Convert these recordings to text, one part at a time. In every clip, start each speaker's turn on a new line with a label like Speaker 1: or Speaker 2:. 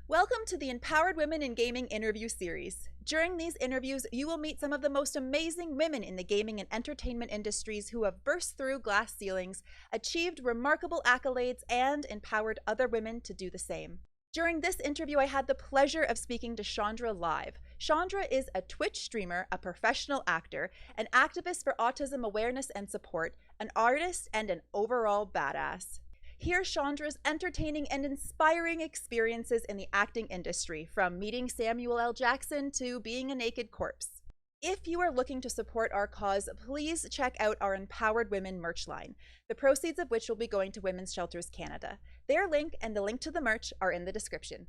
Speaker 1: Welcome to the Empowered Women in Gaming interview series. During these interviews, you will meet some of the most amazing women in the gaming and entertainment industries who have burst through glass ceilings, achieved remarkable accolades, and empowered other women to do the same. During this interview, I had the pleasure of speaking to ShondraLive. Shondra is a Twitch streamer, a professional actor, an activist for autism awareness and support, an artist, and an overall badass. Hear Shondra's entertaining and inspiring experiences in the acting industry, from meeting Samuel L. Jackson to being a naked corpse. If you are looking to support our cause, please check out our Empowered Women merch line, the proceeds of which will be going to Women's Shelters Canada. Their link and the link to the merch are in the description.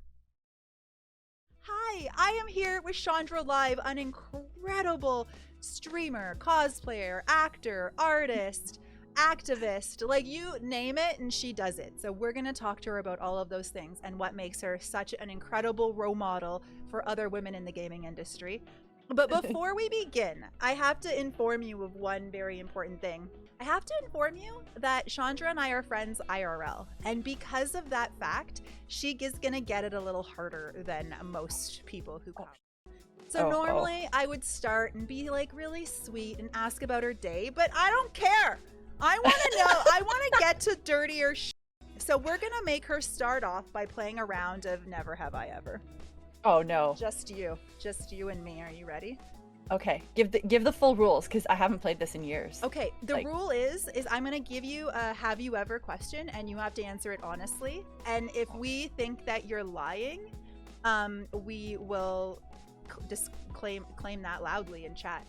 Speaker 1: Hi, I am here with ShondraLive, an incredible streamer, cosplayer, actor, artist, activist, like you name it and she does it. So we're going to talk to her about all of those things and what makes her such an incredible role model for other women in the gaming industry. But before we begin, I have to inform you of one very important thing. I have to inform you that Shondra and I are friends IRL, and because of that fact, she is going to get it a little harder than most people who come. So normally I would start and be like really sweet and ask about her day, but I don't care. I want to know, I want to get to dirtier shit. So we're going to make her start off by playing a round of Never Have I Ever.
Speaker 2: Oh no.
Speaker 1: Just you and me. Are you ready?
Speaker 2: Okay, give the full rules, because I haven't played this in years.
Speaker 1: Okay, the rule is I'm going to give you a have you ever question, and you have to answer it honestly. And if we think that you're lying, we will just claim that loudly in chat.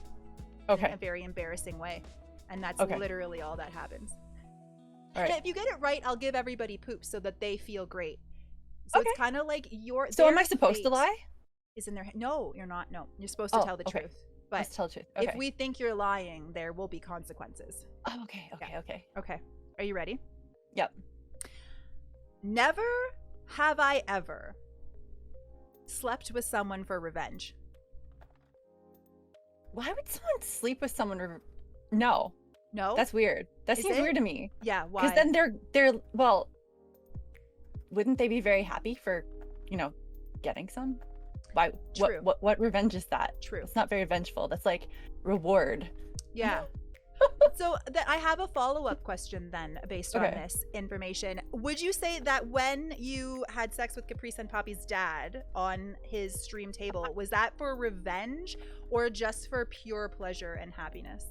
Speaker 2: Okay.
Speaker 1: In a very embarrassing way. And that's literally all that happens.
Speaker 2: All right.
Speaker 1: And if you get it right, I'll give everybody poops so that they feel great. So it's kind of like
Speaker 2: So am I supposed to lie?
Speaker 1: Is in their head. No, you're not. No, you're supposed to tell the truth. But
Speaker 2: let's tell the truth. Okay.
Speaker 1: If we think you're lying, there will be consequences.
Speaker 2: Oh, okay.
Speaker 1: Okay. Are you ready?
Speaker 2: Yep.
Speaker 1: Never have I ever slept with someone for revenge.
Speaker 2: Why would someone sleep with someone? No.
Speaker 1: No?
Speaker 2: That's weird. That seems weird to me.
Speaker 1: Yeah, why?
Speaker 2: Because then they're well, wouldn't they be very happy for, getting some? Why?
Speaker 1: True.
Speaker 2: What revenge is that?
Speaker 1: True.
Speaker 2: It's not very vengeful. That's like reward.
Speaker 1: Yeah. So I have a follow-up question then based on this information. Would you say that when you had sex with Caprice and Poppy's dad on his stream table, was that for revenge or just for pure pleasure and happiness?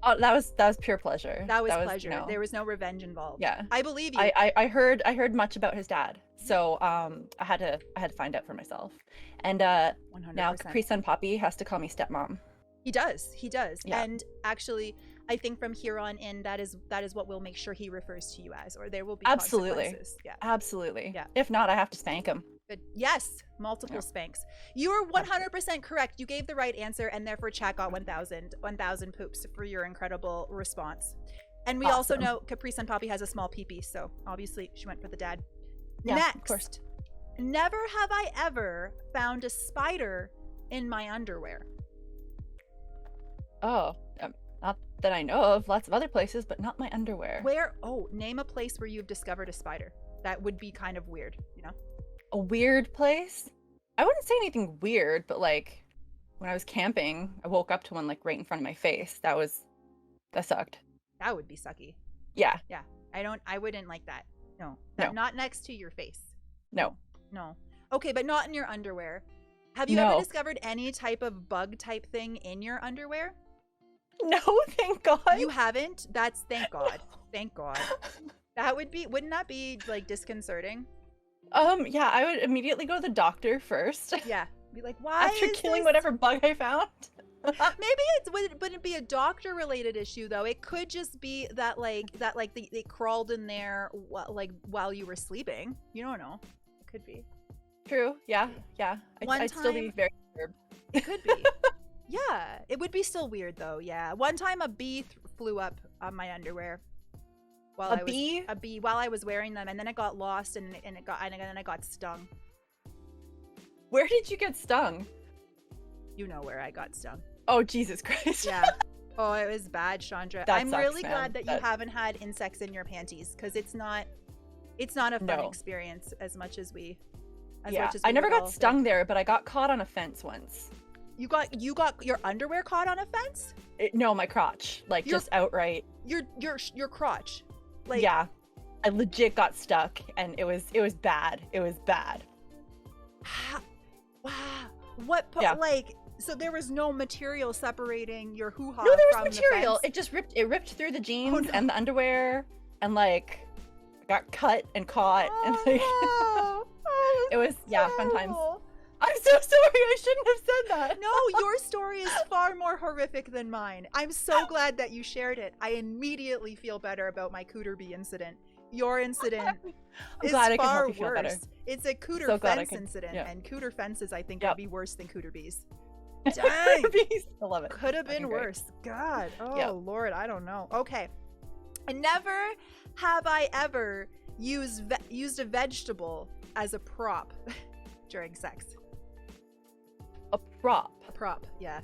Speaker 2: Oh, that was pure pleasure.
Speaker 1: That was pleasure. There was no revenge involved.
Speaker 2: Yeah.
Speaker 1: I believe you.
Speaker 2: I heard much about his dad. So I had to find out for myself. And 100%. Now Caprice and Poppy has to call me stepmom.
Speaker 1: He does.
Speaker 2: Yeah.
Speaker 1: And actually, I think from here on in, that is what we'll make sure he refers to you as, or there will be consequences. Yeah.
Speaker 2: Absolutely.
Speaker 1: Yeah.
Speaker 2: If not, I have to spank him.
Speaker 1: Good. Yes, multiple spanks. You are 100% correct. You gave the right answer, and therefore chat got 1,000 poops for your incredible response. And we also know Caprice and Poppy has a small peepee, so obviously she went for the dad.
Speaker 2: Yeah,
Speaker 1: Next,
Speaker 2: of course.
Speaker 1: Never have I ever found a spider in my underwear.
Speaker 2: Oh, not that I know of. Lots of other places, but not my underwear.
Speaker 1: Where? Oh, name a place where you've discovered a spider. That would be kind of weird,
Speaker 2: A weird place? I wouldn't say anything weird, but like when I was camping, I woke up to one like right in front of my face. That sucked.
Speaker 1: That would be sucky.
Speaker 2: Yeah.
Speaker 1: Yeah. I wouldn't like that. No.
Speaker 2: No.
Speaker 1: Not next to your face.
Speaker 2: No.
Speaker 1: Okay, but not in your underwear. Have you ever discovered any type of bug type thing in your underwear?
Speaker 2: No, thank God.
Speaker 1: You haven't? That's thank God. Thank God. Wouldn't that be like disconcerting?
Speaker 2: Yeah, I would immediately go to the doctor first.
Speaker 1: Yeah. Be like, why?
Speaker 2: After killing whatever bug I found.
Speaker 1: Maybe wouldn't be a doctor related issue though. It could just be that they crawled in there while you were sleeping. You don't know. It could be.
Speaker 2: True. Yeah. I'd still be very disturbed.
Speaker 1: It could be. Yeah, it would be still weird though. Yeah. One time a bee flew up on my underwear while I was wearing them, and then it got lost and then I got stung.
Speaker 2: Where did you get stung?
Speaker 1: You know where I got stung.
Speaker 2: Oh, Jesus Christ.
Speaker 1: Yeah. Oh, it was bad, Shondra. I'm really glad that you haven't had insects in your panties, because it's not a fun experience as much as we as
Speaker 2: Yeah,
Speaker 1: much as
Speaker 2: I
Speaker 1: we
Speaker 2: never
Speaker 1: would
Speaker 2: got
Speaker 1: all
Speaker 2: stung
Speaker 1: think.
Speaker 2: there, but I got caught on a fence once.
Speaker 1: You got your underwear caught on a fence?
Speaker 2: No, my crotch, like
Speaker 1: Your-
Speaker 2: just outright.
Speaker 1: Your crotch. Like,
Speaker 2: Yeah, I legit got stuck, and it was bad. It was bad.
Speaker 1: Wow. What?
Speaker 2: Yeah.
Speaker 1: Like, so there was no material separating your hoo-ha
Speaker 2: No, there
Speaker 1: from
Speaker 2: was material.
Speaker 1: the fence?
Speaker 2: It just ripped through the jeans
Speaker 1: no.
Speaker 2: and the underwear, and like got cut and caught, and like it was fun times.
Speaker 1: terrible.
Speaker 2: I'm so sorry. I shouldn't have said that.
Speaker 1: No, your story is far more horrific than mine. I'm so glad that you shared it. I immediately feel better about my cooter bee incident. Your incident is
Speaker 2: glad I can help
Speaker 1: far
Speaker 2: you feel better.
Speaker 1: worse. It's a cooter
Speaker 2: So glad I
Speaker 1: fence
Speaker 2: can-
Speaker 1: incident,
Speaker 2: yeah.
Speaker 1: and cooter fences I think
Speaker 2: Yep.
Speaker 1: would be worse than cooter bees.
Speaker 2: Cooter
Speaker 1: Dang.
Speaker 2: bees. I love it.
Speaker 1: Could have
Speaker 2: Fucking
Speaker 1: been
Speaker 2: great.
Speaker 1: worse. God. Oh,
Speaker 2: Yep.
Speaker 1: Lord. I don't know. Okay. Never have I ever used a vegetable as a prop during sex.
Speaker 2: A prop.
Speaker 1: A prop, yeah.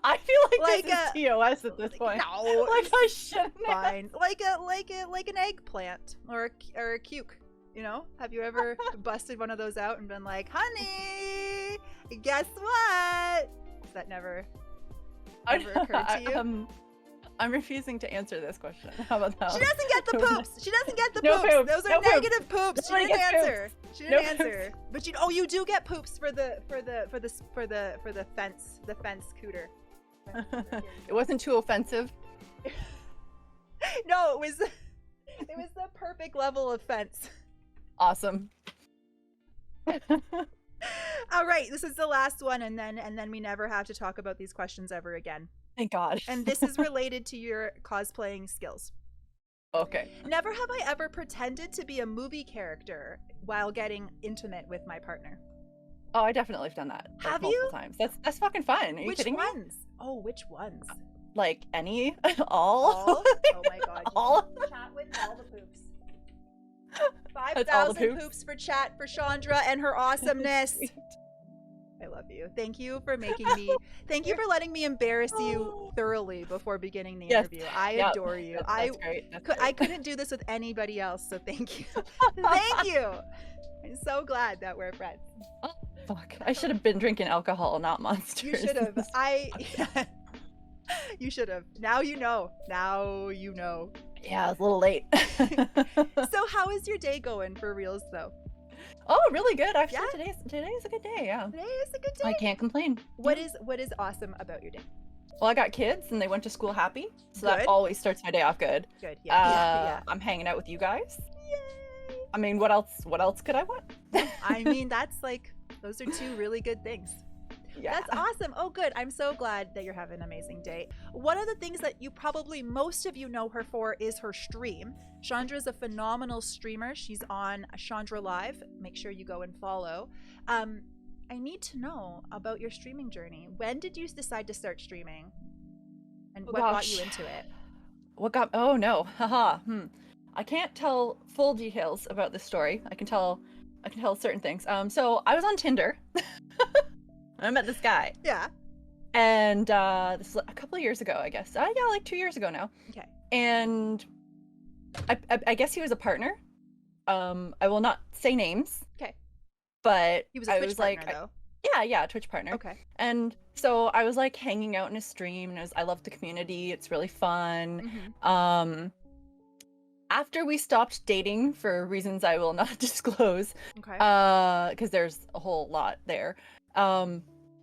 Speaker 2: I feel like
Speaker 1: Like
Speaker 2: this is TOS at this point.
Speaker 1: No.
Speaker 2: Like I shouldn't have.
Speaker 1: Fine. Like an eggplant or a cuke. You know? Have you ever busted one of those out and been like, honey, guess what? Has that never occurred to you?
Speaker 2: I'm refusing to answer this question. How about that?
Speaker 1: She doesn't get the poops. She doesn't get the
Speaker 2: No
Speaker 1: poops.
Speaker 2: poops.
Speaker 1: Those are
Speaker 2: No poops.
Speaker 1: negative poops. She
Speaker 2: Nobody
Speaker 1: didn't
Speaker 2: gets
Speaker 1: answer. She didn't
Speaker 2: No
Speaker 1: answer. But you do get poops for the fence cooter.
Speaker 2: It wasn't too offensive.
Speaker 1: No, it was the perfect level of fence.
Speaker 2: Awesome.
Speaker 1: All right, this is the last one, and then we never have to talk about these questions ever again.
Speaker 2: Thank God.
Speaker 1: And this is related to your cosplaying skills.
Speaker 2: Okay.
Speaker 1: Never have I ever pretended to be a movie character while getting intimate with my partner.
Speaker 2: Oh, I definitely have done that. Like,
Speaker 1: Have
Speaker 2: multiple
Speaker 1: you?
Speaker 2: times. That's fucking fun. Are you
Speaker 1: Which
Speaker 2: kidding me?
Speaker 1: ones? Oh, which ones?
Speaker 2: Like any, all.
Speaker 1: All? Oh my God.
Speaker 2: All.
Speaker 1: Chat with all the poops.
Speaker 2: That's all the
Speaker 1: 5,000
Speaker 2: poops.
Speaker 1: poops for chat for Chandra and her awesomeness. I love you. Thank you for making me. Thank you for letting me embarrass you thoroughly before beginning the
Speaker 2: Yes.
Speaker 1: interview. I
Speaker 2: Yep.
Speaker 1: adore you.
Speaker 2: That's great. That's
Speaker 1: I
Speaker 2: great.
Speaker 1: couldn't do this with anybody else, so thank you. Thank you. I'm so glad that we're friends.
Speaker 2: Oh, fuck. I should have been drinking alcohol, not monsters.
Speaker 1: You should have. You should have. Now you know. Now you know.
Speaker 2: Yeah, it's a little late.
Speaker 1: So how is your day going for reals though?
Speaker 2: Oh, really good. Actually,
Speaker 1: Yeah?
Speaker 2: today's a good day. Yeah.
Speaker 1: Today is a good day.
Speaker 2: I can't complain.
Speaker 1: What is awesome about your day?
Speaker 2: Well, I got kids and they went to school happy, so
Speaker 1: Good.
Speaker 2: that always starts my day off good.
Speaker 1: Good. Yeah.
Speaker 2: I'm hanging out with you guys.
Speaker 1: Yay.
Speaker 2: I mean, what else could I want?
Speaker 1: I mean, those are two really good things.
Speaker 2: Yeah.
Speaker 1: That's awesome. Oh, good. I'm so glad that you're having an amazing day. One of the things that most of you know her for is her stream. Chandra is a phenomenal streamer. She's on ShondraLive. Make sure you go and follow. I need to know about your streaming journey. When did you decide to start streaming? And what got you into it?
Speaker 2: Oh no. Haha. I can't tell full details about this story. I can tell certain things. So I was on Tinder. I met this guy.
Speaker 1: Yeah.
Speaker 2: And this was a couple of years ago, I guess. Yeah, like 2 years ago now.
Speaker 1: Okay.
Speaker 2: And I guess he was a partner. I will not say names.
Speaker 1: Okay.
Speaker 2: But
Speaker 1: He was a Twitch partner, though.
Speaker 2: Yeah, Twitch partner.
Speaker 1: Okay.
Speaker 2: And so I was like hanging out in his stream, and I love the community. It's really fun.
Speaker 1: Mhm.
Speaker 2: After we stopped dating for reasons I will not disclose,
Speaker 1: Okay.
Speaker 2: because there's a whole lot there.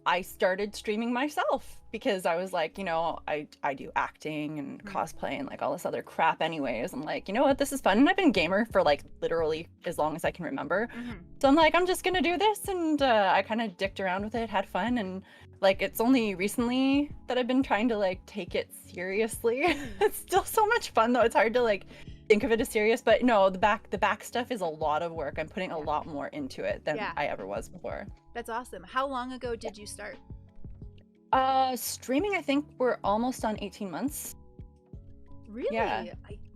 Speaker 2: I started streaming myself because I was like, I do acting and cosplay and like all this other crap anyways. I'm like, you know what, this is fun. And I've been a gamer for like literally as long as I can remember. So I'm like, I'm just gonna do this. And I kind of dicked around with it, had fun. And like, it's only recently that I've been trying to like take it seriously. It's still so much fun though. It's hard to like think of it as serious, but no, the back stuff is a lot of work. I'm putting a lot more into it than I ever was before.
Speaker 1: That's awesome. How long ago did you start?
Speaker 2: Streaming, I think we're almost on 18 months.
Speaker 1: Really?
Speaker 2: Yeah.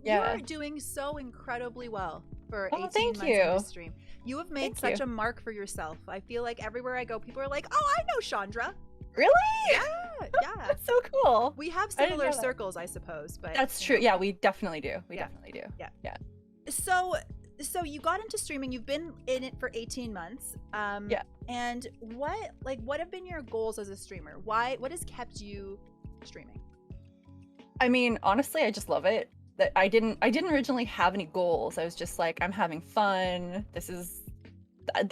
Speaker 1: You're doing so incredibly well for 18
Speaker 2: thank
Speaker 1: months
Speaker 2: you.
Speaker 1: into stream. You have made
Speaker 2: Thank
Speaker 1: such a mark for yourself. I feel like everywhere I go, people are like, "Oh, I know Chandra."
Speaker 2: Really?
Speaker 1: Yeah.
Speaker 2: That's so cool.
Speaker 1: We have
Speaker 2: I didn't
Speaker 1: similar
Speaker 2: know that.
Speaker 1: circles, I suppose, but
Speaker 2: That's true. Yeah, we definitely do. We definitely do.
Speaker 1: Yeah.
Speaker 2: Yeah.
Speaker 1: So, So you got into streaming, you've been in it for 18 months.
Speaker 2: Yeah.
Speaker 1: And what have been your goals as a streamer? What has kept you streaming?
Speaker 2: I mean, honestly, I just love it. That I didn't originally have any goals. I was just like, I'm having fun.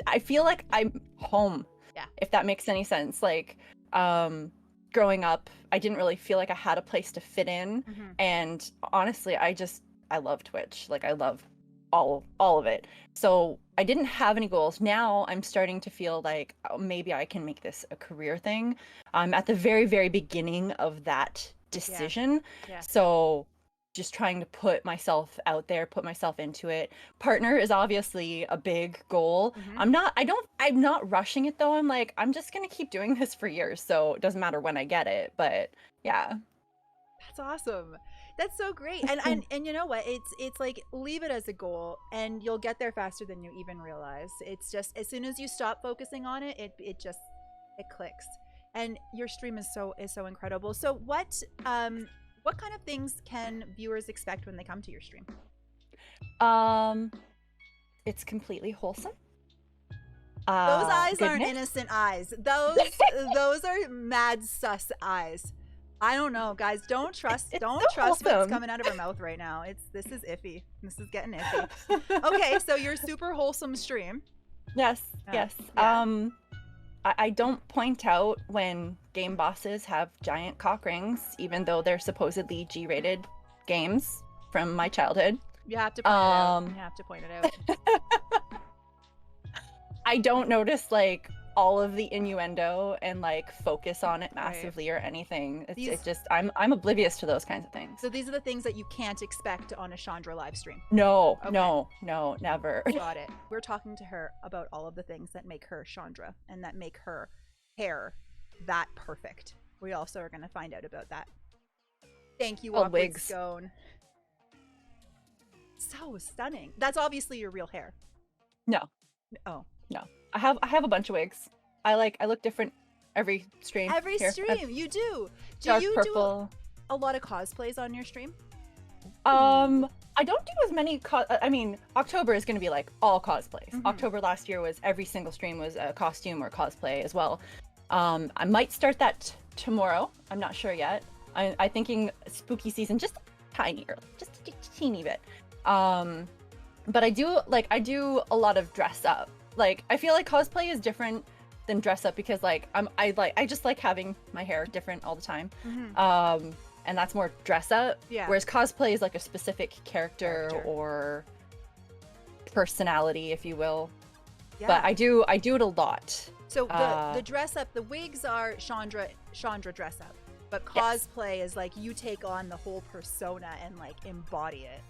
Speaker 2: I feel like I'm home.
Speaker 1: Yeah.
Speaker 2: If that makes any sense. Like, growing up, I didn't really feel like I had a place to fit in.
Speaker 1: Mm-hmm.
Speaker 2: And honestly, I love Twitch. Like, I love all of it. So I didn't have any goals. Now I'm starting to feel like, oh, maybe I can make this a career thing. I'm at the very, very beginning of that decision.
Speaker 1: Yeah.
Speaker 2: So just trying to put myself out there, put myself into it. Partner is obviously a big goal.
Speaker 1: Mm-hmm.
Speaker 2: I'm not rushing it though. I'm like, I'm just gonna keep doing this for years, so it doesn't matter when I get it. But yeah.
Speaker 1: That's awesome. That's so great. And you know what? It's like, leave it as a goal and you'll get there faster than you even realize. It's just, as soon as you stop focusing on it, it clicks. And your stream is so incredible. So what kind of things can viewers expect when they come to your stream?
Speaker 2: It's completely wholesome.
Speaker 1: Those eyes
Speaker 2: goodness.
Speaker 1: aren't innocent eyes. Those are mad sus eyes. I don't know, guys. Don't trust what's coming out of her mouth right now. This is iffy. This is getting iffy. Okay, so your super wholesome stream.
Speaker 2: Yes.
Speaker 1: Yeah.
Speaker 2: I don't point out when game bosses have giant cock rings, even though they're supposedly G-rated games from my childhood.
Speaker 1: You have to point it out. You have to point it out.
Speaker 2: I don't notice like all of the innuendo and like focus on it massively or anything. It's just I'm oblivious to those kinds of things.
Speaker 1: So these are the things that you can't expect on a ShondraLive stream.
Speaker 2: No,
Speaker 1: Okay.
Speaker 2: no, never.
Speaker 1: Got it. We're talking to her about all of the things that make her Chandra and that make her hair that perfect. We also are going to find out about that. Thank you, Awkward
Speaker 2: wigs.
Speaker 1: Scone. So stunning. That's obviously your real hair.
Speaker 2: No.
Speaker 1: Oh.
Speaker 2: No. I have a bunch of wigs. I look different every stream.
Speaker 1: Every stream, you do. Do
Speaker 2: Dark
Speaker 1: you
Speaker 2: purple.
Speaker 1: do a lot of cosplays on your stream?
Speaker 2: I don't do as many I mean, October is going to be like all cosplays.
Speaker 1: Mm-hmm.
Speaker 2: October last year was every single stream was a costume or cosplay as well. I might start that tomorrow. I'm not sure yet. I'm thinking spooky season, just tiny, just a teeny bit. But I do a lot of dress up. Like, I feel like cosplay is different than dress up because like I just like having my hair different all the time. Mm-hmm. And that's more dress up. Yeah. Whereas cosplay is like a specific character or personality, if you will. Yeah. But I do it a lot.
Speaker 1: So the dress up, the wigs are Chandra dress up, but cosplay is like you take on the whole persona and like embody it.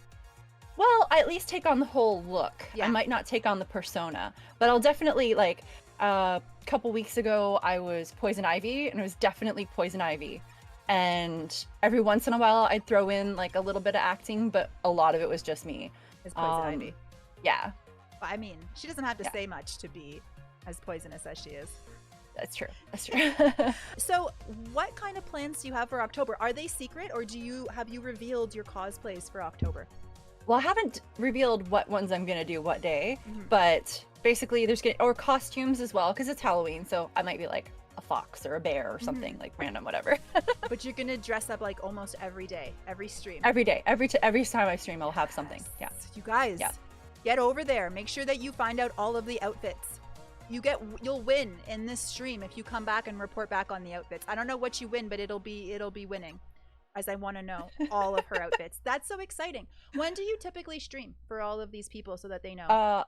Speaker 2: Well, I at least take on the whole look. Yeah. I might not take on the persona, but I'll definitely like. A couple weeks ago, I was Poison Ivy, and it was definitely Poison Ivy. And every once in a while, I'd throw in like a little bit of acting, but a lot of it was just me.
Speaker 1: As Poison Ivy.
Speaker 2: Yeah.
Speaker 1: I mean, she doesn't have to say much to be as poisonous as she is.
Speaker 2: That's true.
Speaker 1: So, what kind of plans do you have for October? Are they secret, or have you revealed your cosplays for October?
Speaker 2: Well, I haven't revealed what ones I'm gonna do what day, but basically or costumes as well, because it's Halloween, so I might be like a fox or a bear or something like random, whatever.
Speaker 1: But you're gonna dress up like almost every day, every stream.
Speaker 2: Every day, every time I stream, I'll have something. Yeah.
Speaker 1: You guys, get over there. Make sure that you find out all of the outfits. You'll win in this stream if you come back and report back on the outfits. I don't know what you win, but it'll be winning. As I want to know all of her outfits. That's so exciting. When do you typically stream for all of these people so that they know?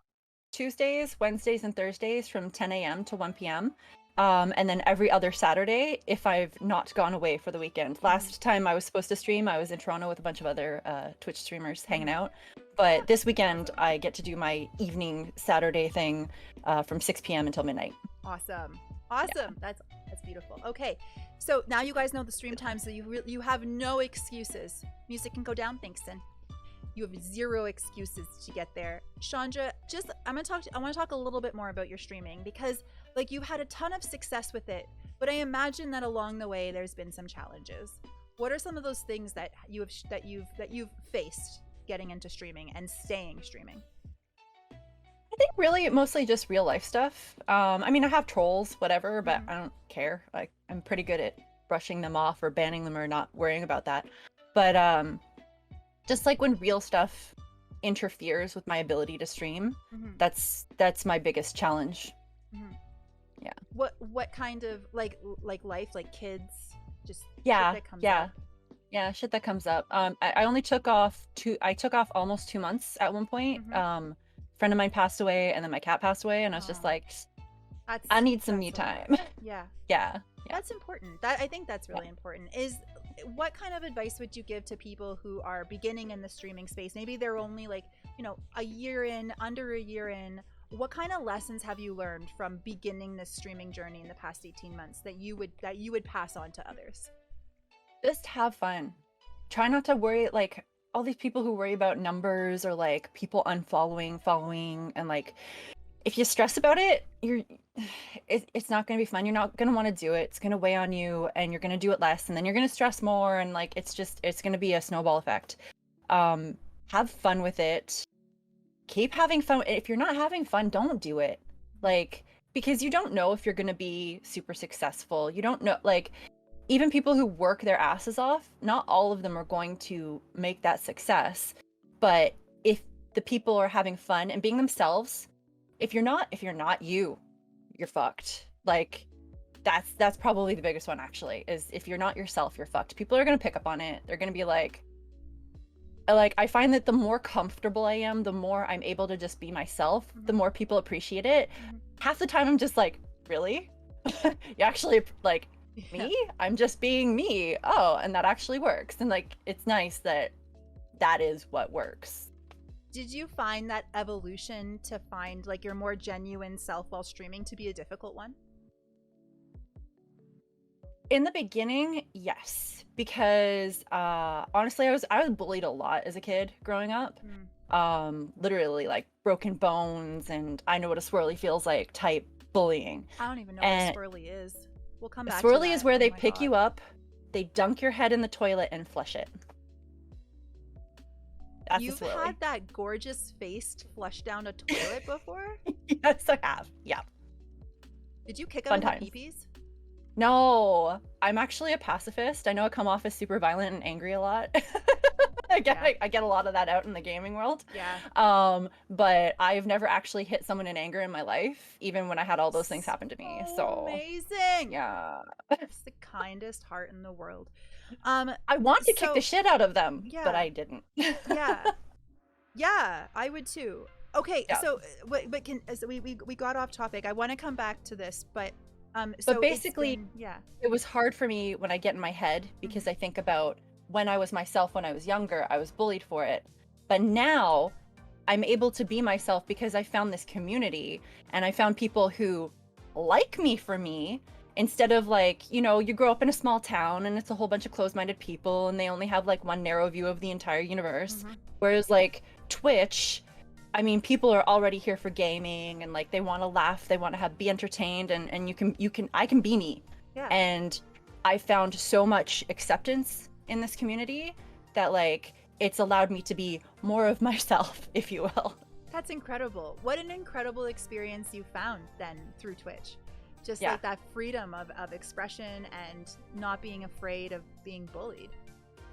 Speaker 2: Tuesdays, Wednesdays, and Thursdays from 10 a.m. to 1 p.m. And then every other Saturday if I've not gone away for the weekend. Last time I was supposed to stream, I was in Toronto with a bunch of other Twitch streamers hanging out. But this weekend, I get to do my evening Saturday thing from 6 p.m. until midnight.
Speaker 1: Awesome. Yeah. That's beautiful. Okay, so now you guys know the stream time, so you have no excuses. Music can go down, thanks, Sin. You have zero excuses to get there. Chandra, I want to talk a little bit more about your streaming, because like you've had a ton of success with it, but I imagine that along the way there's been some challenges. What are some of those things that you've faced getting into streaming and staying streaming?
Speaker 2: I think really mostly just real life stuff. I mean, I have trolls, whatever, but
Speaker 1: Mhm.
Speaker 2: I don't care. Like, I'm pretty good at brushing them off or banning them or not worrying about that. But just like when real stuff interferes with my ability to stream,
Speaker 1: Mhm.
Speaker 2: that's my biggest challenge.
Speaker 1: Mhm.
Speaker 2: Yeah.
Speaker 1: What kind of like life, like kids, just shit
Speaker 2: Yeah,
Speaker 1: that comes
Speaker 2: yeah.
Speaker 1: up?
Speaker 2: Yeah, shit that comes up. I only took off I took off almost 2 months at one point.
Speaker 1: Mhm.
Speaker 2: Friend of mine passed away and then my cat passed away and I was just
Speaker 1: Oh,
Speaker 2: like, I
Speaker 1: that's
Speaker 2: need some me
Speaker 1: that's a lot.
Speaker 2: time.
Speaker 1: Yeah.
Speaker 2: Yeah, yeah,
Speaker 1: That's important. That I think that's
Speaker 2: yeah.
Speaker 1: really important. Is what kind of advice would you give to people who are beginning in the streaming space? Maybe they're only like, a year in, under a year in. What kind of lessons have you learned from beginning this streaming journey in the past 18 months that you would pass on to others?
Speaker 2: Just have fun. Try not to worry like all these people who worry about numbers or like people unfollowing, following, and like if you stress about it, it's not going to be fun. You're not going to want to do it. It's going to weigh on you and you're going to do it less and then you're going to stress more and like it's going to be a snowball effect. Have fun with it. Keep having fun. If you're not having fun, don't do it. Like because you don't know if you're going to be super successful. You don't know like even people who work their asses off, not all of them are going to make that success. But if the people are having fun and being themselves, if you're not you, you're fucked. Like that's probably the biggest one actually, is if you're not yourself, you're fucked. People are gonna pick up on it. They're gonna be like I find that the more comfortable I am, the more I'm able to just be myself, the more people appreciate it.
Speaker 1: Mhm.
Speaker 2: Half the time I'm just like, really? You actually like
Speaker 1: Yeah.
Speaker 2: me? I'm just being me. Oh, and that actually works. And like it's nice that that is what works.
Speaker 1: Did you find that evolution to find like your more genuine self while streaming to be a difficult one?
Speaker 2: In the beginning, yes, because honestly I was bullied a lot as a kid growing up.
Speaker 1: Mm.
Speaker 2: Literally like broken bones and I know what a swirly feels like type bullying.
Speaker 1: I don't even know what a
Speaker 2: And
Speaker 1: swirly is. We'll come
Speaker 2: a
Speaker 1: back to
Speaker 2: swirly is
Speaker 1: that.
Speaker 2: where
Speaker 1: Oh
Speaker 2: they
Speaker 1: my
Speaker 2: pick
Speaker 1: god.
Speaker 2: you up, they dunk your head in the toilet and flush it. That's
Speaker 1: You've
Speaker 2: a swirly.
Speaker 1: had that gorgeous face flush down a toilet before?
Speaker 2: Yes, I have. Yeah.
Speaker 1: Did you kick them
Speaker 2: Fun
Speaker 1: in the
Speaker 2: times.
Speaker 1: peepees?
Speaker 2: No, I'm actually a pacifist. I know I come off as super violent and angry a lot. I get a lot of that out in the gaming world.
Speaker 1: Yeah.
Speaker 2: But I've never actually hit someone in anger in my life, even when I had all those things happen to me.
Speaker 1: So
Speaker 2: So
Speaker 1: amazing.
Speaker 2: yeah.
Speaker 1: It's the kindest heart in the world.
Speaker 2: I want to kick the shit out of them,
Speaker 1: yeah.
Speaker 2: but I didn't.
Speaker 1: Yeah. Yeah, I would too. Okay,
Speaker 2: Yeah.
Speaker 1: so we got off topic. I want to come back to this, but
Speaker 2: But basically,
Speaker 1: yeah.
Speaker 2: it was hard for me when I get in my head because I think about when I was myself when I was younger, I was bullied for it. But now I'm able to be myself because I found this community and I found people who like me for me instead of like, you grow up in a small town and it's a whole bunch of closed-minded people and they only have like one narrow view of the entire universe. Whereas like Twitch, I mean, people are already here for gaming and like they want to laugh, they want to be entertained and I can be me.
Speaker 1: Yeah.
Speaker 2: And I found so much acceptance in this community that like it's allowed me to be more of myself, if you will.
Speaker 1: That's incredible. What an incredible experience you found then through Twitch. Just
Speaker 2: Yeah.
Speaker 1: like that freedom of expression and not being afraid of being bullied.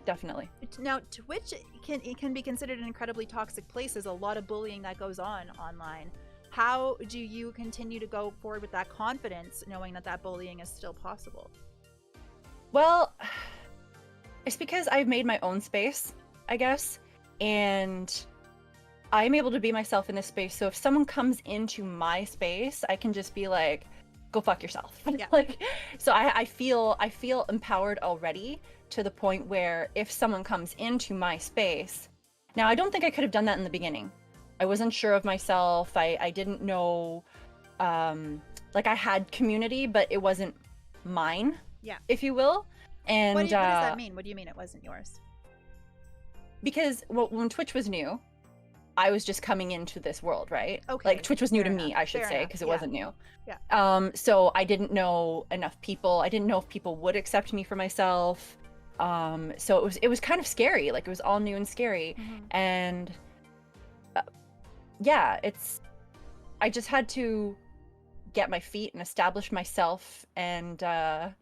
Speaker 2: Definitely.
Speaker 1: Now, Twitch can be considered an incredibly toxic place. There's a lot of bullying that goes on online. How do you continue to go forward with that confidence, knowing that bullying is still possible?
Speaker 2: Well, it's because I've made my own space, I guess, and I'm able to be myself in this space. So if someone comes into my space, I can just be like, go fuck yourself.
Speaker 1: Yeah.
Speaker 2: Like, so I feel empowered already to the point where if someone comes into my space, now I don't think I could have done that in the beginning. I wasn't sure of myself. I didn't know, like I had community, but it wasn't mine.
Speaker 1: Yeah.
Speaker 2: If you will. And
Speaker 1: what does that mean? What do you mean it wasn't yours?
Speaker 2: Because when Twitch was new, I was just coming into this world, right?
Speaker 1: Okay.
Speaker 2: Like Twitch was new
Speaker 1: Fair
Speaker 2: to me,
Speaker 1: enough.
Speaker 2: I should
Speaker 1: Fair
Speaker 2: say,
Speaker 1: enough.
Speaker 2: because it
Speaker 1: Yeah.
Speaker 2: wasn't new.
Speaker 1: Yeah.
Speaker 2: So I didn't know enough people. I didn't know if people would accept me for myself. So it was kind of scary. Like it was all new and scary. And yeah, I just had to get my feet and establish myself, and oh,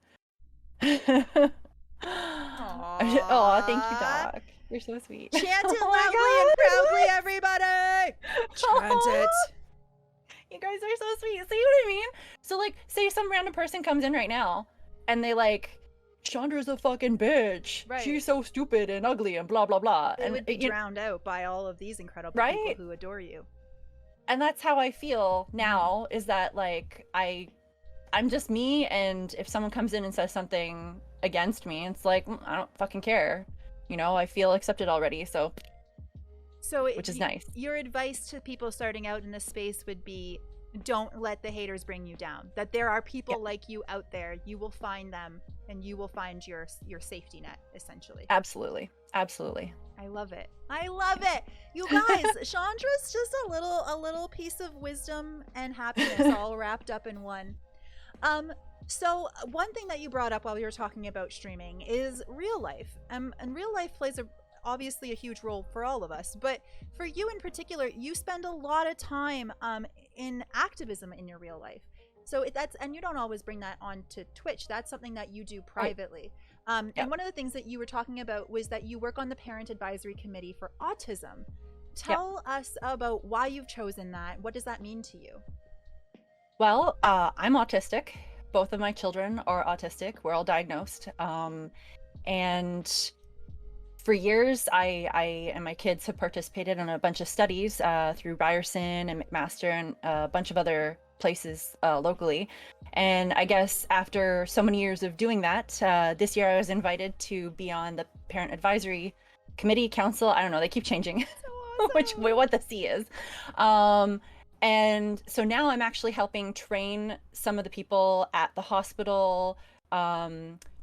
Speaker 2: thank you,
Speaker 1: Aww.
Speaker 2: Doc. You're so sweet.
Speaker 1: Chant it
Speaker 2: Oh
Speaker 1: loudly and proudly, everybody! Chant it!
Speaker 2: You guys are so sweet. See what I mean? So, like, say some random person comes in right now, and they like, Shondra's a fucking bitch.
Speaker 1: Right.
Speaker 2: She's so stupid and ugly and blah, blah, blah.
Speaker 1: They
Speaker 2: and
Speaker 1: would be drowned out by all of these incredible people who adore you.
Speaker 2: And that's how I feel now, is that, like, I'm just me, and if someone comes in and says something against me, it's like, I don't fucking care. You know, I feel accepted already, so which is nice.
Speaker 1: Your advice to people starting out in this space would be, don't let the haters bring you down. That there are people like you out there. You will find them, and you will find your safety net, essentially.
Speaker 2: Absolutely. Absolutely.
Speaker 1: I love it. I love it. You guys, Shondra's just a little piece of wisdom and happiness all wrapped up in one. So one thing that you brought up while we were talking about streaming is real life. And real life plays obviously a huge role for all of us, but for you in particular, you spend a lot of time in activism in your real life. So and you don't always bring that onto Twitch. That's something that you do privately. Right. And one of the things that you were talking about was that you work on the Parent Advisory Committee for Autism. Tell us about why you've chosen that. What does that mean to you?
Speaker 2: Well, I'm autistic. Both of my children are autistic. We're all diagnosed. And for years, I and my kids have participated in a bunch of studies through Ryerson and McMaster and a bunch of other places locally. And I guess after so many years of doing that, this year I was invited to be on the Parent Advisory Committee Council. I don't know, they keep changing so awesome. What the C is. And so now I'm actually helping train some of the people at the hospital,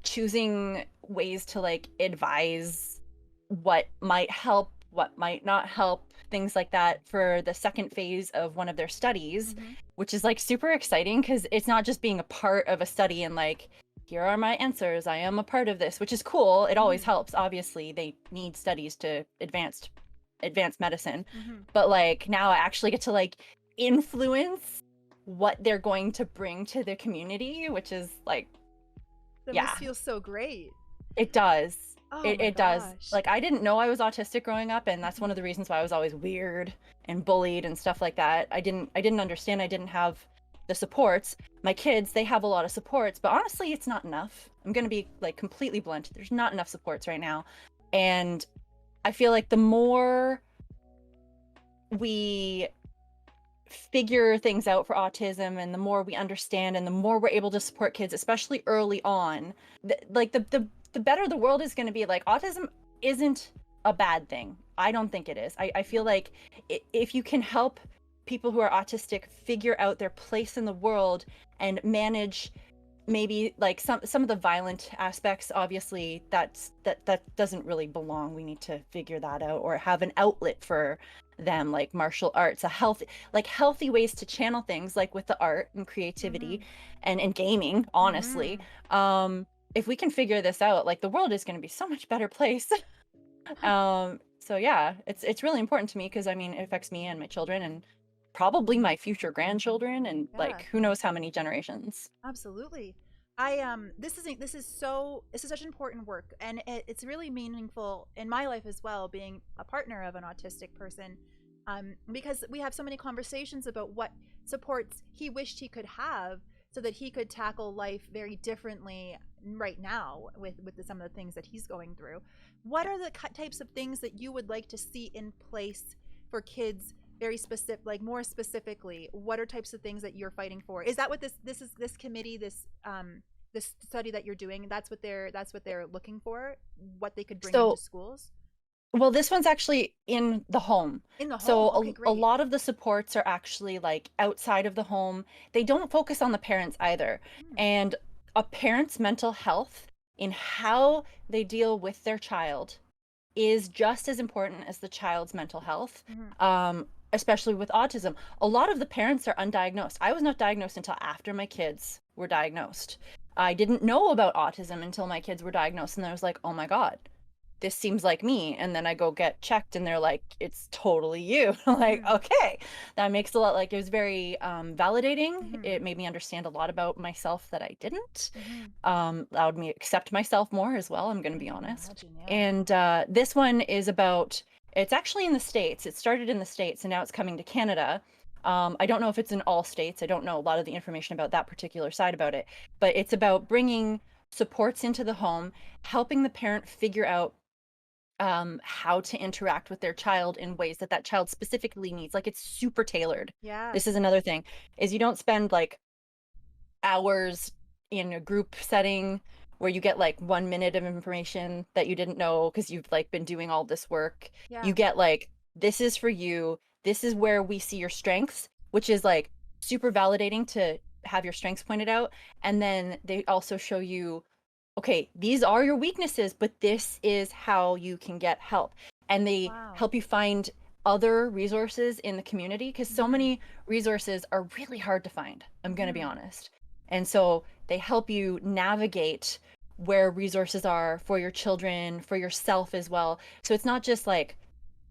Speaker 2: choosing ways to like advise what might help, what might not help, things like that for the second phase of one of their studies, which is like super exciting because it's not just being a part of a study and like, here are my answers, I am a part of this, which is cool. It always helps. Obviously, they need studies to advance medicine. But like now I actually get to like influence what they're going to bring to the community, which is like,
Speaker 1: that must feel so great.
Speaker 2: It does.
Speaker 1: Oh
Speaker 2: it does. Like, I didn't know I was autistic growing up, and that's one of the reasons why I was always weird and bullied and stuff like that. I didn't understand. I didn't have the supports. My kids, they have a lot of supports, but honestly, it's not enough. I'm gonna be like completely blunt. There's not enough supports right now. And I feel like the more we figure things out for autism and the more we understand and the more we're able to support kids, especially early on, the better the world is going to be. Like, autism isn't a bad thing. I don't think it is. I feel like if you can help people who are autistic figure out their place in the world and manage maybe like some of the violent aspects, obviously that doesn't really belong. We need to figure that out, or have an outlet for them, like martial arts, healthy ways to channel things, like with the art and creativity and gaming, honestly. If we can figure this out, like, the world is going to be so much better place. So yeah, it's really important to me because I mean, it affects me and my children and probably my future grandchildren and like who knows how many generations.
Speaker 1: Absolutely. This is such important work, and it's really meaningful in my life as well, being a partner of an autistic person, because we have so many conversations about what supports he wished he could have so that he could tackle life very differently right now with some of the things that he's going through. What are the types of things that you would like to see in place for kids? Very specific, like more specifically, what are types of things that you're fighting for? Is that what this committee, this study that you're doing, that's what they're looking for, what they could bring into schools?
Speaker 2: Well, this one's actually in the home. So
Speaker 1: okay,
Speaker 2: a lot of the supports are actually like outside of the home. They don't focus on the parents either. And a parent's mental health in how they deal with their child is just as important as the child's mental health. Especially with autism. A lot of the parents are undiagnosed. I was not diagnosed until after my kids were diagnosed. I didn't know about autism until my kids were diagnosed, and I was like, oh my God, this seems like me, and then I go get checked and they're like, it's totally you. I'm like, okay, that makes a lot, like, it was very validating. It made me understand a lot about myself that I didn't. Allowed me to accept myself more as well, I'm gonna be honest. And this one is about, it's actually in the States. It started in the States and now it's coming to Canada. I don't know if it's in all states. I don't know a lot of the information about that particular side about it, but it's about bringing supports into the home, helping the parent figure out how to interact with their child in ways that that child specifically needs. Like, it's super tailored.
Speaker 1: Yeah.
Speaker 2: This is another thing, is you don't spend like hours in a group setting where you get like 1 minute of information that you didn't know because you've like been doing all this work.
Speaker 1: Yeah.
Speaker 2: You get like, this is for you. This is where we see your strengths, which is like super validating to have your strengths pointed out. And then they also show you, okay, these are your weaknesses, but this is how you can get help. And they help you find other resources in the community, because so many resources are really hard to find, I'm going to be honest. And so they help you navigate where resources are for your children, for yourself as well. So it's not just like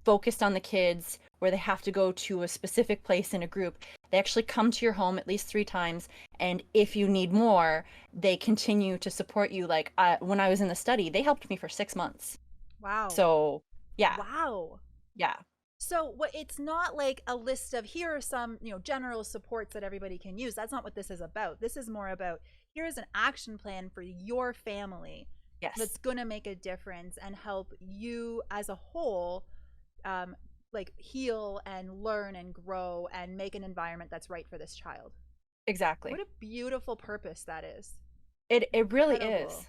Speaker 2: focused on the kids where they have to go to a specific place in a group. They actually come to your home at least 3 times. And if you need more, they continue to support you. Like when I was in the study, they helped me for 6 months.
Speaker 1: Wow.
Speaker 2: So yeah.
Speaker 1: Wow.
Speaker 2: Yeah.
Speaker 1: So what, it's not like a list of, here are some, you know, general supports that everybody can use. That's not what this is about. This is more about, here's an action plan for your family.
Speaker 2: Yes.
Speaker 1: That's going to make a difference and help you as a whole like heal and learn and grow and make an environment that's right for this child.
Speaker 2: Exactly.
Speaker 1: What a beautiful purpose that is.
Speaker 2: It really
Speaker 1: Incredible.
Speaker 2: is.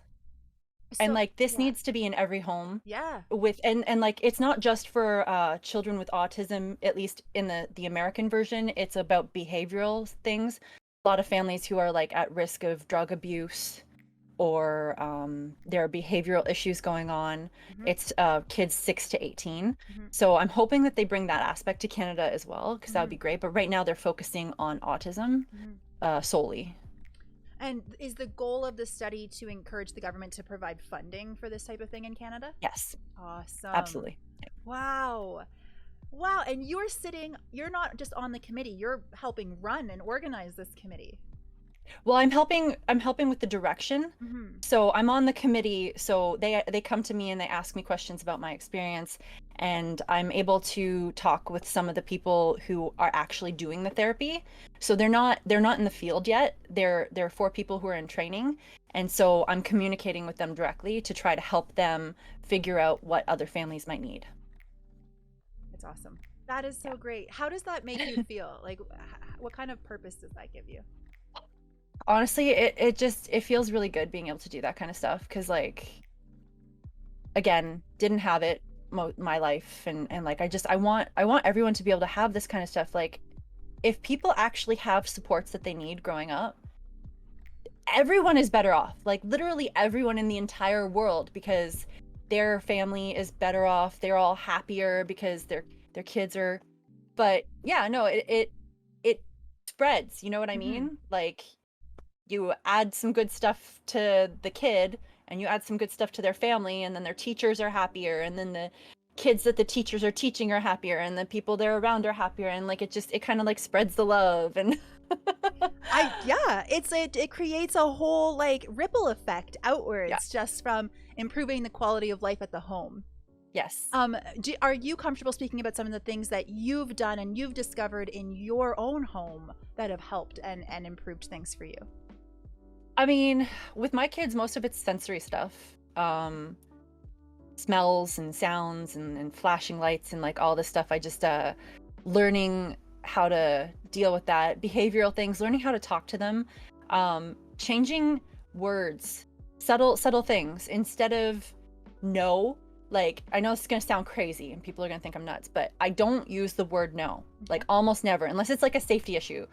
Speaker 2: And like this needs to be in every home.
Speaker 1: Yeah.
Speaker 2: With and like it's not just for children with autism, at least in the American version. It's about behavioral things. A lot of families who are like at risk of drug abuse, or there are behavioral issues going on. It's kids 6 to 18. So I'm hoping that they bring that aspect to Canada as well, because that would be great. But right now they're focusing on autism solely.
Speaker 1: And is the goal of the study to encourage the government to provide funding for this type of thing in Canada?
Speaker 2: Yes.
Speaker 1: Awesome.
Speaker 2: Absolutely.
Speaker 1: Wow. Wow. And you're not just on the committee, you're helping run and organize this committee.
Speaker 2: Well, I'm helping with the direction. So I'm on the committee. So they come to me and they ask me questions about my experience, and I'm able to talk with some of the people who are actually doing the therapy. So they're not in the field yet. They're 4 people who are in training, and so I'm communicating with them directly to try to help them figure out what other families might need.
Speaker 1: That's awesome. That is so great. How does that make you feel? Like, what kind of purpose does that give you?
Speaker 2: Honestly, it feels really good being able to do that kind of stuff, because like, again, didn't have it my life, and like I want everyone to be able to have this kind of stuff. Like, if people actually have supports that they need growing up, everyone is better off. Like, literally everyone in the entire world, because their family is better off. They're all happier because their kids are. But yeah, no, it spreads. You know what I mean? Like, you add some good stuff to the kid and you add some good stuff to their family, and then their teachers are happier, and then the kids that the teachers are teaching are happier, and the people they're around are happier, and like it kind of like spreads the love. And
Speaker 1: it creates a whole like ripple effect outwards, just from improving the quality of life at the home.
Speaker 2: Yes.
Speaker 1: Are you comfortable speaking about some of the things that you've done and you've discovered in your own home that have helped and improved things for you?
Speaker 2: I mean, with my kids, most of it's sensory stuff. Smells and sounds and flashing lights and like all this stuff. I just learning how to deal with that. Behavioral things, learning how to talk to them, changing words, subtle things. Instead of no, like, I know this is gonna sound crazy and people are gonna think I'm nuts, but I don't use the word no, like almost never, unless it's like a safety issue.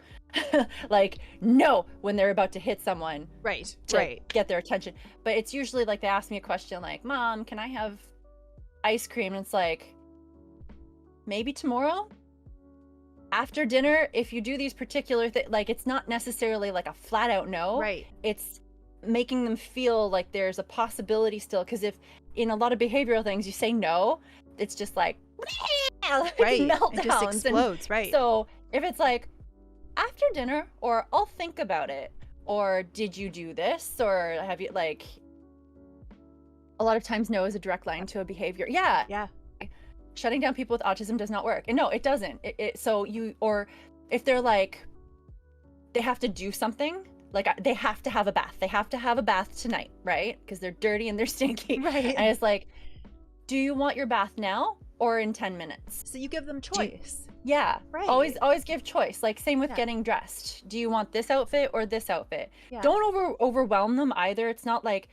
Speaker 2: Like, no, when they're about to hit someone, to get their attention. But it's usually like they ask me a question like, Mom, can I have ice cream? And it's like, maybe tomorrow after dinner, if you do these particular things. Like, it's not necessarily like a flat out no.
Speaker 1: Right.
Speaker 2: It's making them feel like there's a possibility still, because if in a lot of behavioral things, you say no, it's just like,
Speaker 1: Right.
Speaker 2: meltdowns.
Speaker 1: It just explodes, right.
Speaker 2: So if it's like, after dinner, or I'll think about it, or did you do this, or have you, like, a lot of times no is a direct line to a behavior.
Speaker 1: Yeah.
Speaker 2: Shutting down people with autism does not work. And no, it doesn't. Or if they're like, they have to do something, like they have to have a bath. They have to have a bath tonight, right? Because they're dirty and they're stinky.
Speaker 1: Right.
Speaker 2: And it's like, do you want your bath now or in 10 minutes?
Speaker 1: So you give them choice.
Speaker 2: Yeah.
Speaker 1: Right.
Speaker 2: Always give choice. Like, same with
Speaker 1: Yeah.
Speaker 2: getting dressed. Do you want this outfit or this outfit?
Speaker 1: Yeah.
Speaker 2: Don't overwhelm them either. It's not like,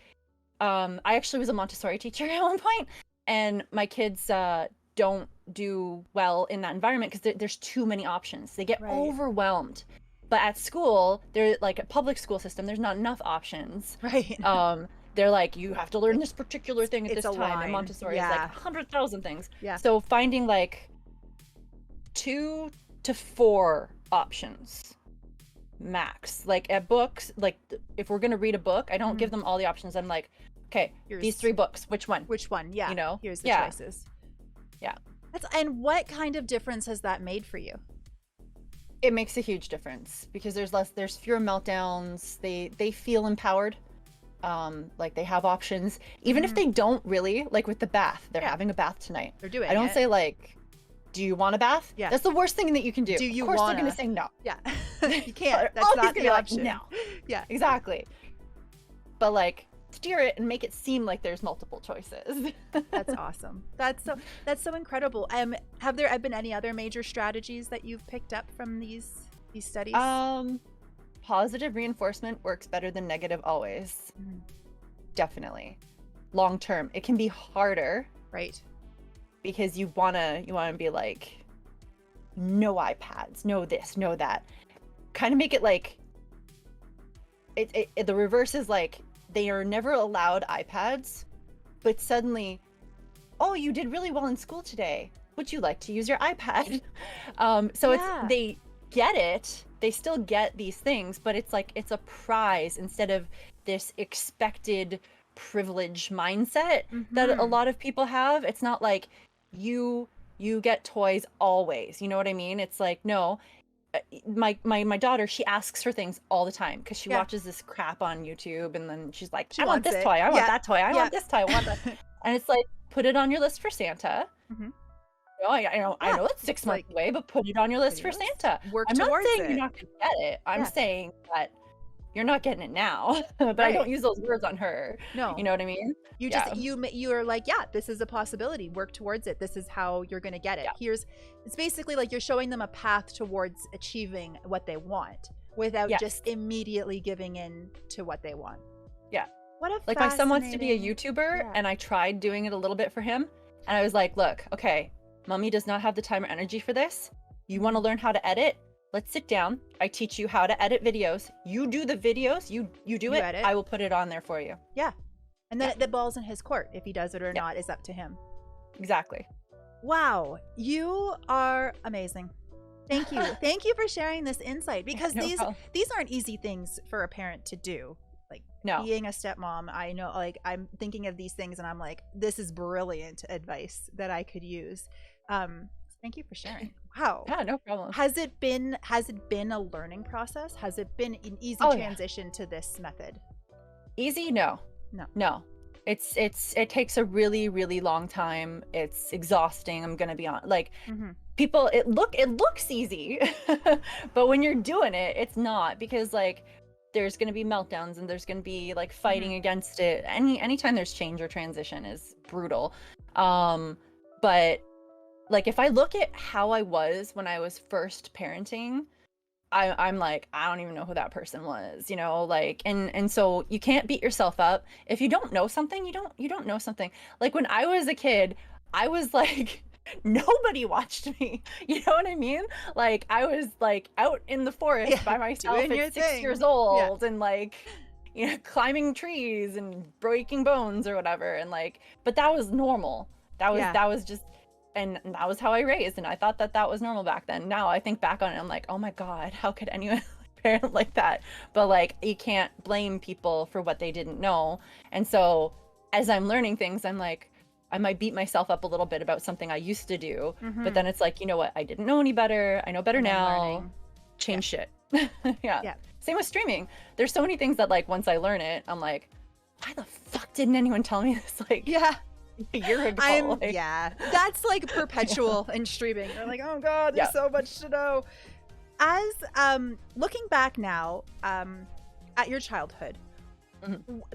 Speaker 2: I actually was a Montessori teacher at one point, and my kids don't do well in that environment because there's too many options. They get
Speaker 1: Right.
Speaker 2: overwhelmed. But at school, they're like a public school system, there's not enough options.
Speaker 1: Right.
Speaker 2: They're like, you have to learn this particular thing at
Speaker 1: It's
Speaker 2: this
Speaker 1: a
Speaker 2: time.
Speaker 1: line.
Speaker 2: And Montessori
Speaker 1: Yeah.
Speaker 2: is like 100,000 things.
Speaker 1: Yeah.
Speaker 2: So finding like 2 to 4 options max. Like at books, like if we're gonna read a book, I don't give them all the options. I'm like, okay, these 3 books, which one?
Speaker 1: Which one? Yeah.
Speaker 2: You know?
Speaker 1: Here's the
Speaker 2: Yeah.
Speaker 1: choices.
Speaker 2: Yeah.
Speaker 1: And what kind of difference has that made for you?
Speaker 2: It makes a huge difference because there's fewer meltdowns. They feel empowered. Like they have options. Even if they don't really, like with the bath, they're having a bath tonight.
Speaker 1: They're doing
Speaker 2: I don't
Speaker 1: it.
Speaker 2: say like, do you want a bath?
Speaker 1: Yeah.
Speaker 2: That's the worst thing that you can do.
Speaker 1: Do you
Speaker 2: Of course
Speaker 1: wanna?
Speaker 2: they're gonna say no.
Speaker 1: Yeah. You can't.
Speaker 2: They're
Speaker 1: That's
Speaker 2: always
Speaker 1: not
Speaker 2: gonna
Speaker 1: the
Speaker 2: be like,
Speaker 1: option.
Speaker 2: no.
Speaker 1: Yeah.
Speaker 2: Exactly. But like, steer it and make it seem like there's multiple choices.
Speaker 1: That's awesome. That's so incredible. Have there been any other major strategies that you've picked up from these studies?
Speaker 2: Positive reinforcement works better than negative always. Definitely. Long term, it can be harder,
Speaker 1: right.
Speaker 2: because you wanna be like, no iPads, no this, no that. Kind of make it like the reverse is like, they are never allowed iPads, but suddenly, oh, you did really well in school today. Would you like to use your iPad? So
Speaker 1: Yeah.
Speaker 2: they get it. They still get these things, but it's like, it's a prize instead of this expected privilege mindset that a lot of people have. It's not like you get toys always. You know what I mean? It's like, no. My daughter, she asks for things all the time because she watches this crap on YouTube, and then she's like, I want this toy, I want that toy, I want this toy, I want that. And it's like, put it on your list for Santa. You know, I know it's 6 months away, but put it on your list for Santa. I'm not saying you're not gonna get it. I'm saying that you're not getting it now. But I don't use those words on her.
Speaker 1: No.
Speaker 2: You know what I mean?
Speaker 1: You just you're like, yeah, this is a possibility. Work towards it. This is how you're going to get it. It's basically like you're showing them a path towards achieving what they want without just immediately giving in to what they want.
Speaker 2: Yeah.
Speaker 1: What a
Speaker 2: like my son wants to be a
Speaker 1: fascinating-
Speaker 2: YouTuber, and I tried doing it a little bit for him, and I was like, look, okay, mommy does not have the time or energy for this. You want to learn how to edit? Let's sit down. I teach you how to edit videos. You do the videos. You do it.
Speaker 1: edit.
Speaker 2: I will put it on there for you.
Speaker 1: Yeah. And then the ball's in his court. If he does it or not is up to him.
Speaker 2: Exactly.
Speaker 1: Wow. You are amazing. Thank you. Thank you for sharing this insight, because
Speaker 2: No problem.
Speaker 1: these aren't easy things for a parent to do. Like being a stepmom, I know, like I'm thinking of these things and I'm like, this is brilliant advice that I could use. Thank you for sharing. Wow.
Speaker 2: Yeah, no problem.
Speaker 1: Has it been a learning process? Has it been an easy transition to this method?
Speaker 2: Easy? No. It takes a really, really long time. It's exhausting. I'm gonna be on people. It looks easy, but when you're doing it, it's not, because like there's gonna be meltdowns and there's gonna be like fighting against it. Anytime there's change or transition is brutal. But like if I look at how I was when I was first parenting, I'm like, I don't even know who that person was, you know, like, and so you can't beat yourself up. If you don't know something, you don't know something. Like when I was a kid, I was like, nobody watched me. You know what I mean? Like I was like out in the forest by myself at 6 years old and like, you know, climbing trees and breaking bones or whatever. And like, but that was normal. That was just, and that was how I raised, and I thought that was normal back then. Now I think back on it, I'm like, oh my God, how could anyone parent like that? But like, you can't blame people for what they didn't know. And so as I'm learning things, I'm like, I might beat myself up a little bit about something I used to do, but then it's like, you know what? I didn't know any better. I know better now. Change shit. Yeah. Same with streaming. There's so many things that like once I learn it, I'm like, why the fuck didn't anyone tell me this? Like, a year ago.
Speaker 1: That's like perpetual in streaming. You're like, oh god, there's so much to know. As looking back now at your childhood,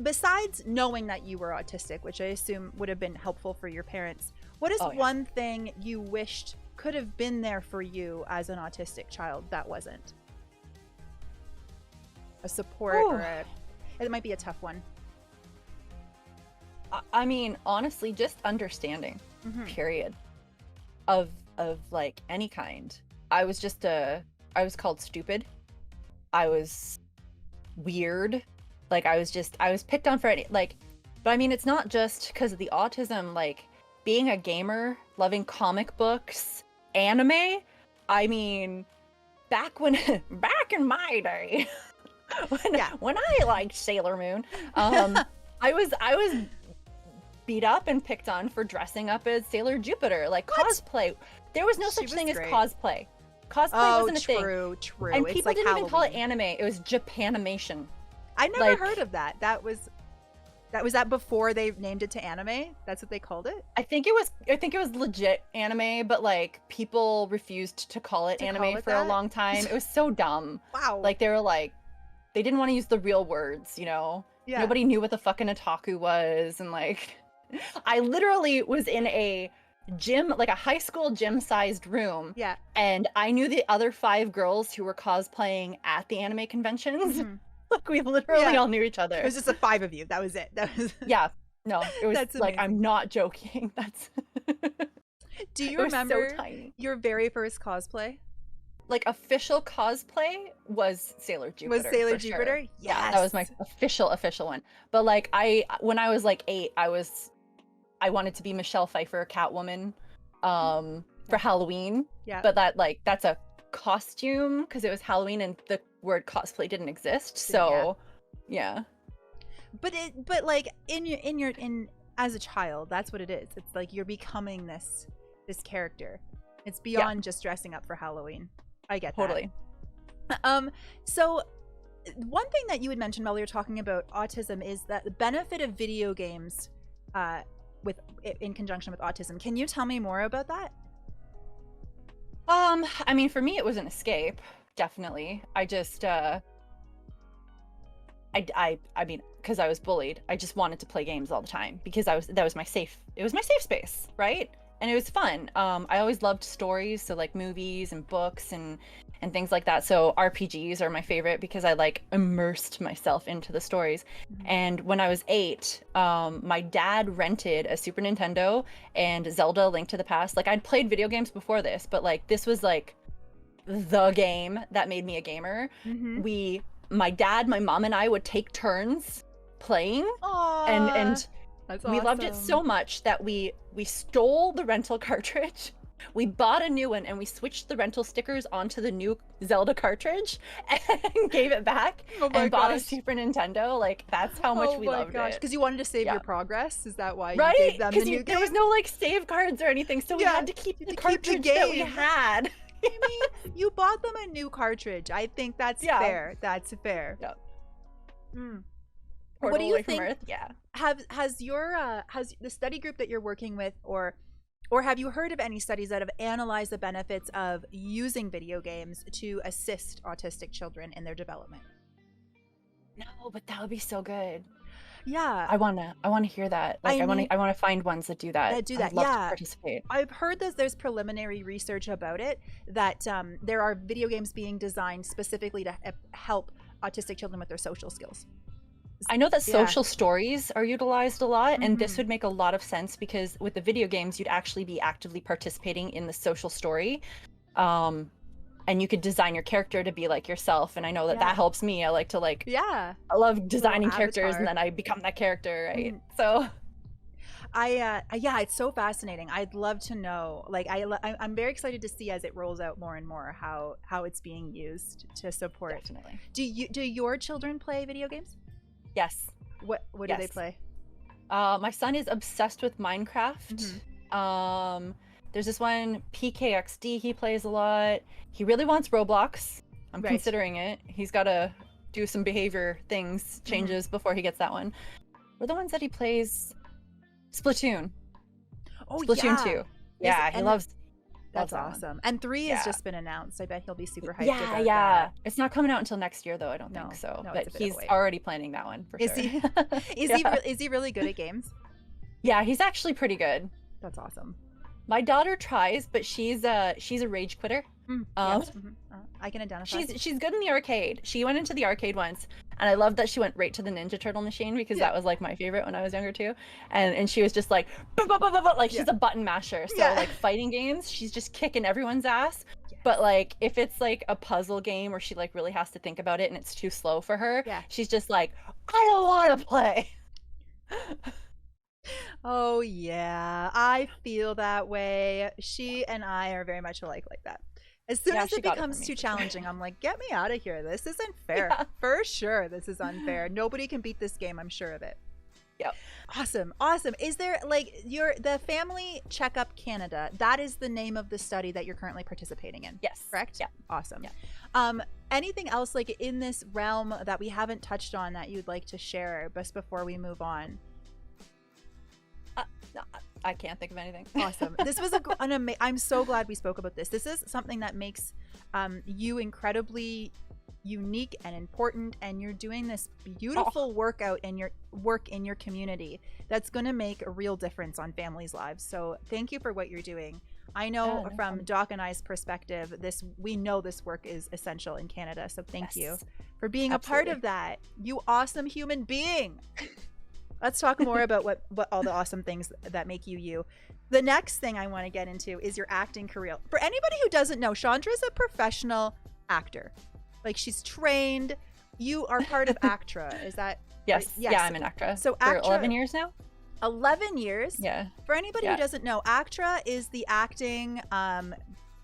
Speaker 1: besides knowing that you were autistic, which I assume would have been helpful for your parents, what is one thing you wished could have been there for you as an autistic child that wasn't? A support or it might be a tough one.
Speaker 2: I mean, honestly, just understanding, period, of like any kind. I was just I was called stupid. I was weird. Like I was picked on for any, like, but I mean, it's not just because of the autism, like being a gamer, loving comic books, anime. I mean, back in my day, when I liked Sailor Moon, I was beat up and picked on for dressing up as Sailor Jupiter, like cosplay. There was no such thing as cosplay. Cosplay wasn't a thing. True. And
Speaker 1: it's
Speaker 2: people
Speaker 1: like
Speaker 2: didn't
Speaker 1: Halloween.
Speaker 2: even call it anime. It was Japanimation.
Speaker 1: I never heard of that. That was that before they named it to anime? That's what they called it?
Speaker 2: I think it was legit anime, but like people refused to call it anime for a long time. It was so dumb.
Speaker 1: Wow.
Speaker 2: Like they were like, they didn't want to use the real words, you know? Yeah. Nobody knew what the fucking otaku was, and like I literally was in a gym, like a high school gym sized room. Yeah. And I knew the other 5 girls who were cosplaying at the anime conventions. Like we literally all knew each other.
Speaker 1: It was just the 5 of you. That was it. That was
Speaker 2: no, it was like, amazing. I'm not joking. That's
Speaker 1: Do you remember your very first cosplay?
Speaker 2: Like official cosplay was Sailor Jupiter.
Speaker 1: Was Sailor Jupiter?
Speaker 2: Sure. Yeah, that was my official one. But like when I was like 8, I wanted to be Michelle Pfeiffer, Catwoman, for Halloween. Yeah. But that's a costume because it was Halloween and the word cosplay didn't exist. So yeah.
Speaker 1: But like in as a child, that's what it is. It's like you're becoming this character. It's beyond just dressing up for Halloween. I get that.
Speaker 2: Totally.
Speaker 1: So one thing that you had mentioned while we were talking about autism is that the benefit of video games in conjunction with autism. Can you tell me more about that?
Speaker 2: I mean, for me, it was an escape, definitely. I just, I mean, because I was bullied, I just wanted to play games all the time because that was my safe space, right? And it was fun. I always loved stories, so like movies and books and things like that. So RPGs are my favorite because I like immersed myself into the stories. And when I was 8, my dad rented a Super Nintendo and Zelda: Link to the Past. Like I'd played video games before this, but like this was like the game that made me a gamer. My dad, my mom, and I would take turns playing. And that's awesome. We loved it so much that we stole the rental cartridge, we bought a new one, and we switched the rental stickers onto the new Zelda cartridge and gave it back and bought a Super Nintendo. Like that's how much we loved it.
Speaker 1: Because you wanted to save your progress? Is that why you gave them the new game?
Speaker 2: There was no like save cards or anything, so we had to keep the cartridge that we had.
Speaker 1: I mean, you bought them a new cartridge. I think that's fair. That's fair. What do you think? Has the study group that you're working with, or have you heard of any studies that have analyzed the benefits of using video games to assist autistic children in their development?
Speaker 2: No, but that would be so good.
Speaker 1: Yeah,
Speaker 2: I wanna hear that. Like I wanna find ones that do that. I'd love to participate.
Speaker 1: I've heard that there's preliminary research about it, that there are video games being designed specifically to help autistic children with their social skills.
Speaker 2: I know that social stories are utilized a lot, and this would make a lot of sense because with the video games, you'd actually be actively participating in the social story. And you could design your character to be like yourself, and I know that helps me. I like to I love designing characters, and then I become that character, right? So
Speaker 1: it's so fascinating. I'd love to know. Like I'm very excited to see as it rolls out more and more how it's being used to support.
Speaker 2: Definitely.
Speaker 1: Do your children play video games?
Speaker 2: Yes.
Speaker 1: What do they play?
Speaker 2: My son is obsessed with Minecraft. There's this one PKXD he plays a lot. He really wants Roblox. I'm considering it. He's got to do some behavior changes before he gets that one. What are the ones that he plays? Splatoon.
Speaker 1: Oh,
Speaker 2: Splatoon 2. Yeah, he loves.
Speaker 1: That's awesome. And 3 has just been announced. I bet he'll be super hyped
Speaker 2: about that. It's not coming out until next year, though. I don't think so.
Speaker 1: No,
Speaker 2: but he's already planning that one for sure.
Speaker 1: Is he really good at games?
Speaker 2: Yeah, he's actually pretty good.
Speaker 1: That's awesome.
Speaker 2: My daughter tries, but she's a rage quitter.
Speaker 1: I can identify.
Speaker 2: She's good in the arcade. She went into the arcade once, and I love that she went right to the Ninja Turtle machine because that was like my favorite when I was younger too. And she was just like, like she's a button masher. So like fighting games, she's just kicking everyone's ass. But like if it's like a puzzle game where she like really has to think about it and it's too slow for her, she's just like, I don't want to play.
Speaker 1: Oh yeah, I feel that way. She and I are very much alike like that. As soon as it becomes too challenging, I'm like, get me out of here. This isn't fair. For sure, this is unfair. Nobody can beat this game. I'm sure of it.
Speaker 2: Yep.
Speaker 1: Awesome. Is there like the Family Checkup Canada? That is the name of the study that you're currently participating in.
Speaker 2: Yes.
Speaker 1: Correct?
Speaker 2: Yeah.
Speaker 1: Awesome. Yeah. Anything else like in this realm that we haven't touched on that you'd like to share just before we move on?
Speaker 2: I can't think of anything.
Speaker 1: Awesome. This was I'm so glad we spoke about this. This is something that makes you incredibly unique and important, and you're doing this beautiful workout and your work in your community that's going to make a real difference on families' lives. So thank you for what you're doing. I know from Doc and I's perspective, we know this work is essential in Canada. So thank you for being a part of that. You awesome human being. Let's talk more about what all the awesome things that make you you. The next thing I want to get into is your acting career. For anybody who doesn't know, Shondra is a professional actor. Like she's trained. You are part of ACTRA. Is that?
Speaker 2: Yes. Yeah, I'm an ACTRA.
Speaker 1: So
Speaker 2: for 11 years now.
Speaker 1: 11 years.
Speaker 2: Yeah.
Speaker 1: For anybody who doesn't know, ACTRA is the acting,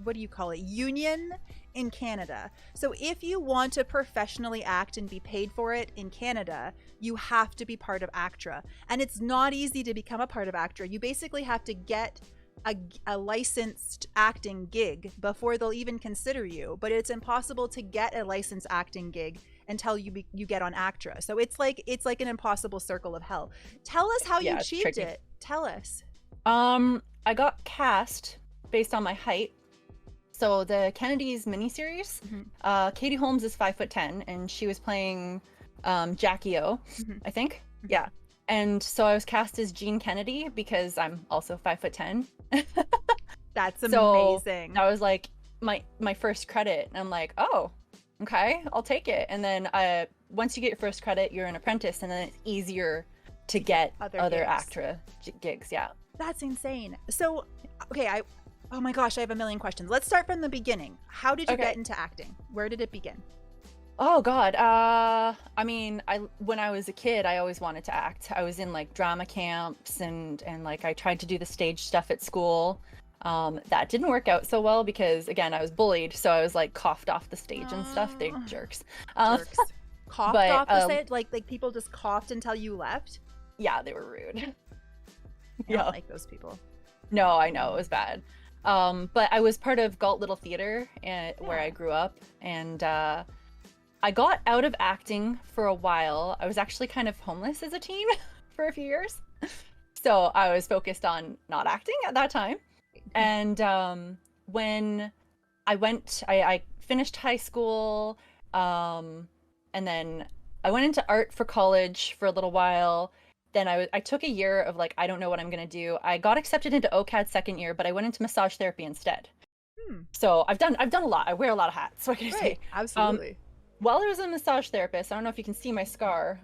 Speaker 1: what do you call it? Union in Canada. So if you want to professionally act and be paid for it in Canada, you have to be part of ACTRA. And it's not easy to become a part of ACTRA. You basically have to get a licensed acting gig before they'll even consider you. But it's impossible to get a licensed acting gig until you get on ACTRA. So it's like an impossible circle of hell. Tell us how you achieved it. Tell us.
Speaker 2: I got cast based on my height. So the Kennedy's miniseries, Katie Holmes is 5'10", and she was playing Jackie O, I think. Yeah. And so I was cast as Jean Kennedy because I'm also 5'10".
Speaker 1: That's amazing.
Speaker 2: So that was like my first credit, and I'm like, oh, okay, I'll take it. And then once you get your first credit, you're an apprentice, and then it's easier to get other ACTRA gigs. Yeah.
Speaker 1: That's insane. So, okay, oh my gosh, I have a million questions. Let's start from the beginning. How did you get into acting? Where did it begin?
Speaker 2: Oh God. I mean, when I was a kid, I always wanted to act. I was in like drama camps and like I tried to do the stage stuff at school. That didn't work out so well because again, I was bullied. So I was like coughed off the stage and stuff. They jerks.
Speaker 1: Jerks. Coughed off the stage? Like people just coughed until you left?
Speaker 2: Yeah, they were rude.
Speaker 1: I don't like those people.
Speaker 2: No, I know, it was bad. But I was part of Galt Little Theater where I grew up, and I got out of acting for a while. I was actually kind of homeless as a teen for a few years. So I was focused on not acting at that time. And when I finished high school, and then I went into art for college for a little while. Then I took a year of like, I don't know what I'm going to do. I got accepted into OCAD second year, but I went into massage therapy instead. So I've done a lot. I wear a lot of hats. What can I say?
Speaker 1: Absolutely.
Speaker 2: While I was a massage therapist, I don't know if you can see my scar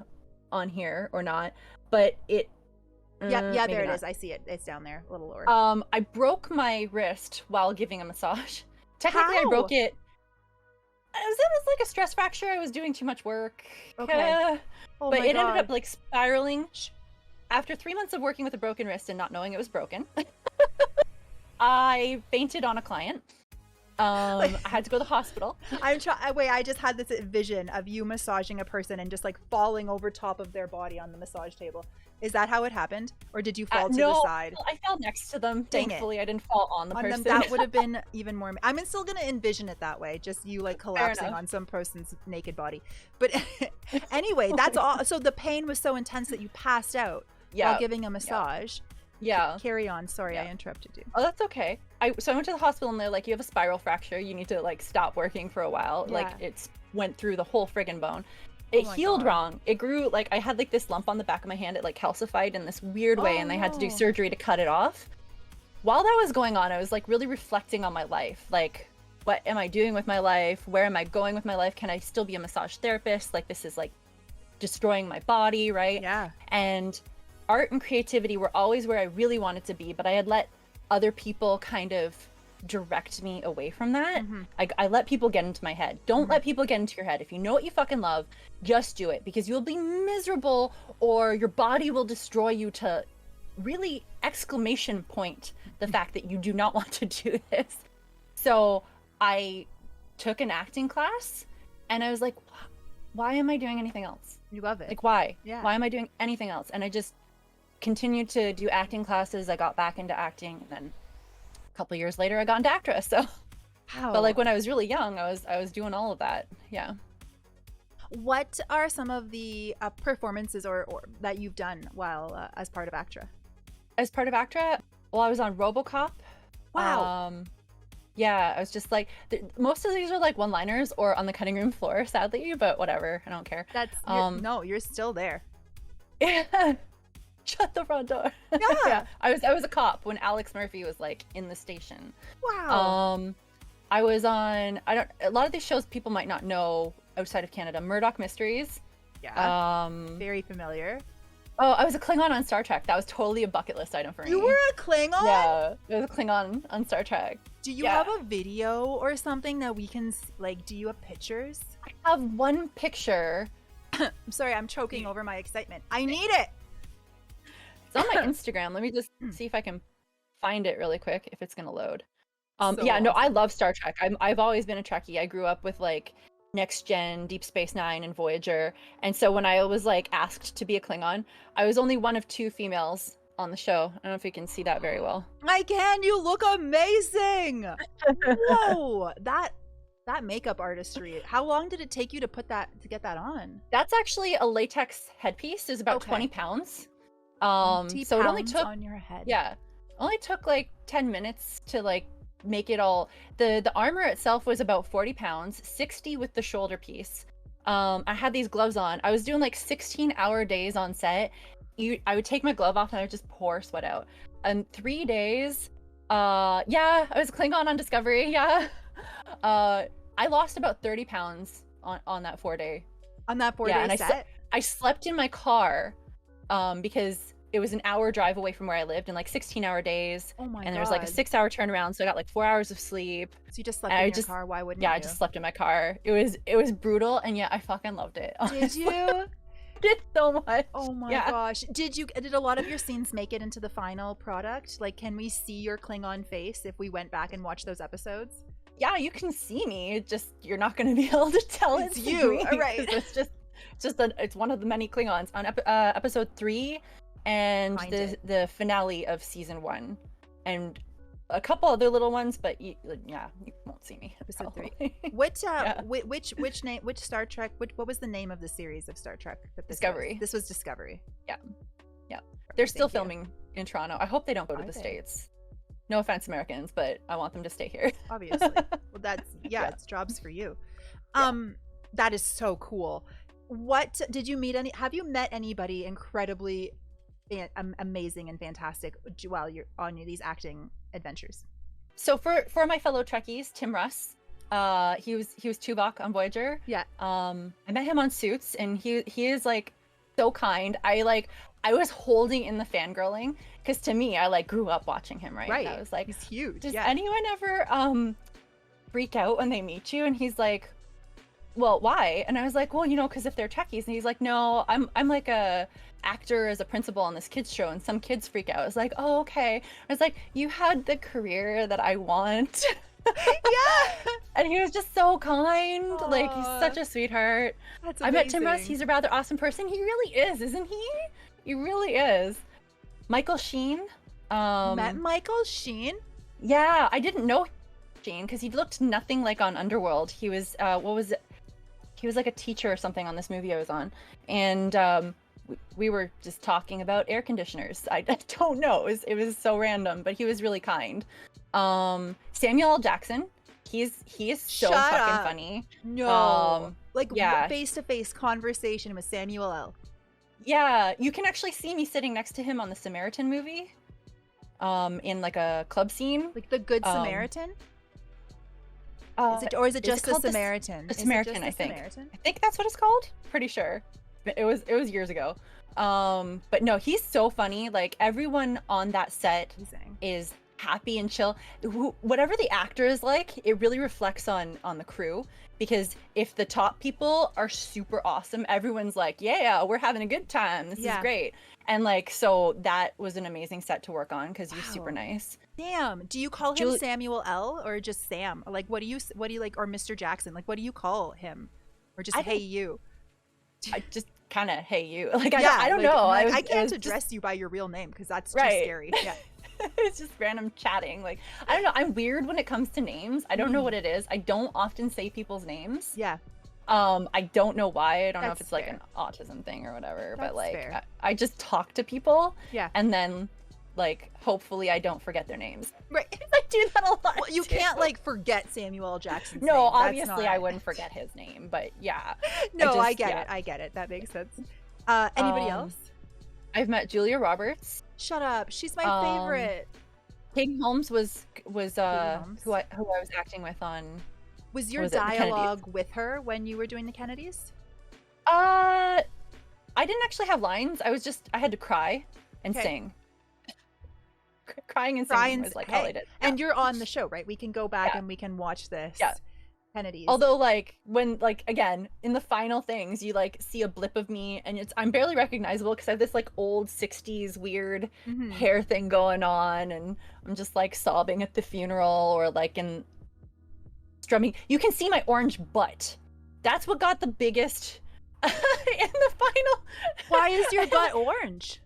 Speaker 2: on here or not, but it...
Speaker 1: yeah, there it is. I see it. It's down there, a little lower.
Speaker 2: I broke my wrist while giving a massage. Technically, I broke it. It was like a stress fracture. I was doing too much work.
Speaker 1: Okay.
Speaker 2: But it ended up like spiraling. After 3 months of working with a broken wrist and not knowing it was broken, I fainted on a client. I had to go to the hospital.
Speaker 1: I just had this vision of you massaging a person and just like falling over top of their body on the massage table. Is that how it happened, or did you fall to the side?
Speaker 2: I fell next to them.
Speaker 1: Dang
Speaker 2: Thankfully,
Speaker 1: it.
Speaker 2: I didn't fall on the person.
Speaker 1: That would have been even more. I'm still gonna envision it that way, just you like collapsing on some person's naked body. But anyway, that's all. So the pain was so intense that you passed out while giving a massage.
Speaker 2: Yeah.
Speaker 1: Carry on. Sorry, I interrupted you.
Speaker 2: Oh, that's okay. So I went to the hospital and they're like, you have a spiral fracture. You need to like stop working for a while.
Speaker 1: Yeah.
Speaker 2: Like it's went through the whole friggin' bone. It healed wrong. It grew, like I had like this lump on the back of my hand. It like calcified in this weird way and they had to do surgery to cut it off. While that was going on, I was like really reflecting on my life. Like, what am I doing with my life? Where am I going with my life? Can I still be a massage therapist? Like this is like destroying my body, right?
Speaker 1: Yeah.
Speaker 2: And art and creativity were always where I really wanted to be, but I had let other people kind of direct me away from that. I let people get into my head. Don't let people get into your head. If you know what you fucking love, just do it, because you'll be miserable or your body will destroy you to really exclamation point the fact that you do not want to do this. So I took an acting class and I was like, why am I doing anything else?
Speaker 1: You love it.
Speaker 2: Like, why?
Speaker 1: Yeah.
Speaker 2: Why am I doing anything else? And I just continued to do acting classes. I got back into acting, and then a couple years later I got into actress. So
Speaker 1: wow.
Speaker 2: But like when I was really young, I was doing all of that. Yeah.
Speaker 1: What are some of the performances or that you've done while as part of ACTRA?
Speaker 2: As part of ACTRA, well, I was on RoboCop.
Speaker 1: Wow.
Speaker 2: Yeah, I was just like, most of these are like one-liners or on the cutting room floor, sadly, but whatever, I don't care.
Speaker 1: That's no, you're still there.
Speaker 2: Yeah. Shut the front door.
Speaker 1: Yeah.
Speaker 2: Yeah. I was a cop when Alex Murphy was like in the station.
Speaker 1: Wow.
Speaker 2: I was on, a lot of these shows people might not know outside of Canada. Murdoch Mysteries.
Speaker 1: Yeah. Very familiar.
Speaker 2: Oh, I was a Klingon on Star Trek. That was totally a bucket list item for me.
Speaker 1: You were a Klingon?
Speaker 2: Yeah, I was a Klingon on Star Trek.
Speaker 1: Do you have a video or something that we can, like, do you have pictures?
Speaker 2: I have one picture.
Speaker 1: I'm sorry, I'm choking over my excitement. I need it.
Speaker 2: It's on my Instagram. Let me just see if I can find it really quick, if it's gonna load.
Speaker 1: So
Speaker 2: yeah, no,
Speaker 1: awesome.
Speaker 2: I love Star Trek. I've always been a Trekkie. I grew up with like Next Gen, Deep Space Nine, and Voyager. And so when I was like asked to be a Klingon, I was only one of 2 females on the show. I don't know if you can see that very well.
Speaker 1: I can. You look amazing. Whoa, that makeup artistry. How long did it take you to get that on?
Speaker 2: That's actually a latex headpiece. It's about 20 pounds.
Speaker 1: 20
Speaker 2: so it only
Speaker 1: pounds
Speaker 2: took
Speaker 1: on your head.
Speaker 2: Yeah, only took like 10 minutes to like make it all. The armor itself was about 40 pounds, 60 with the shoulder piece. I had these gloves on. I was doing like 16-hour days on set. I would take my glove off and I would just pour sweat out. And 3 days, yeah, I was Klingon on Discovery. Yeah. I lost about 30 pounds on that 4-day.
Speaker 1: On that 4-day set?
Speaker 2: I slept in my car because it was an hour drive away from where I lived, in like 16-hour days.
Speaker 1: Oh my god.
Speaker 2: And there was like a 6-hour turnaround, so I got like 4 hours of sleep.
Speaker 1: So you just slept in your car? Why wouldn't you?
Speaker 2: Yeah, I just slept in my car. It was brutal, and yet I fucking loved it. Honestly.
Speaker 1: Did you?
Speaker 2: Did so much.
Speaker 1: Oh my gosh. Did a lot of your scenes make it into the final product? Like, can we see your Klingon face if we went back and watched those episodes?
Speaker 2: Yeah, you can see me. It's just you're not going to be able to tell
Speaker 1: it's you.
Speaker 2: Me,
Speaker 1: right.
Speaker 2: It's one of the many Klingons on episode 3 and the finale of season 1, and a couple other little ones, but you won't see me.
Speaker 1: Episode 3. Which Star Trek? What was the name of the series of Star Trek?
Speaker 2: Discovery.
Speaker 1: This was Discovery.
Speaker 2: Yeah. They're still filming in Toronto. I hope they don't go to the States. No offense, Americans, but I want them to stay here.
Speaker 1: Obviously. Well, that's it's jobs for you. That is so cool. What did you meet? Have you met anybody incredibly amazing and fantastic while you're on these acting adventures?
Speaker 2: So for my fellow Trekkies, Tim Russ, he was Tuvok on Voyager.
Speaker 1: Yeah.
Speaker 2: I met him on Suits, and he is like so kind. I was holding in the fangirling because to me, I like grew up watching him, right?
Speaker 1: Right.
Speaker 2: And I was like,
Speaker 1: he's huge.
Speaker 2: Does anyone ever freak out when they meet you? And he's like, well, why? And I was like, well, because if they're Trekkies. And he's like, no, I'm like a actor as a principal on this kids show, and some kids freak out. I was like, oh, okay. I was like, you had the career that I want.
Speaker 1: Yeah.
Speaker 2: And he was just so kind. Like, he's
Speaker 1: Aw.
Speaker 2: such a sweetheart.
Speaker 1: That's
Speaker 2: I met Tim Russ.
Speaker 1: amazing.
Speaker 2: He's a rather awesome person. He really is, isn't he? He really is. Michael Sheen.
Speaker 1: Met Michael Sheen?
Speaker 2: Yeah, I didn't know Sheen because he looked nothing like on Underworld. He was what was it? He was like a teacher or something on this movie I was on, and we were just talking about air conditioners. I don't know. It was so random, but he was really kind. Samuel L. Jackson. He is so
Speaker 1: Shut
Speaker 2: fucking
Speaker 1: up.
Speaker 2: funny.
Speaker 1: No. Like,
Speaker 2: yeah.
Speaker 1: face-to-face conversation with Samuel L.
Speaker 2: Yeah, you can actually see me sitting next to him on the Samaritan movie. In like a club scene.
Speaker 1: Like the Good Samaritan? Or is it just the Samaritan?
Speaker 2: The Samaritan, I think. I think that's what it's called. Pretty sure. It was years ago. But no, he's so funny. Like, everyone on that set is happy and chill. Whatever the actor is like, it really reflects on the crew. Because if the top people are super awesome, everyone's like, yeah, we're having a good time. This is great. And like, so that was an amazing set to work on because you're super nice.
Speaker 1: Damn. Do you call him Samuel L. or just Sam? Like, what do you like, or Mr. Jackson? Like, what do you call him? Or just hey you?
Speaker 2: I just kind of hey you. Like, I don't know.
Speaker 1: Like, I can't address you by your real name because that's too scary. Yeah.
Speaker 2: It's just random chatting. Like, I don't know. I'm weird when it comes to names. I don't know what it is. I don't often say people's names.
Speaker 1: Yeah.
Speaker 2: I don't know why. I don't know if it's
Speaker 1: fair.
Speaker 2: like an autism thing or whatever.
Speaker 1: That's
Speaker 2: but like,
Speaker 1: fair.
Speaker 2: I just talk to people.
Speaker 1: Yeah.
Speaker 2: And then, like, hopefully I don't forget their names.
Speaker 1: Right.
Speaker 2: I do that a lot.
Speaker 1: Well, you can't like forget Samuel L. Jackson's
Speaker 2: No,
Speaker 1: name.
Speaker 2: obviously I wouldn't forget his name. But yeah.
Speaker 1: No, I get it. I get it. That makes sense. Anybody else?
Speaker 2: I've met Julia Roberts.
Speaker 1: Shut up. She's my favorite.
Speaker 2: Katie Holmes was who I was acting with on.
Speaker 1: Was your dialogue with her when you were doing the Kennedys?
Speaker 2: I didn't actually have lines. I had to cry and sing. Crying and singing was like all I did.
Speaker 1: And you're on the show, right? We can go back and we can watch this.
Speaker 2: Yeah.
Speaker 1: Kennedys.
Speaker 2: Although, like, when, like, again, in the final things, you like see a blip of me, and I'm barely recognizable because I have this like old 60s weird hair thing going on, and I'm just like sobbing at the funeral or like in strumming. You can see my orange butt. That's what got the biggest in the final.
Speaker 1: Why is your butt orange?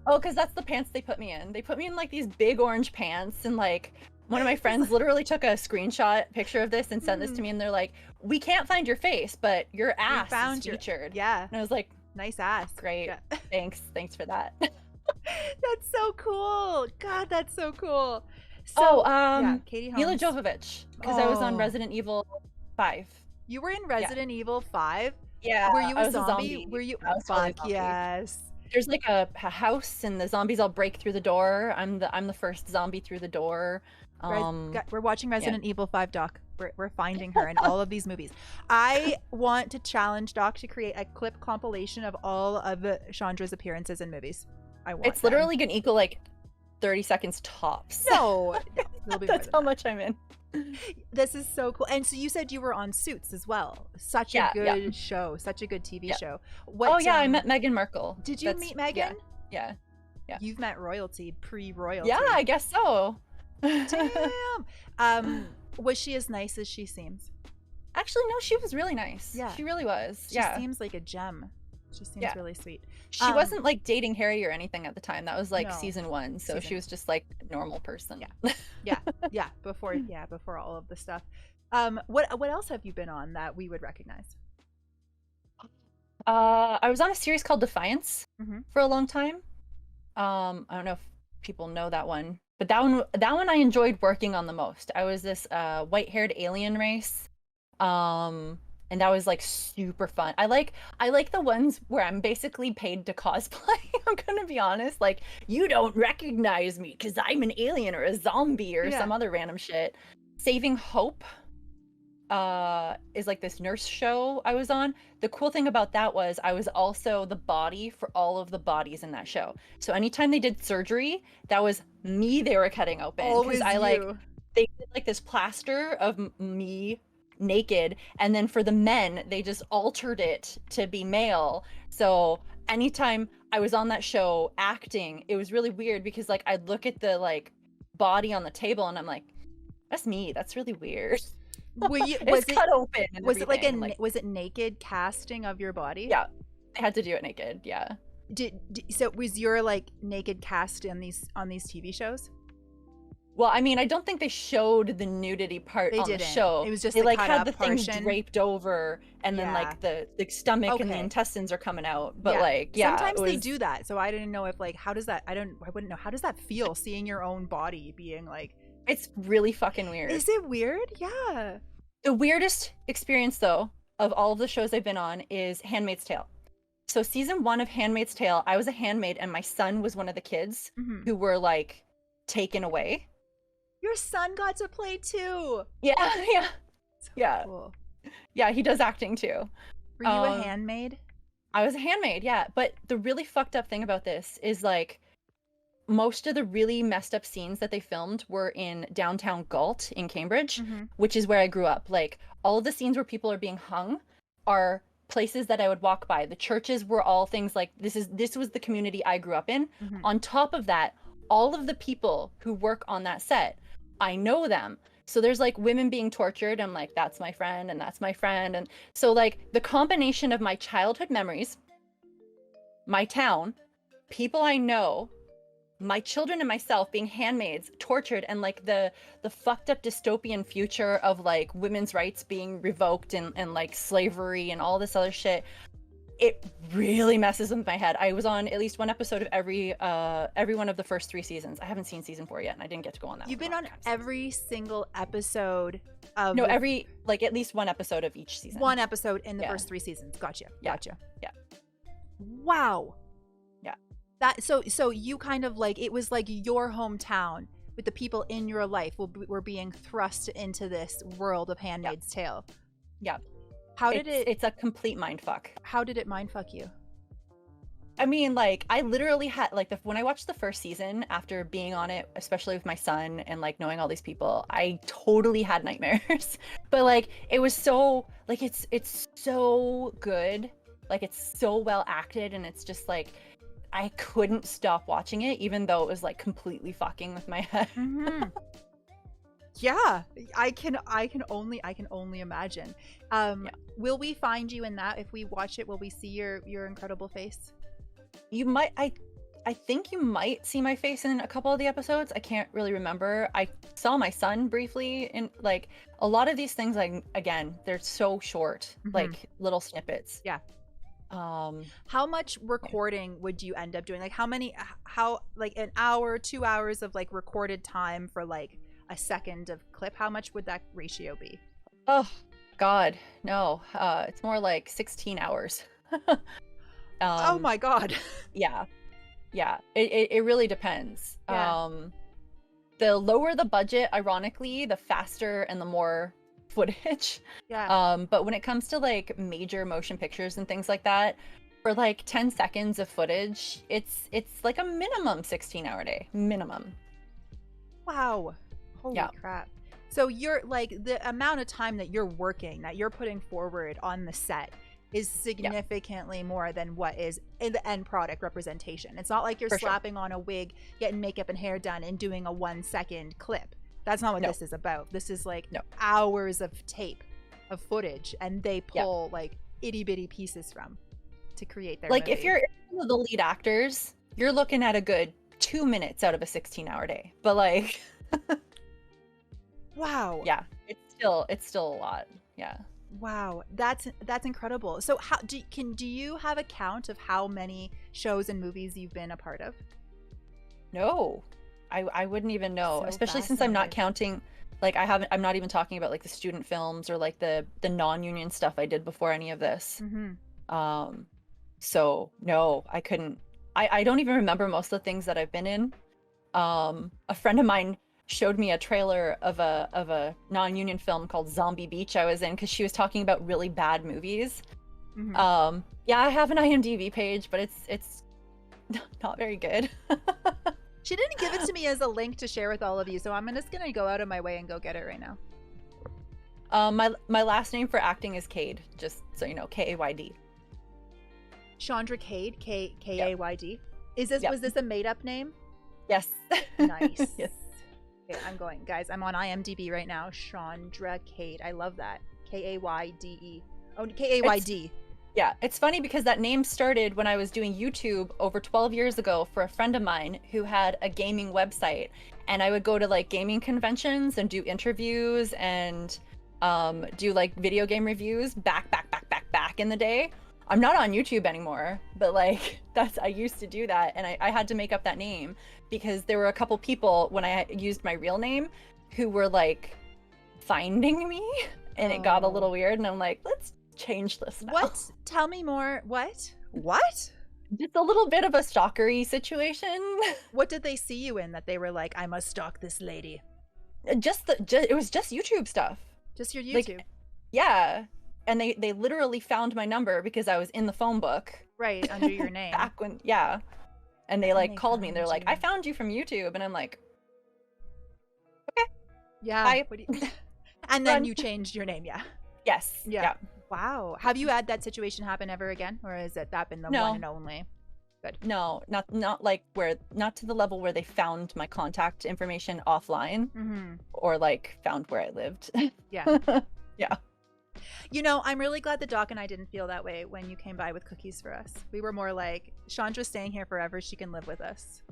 Speaker 2: Oh, because that's the pants they put me in. They put me in like these big orange pants, and like one of my friends literally took a screenshot picture of this and sent this to me, and they're like, "We can't find your face, but your ass is featured."
Speaker 1: Yeah.
Speaker 2: And I was like,
Speaker 1: "Nice ass."
Speaker 2: Great. Yeah. Thanks for that.
Speaker 1: That's so cool. God, that's so cool. So, Katie Holmes.
Speaker 2: Mila Jovovich, because I was on Resident Evil 5.
Speaker 1: You were in Resident Evil 5?
Speaker 2: Yeah.
Speaker 1: Were you a zombie? Were you? Fuck yes.
Speaker 2: There's like a house, and the zombies all break through the door. I'm the first zombie through the door.
Speaker 1: We're watching Resident Evil 5, Doc. We're finding her in all of these movies. I want to challenge Doc to create a clip compilation of all of Shondra's appearances in movies.
Speaker 2: It's literally gonna equal like 30 seconds tops.
Speaker 1: No,
Speaker 2: that's how much I'm in.
Speaker 1: This is so cool. And so you said you were on Suits as well. Such a good show. Such a good TV show.
Speaker 2: I met Meghan Markle.
Speaker 1: Did you meet Meghan?
Speaker 2: Yeah.
Speaker 1: You've met royalty, pre-royalty.
Speaker 2: Yeah, I guess so.
Speaker 1: Damn. Was she as nice as she seems?
Speaker 2: Actually, no, she was really nice.
Speaker 1: Yeah.
Speaker 2: She really was.
Speaker 1: She seems like a gem. She seems really sweet.
Speaker 2: She wasn't like dating Harry or anything at the time. That was like season 1. So she was just like a normal person.
Speaker 1: Yeah. Before all of the stuff. What else have you been on that we would recognize?
Speaker 2: I was on a series called Defiance for a long time. I don't know if people know that one, but that one I enjoyed working on the most. I was this white-haired alien race. And that was like super fun. I like the ones where I'm basically paid to cosplay. I'm gonna be honest. Like, you don't recognize me because I'm an alien or a zombie or some other random shit. Saving Hope is like this nurse show I was on. The cool thing about that was I was also the body for all of the bodies in that show. So anytime they did surgery, that was me they were cutting open.
Speaker 1: Always you.
Speaker 2: They did like this plaster of me naked, and then for the men they just altered it to be male. So anytime I was on that show acting, it was really weird because like I'd look at the like body on the table and I'm like, That's me. That's really weird.
Speaker 1: Were you,
Speaker 2: It's cut open and
Speaker 1: was it like
Speaker 2: everything,
Speaker 1: was it naked casting of your body?
Speaker 2: Yeah, I had to do it naked. Yeah.
Speaker 1: So was your like naked cast on these TV shows?
Speaker 2: Well, I mean, I don't think they showed the nudity part on the show.
Speaker 1: It was just
Speaker 2: they
Speaker 1: the
Speaker 2: like
Speaker 1: cut
Speaker 2: had
Speaker 1: up
Speaker 2: the thing
Speaker 1: portion.
Speaker 2: draped over, and then like the stomach and the intestines are coming out. But like, yeah,
Speaker 1: sometimes they do that. So I didn't know if like how does that? I wouldn't know. How does that feel seeing your own body being like?
Speaker 2: It's really fucking weird.
Speaker 1: Is it weird? Yeah.
Speaker 2: The weirdest experience though of all of the shows I've been on is Handmaid's Tale. So season 1 of Handmaid's Tale, I was a handmaid and my son was one of the kids who were like taken away.
Speaker 1: Your son got to play too.
Speaker 2: Yeah, yeah,
Speaker 1: so
Speaker 2: yeah.
Speaker 1: Cool.
Speaker 2: Yeah, he does acting too.
Speaker 1: Were you a handmaid?
Speaker 2: I was a handmaid, yeah. But the really fucked up thing about this is like most of the really messed up scenes that they filmed were in downtown Galt in Cambridge, which is where I grew up. Like all of the scenes where people are being hung are places that I would walk by. The churches were all things like this was the community I grew up in. On top of that, all of the people who work on that set, I know them. So there's like women being tortured. I'm like, that's my friend and that's my friend. And so like the combination of my childhood memories, my town, people I know, my children and myself being handmaids, tortured, and like the fucked up dystopian future of like women's rights being revoked and like slavery and all this other shit. It really messes with my head. I was on at least one episode of every one of the first 3 seasons. I haven't seen season 4 yet, and I didn't get to go on that.
Speaker 1: You've been on every single episode of
Speaker 2: every like at least one episode of each season.
Speaker 1: One episode in the first 3 seasons. Gotcha.
Speaker 2: Yeah.
Speaker 1: Gotcha.
Speaker 2: Yeah.
Speaker 1: Wow.
Speaker 2: Yeah.
Speaker 1: That so you kind of like it was like your hometown with the people in your life were being thrust into this world of Handmaid's Tale.
Speaker 2: Yeah.
Speaker 1: How did
Speaker 2: it's a complete mindfuck.
Speaker 1: How did it mindfuck you?
Speaker 2: I mean, like, I literally had, like, when I watched the first season after being on it, especially with my son and, like, knowing all these people, I totally had nightmares. But, like, it was so, like, it's so good. Like, it's so well acted, and it's just, like, I couldn't stop watching it, even though it was, like, completely fucking with my head.
Speaker 1: Yeah, I can only imagine. Will we find you in that? If we watch it, will we see your incredible face?
Speaker 2: You might. I think you might see my face in a couple of the episodes. I can't really remember. I saw my son briefly in like a lot of these things. Like again, they're so short, like little snippets.
Speaker 1: Yeah. How much recording would you end up doing? Like how like an hour, 2 hours of like recorded time for like a second of clip? How much would that ratio be?
Speaker 2: Oh God, no. It's more like 16 hours.
Speaker 1: Oh my God.
Speaker 2: Yeah. It really depends.
Speaker 1: Yeah.
Speaker 2: The lower the budget, ironically, the faster and the more footage.
Speaker 1: Yeah.
Speaker 2: But when it comes to like major motion pictures and things like that, for like 10 seconds of footage, it's like a minimum 16-hour day. Minimum.
Speaker 1: Wow. Holy crap. So you're like the amount of time that you're working, that you're putting forward on the set is significantly more than what is in the end product representation. It's not like you're slapping on a wig, getting makeup and hair done and doing a 1-second clip. That's not what this is about. This is like hours of tape of footage, and they pull like itty bitty pieces from to create their
Speaker 2: like
Speaker 1: movie. If
Speaker 2: you're one of the lead actors, you're looking at a good 2 minutes out of a 16-hour day. But like
Speaker 1: wow.
Speaker 2: Yeah, it's still a lot. Yeah.
Speaker 1: Wow, that's incredible. So how do you have a count of how many shows and movies you've been a part of?
Speaker 2: No, I wouldn't even know,
Speaker 1: So
Speaker 2: especially since I'm not counting. Like I'm not even talking about like the student films or like the non-union stuff I did before any of this. So no, I couldn't. I don't even remember most of the things that I've been in. A friend of mine showed me a trailer of a non-union film called Zombie Beach I was in because she was talking about really bad movies. Yeah, I have an IMDb page, but it's not very good.
Speaker 1: She didn't give it to me as a link to share with all of you, so I'm just gonna go out of my way and go get it right now.
Speaker 2: My last name for acting is Cade, just so you know, Kayd.
Speaker 1: Shondra Cade, Kayd. Was this a made up name?
Speaker 2: Yes.
Speaker 1: Nice.
Speaker 2: Yes.
Speaker 1: Okay, I'm going. Guys, I'm on IMDb right now. Chandra Kate. I love that. Kayde. Oh, Kayd.
Speaker 2: Yeah, it's funny because that name started when I was doing YouTube over 12 years ago for a friend of mine who had a gaming website. And I would go to like gaming conventions and do interviews and do like video game reviews back in the day. I'm not on YouTube anymore, but like I used to do that, and I had to make up that name because there were a couple people when I used my real name who were like finding me, and it got a little weird, and I'm like, let's change this now.
Speaker 1: What? Tell me more. What?
Speaker 2: Just a little bit of a stalkery situation.
Speaker 1: What did they see you in that they were like, I must stalk this lady?
Speaker 2: It was just YouTube stuff.
Speaker 1: Just your YouTube.
Speaker 2: Like, yeah. And they literally found my number because I was in the phone book.
Speaker 1: Right, under your name.
Speaker 2: Back when, yeah. And they like called me and they're like, I found you from YouTube. And I'm like, okay.
Speaker 1: Yeah.
Speaker 2: Bye.
Speaker 1: And then you changed your name, yeah.
Speaker 2: Yes. Yeah.
Speaker 1: Wow. Have you had that situation happen ever again? Or has that been the one and only? Good.
Speaker 2: No, not like not to the level where they found my contact information offline or like found where I lived.
Speaker 1: Yeah.
Speaker 2: Yeah.
Speaker 1: You know, I'm really glad the doc and I didn't feel that way when you came by with cookies for us. We were more like, Chandra's staying here forever. She can live with us.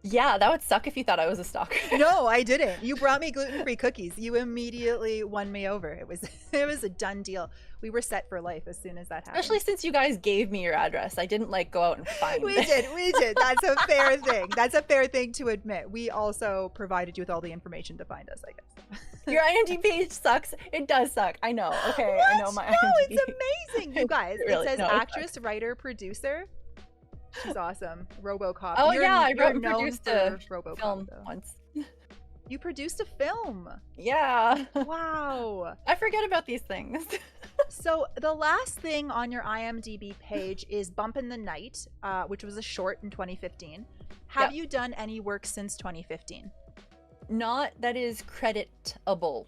Speaker 2: Yeah, that would suck if you thought I was a stalker.
Speaker 1: No, I didn't. You brought me gluten-free cookies. You immediately won me over. It was a done deal. We were set for life as soon as that happened.
Speaker 2: Especially since you guys gave me your address. I didn't like go out and find
Speaker 1: We did. That's a fair thing. That's a fair thing to admit. We also provided you with all the information to find us, I guess.
Speaker 2: Your IMDb page sucks. It does suck. I know. Okay,
Speaker 1: what?
Speaker 2: I know my
Speaker 1: No,
Speaker 2: IMDb.
Speaker 1: it's amazing. You guys,
Speaker 2: Really,
Speaker 1: it says
Speaker 2: no, it
Speaker 1: actress,
Speaker 2: sucks.
Speaker 1: writer, producer. She's awesome. RoboCop.
Speaker 2: Oh yeah, I
Speaker 1: you're
Speaker 2: wrote and
Speaker 1: known
Speaker 2: produced
Speaker 1: for
Speaker 2: a
Speaker 1: RoboCop,
Speaker 2: film
Speaker 1: though.
Speaker 2: once.
Speaker 1: You produced a film.
Speaker 2: Yeah.
Speaker 1: Wow.
Speaker 2: I forget about these things.
Speaker 1: So the last thing on your IMDb page is Bump in the Night, which was a short in 2015. Have you done any work since 2015?
Speaker 2: Not that is creditable.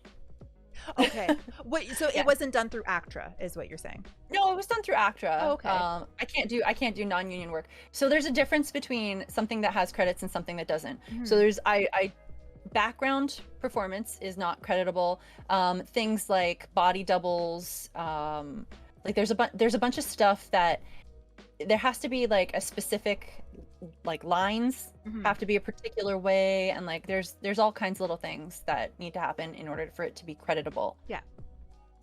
Speaker 1: Okay. Wait, so it wasn't done through ACTRA, is what you're saying?
Speaker 2: No, it was done through ACTRA.
Speaker 1: Oh, okay.
Speaker 2: I can't do non-union work. So there's a difference between something that has credits and something that doesn't. So there's background performance is not creditable. Things like body doubles, like there's a bunch of stuff that there has to be like a specific like lines have to be a particular way, and like there's all kinds of little things that need to happen in order for it to be creditable.
Speaker 1: Yeah.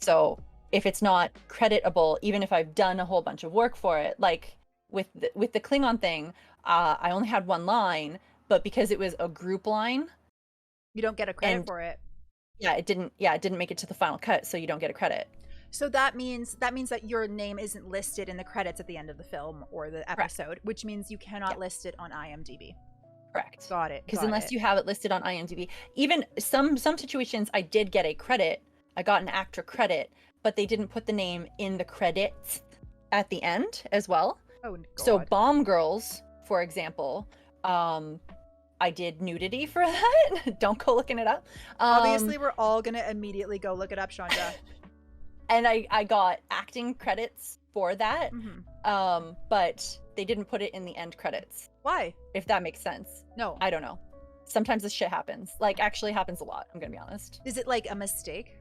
Speaker 2: So if it's not creditable, even if I've done a whole bunch of work for it, like with the Klingon thing, I only had one line, but because it was a group line,
Speaker 1: you don't get a credit for it.
Speaker 2: Yeah, it didn't make it to the final cut, so you don't get a credit.
Speaker 1: So that means that your name isn't listed in the credits at the end of the film or the episode, correct, which means you cannot list it on IMDb.
Speaker 2: Correct.
Speaker 1: Got it.
Speaker 2: Because unless you have it listed on IMDb, even some situations I did get a credit. I got an actor credit, but they didn't put the name in the credits at the end as well.
Speaker 1: Oh, God.
Speaker 2: So Bomb Girls, for example, I did nudity for that. Don't go looking it up.
Speaker 1: Obviously, we're all gonna immediately go look it up, Chandra.
Speaker 2: And I got acting credits for that, but they didn't put it in the end credits.
Speaker 1: Why?
Speaker 2: If that makes sense.
Speaker 1: No.
Speaker 2: I don't know. Sometimes this shit happens. Like, actually happens a lot, I'm gonna be honest.
Speaker 1: Is it like a mistake?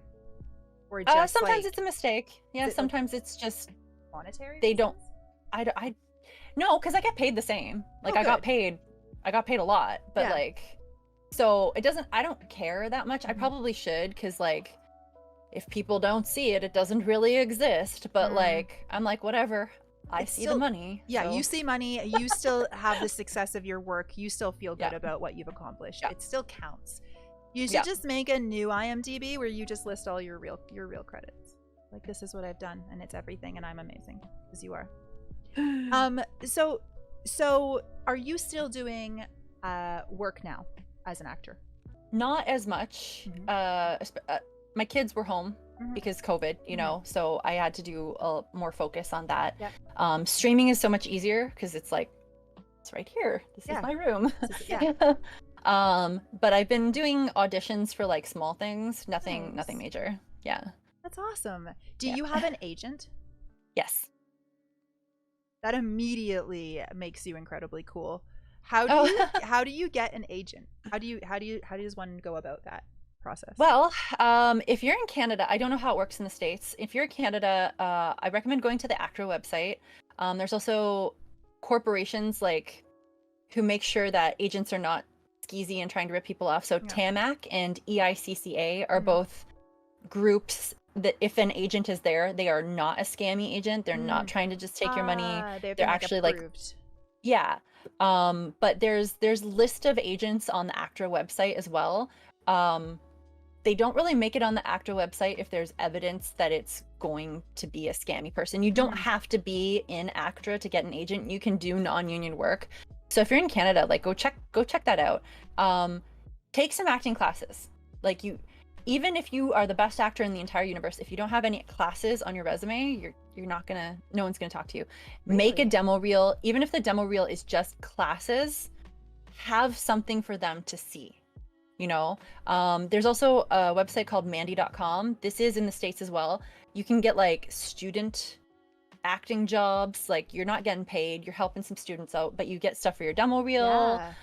Speaker 1: Or just
Speaker 2: sometimes
Speaker 1: like,
Speaker 2: it's a mistake. Yeah, sometimes it's just
Speaker 1: monetary
Speaker 2: they
Speaker 1: reasons?
Speaker 2: don't no, because I get paid the same. Like,
Speaker 1: Oh,
Speaker 2: I got paid a lot, but like, so it doesn't, I don't care that much. I probably should, because like, if people don't see it, it doesn't really exist. But like, I'm like, whatever. I see the money.
Speaker 1: Yeah,
Speaker 2: so.
Speaker 1: you see money. You still have the success of your work. You still feel good about what you've accomplished. It still counts. You should just make a new IMDb where you just list all your real credits. Like, this is what I've done, and it's everything, and I'm amazing, as you are. So are you still doing work now as an actor?
Speaker 2: Not as much. My kids were home because COVID, you know, so I had to do more focus on that. Streaming is so much easier because it's like, it's right here. This is my room. But I've been doing auditions for like small things, nothing major. Yeah.
Speaker 1: That's awesome. Do you have an agent?
Speaker 2: Yes.
Speaker 1: That immediately makes you incredibly cool. How do you get an agent? How does one go about that process?
Speaker 2: Well, if you're in Canada, I don't know how it works in the States. If you're in Canada, I recommend going to the ACTRA website. There's also corporations like who make sure that agents are not skeezy and trying to rip people off. So TAMAC and EICCA are both groups that if an agent is there, they are not a scammy agent. They're not trying to just take your money. They're actually approved. Yeah. But there's list of agents on the ACTRA website as well. They don't really make it on the ACTRA website if there's evidence that it's going to be a scammy person. You don't have to be in ACTRA to get an agent. You can do non-union work. So if you're in Canada, like go check that out. Take some acting classes. Like even if you are the best actor in the entire universe, if you don't have any classes on your resume, no one's gonna talk to you. Really? Make a demo reel. Even if the demo reel is just classes, have something for them to see. You know, there's also a website called mandy.com. This is in the States as well. You can get like student acting jobs. Like you're not getting paid, you're helping some students out, but you get stuff for your demo reel. Yeah.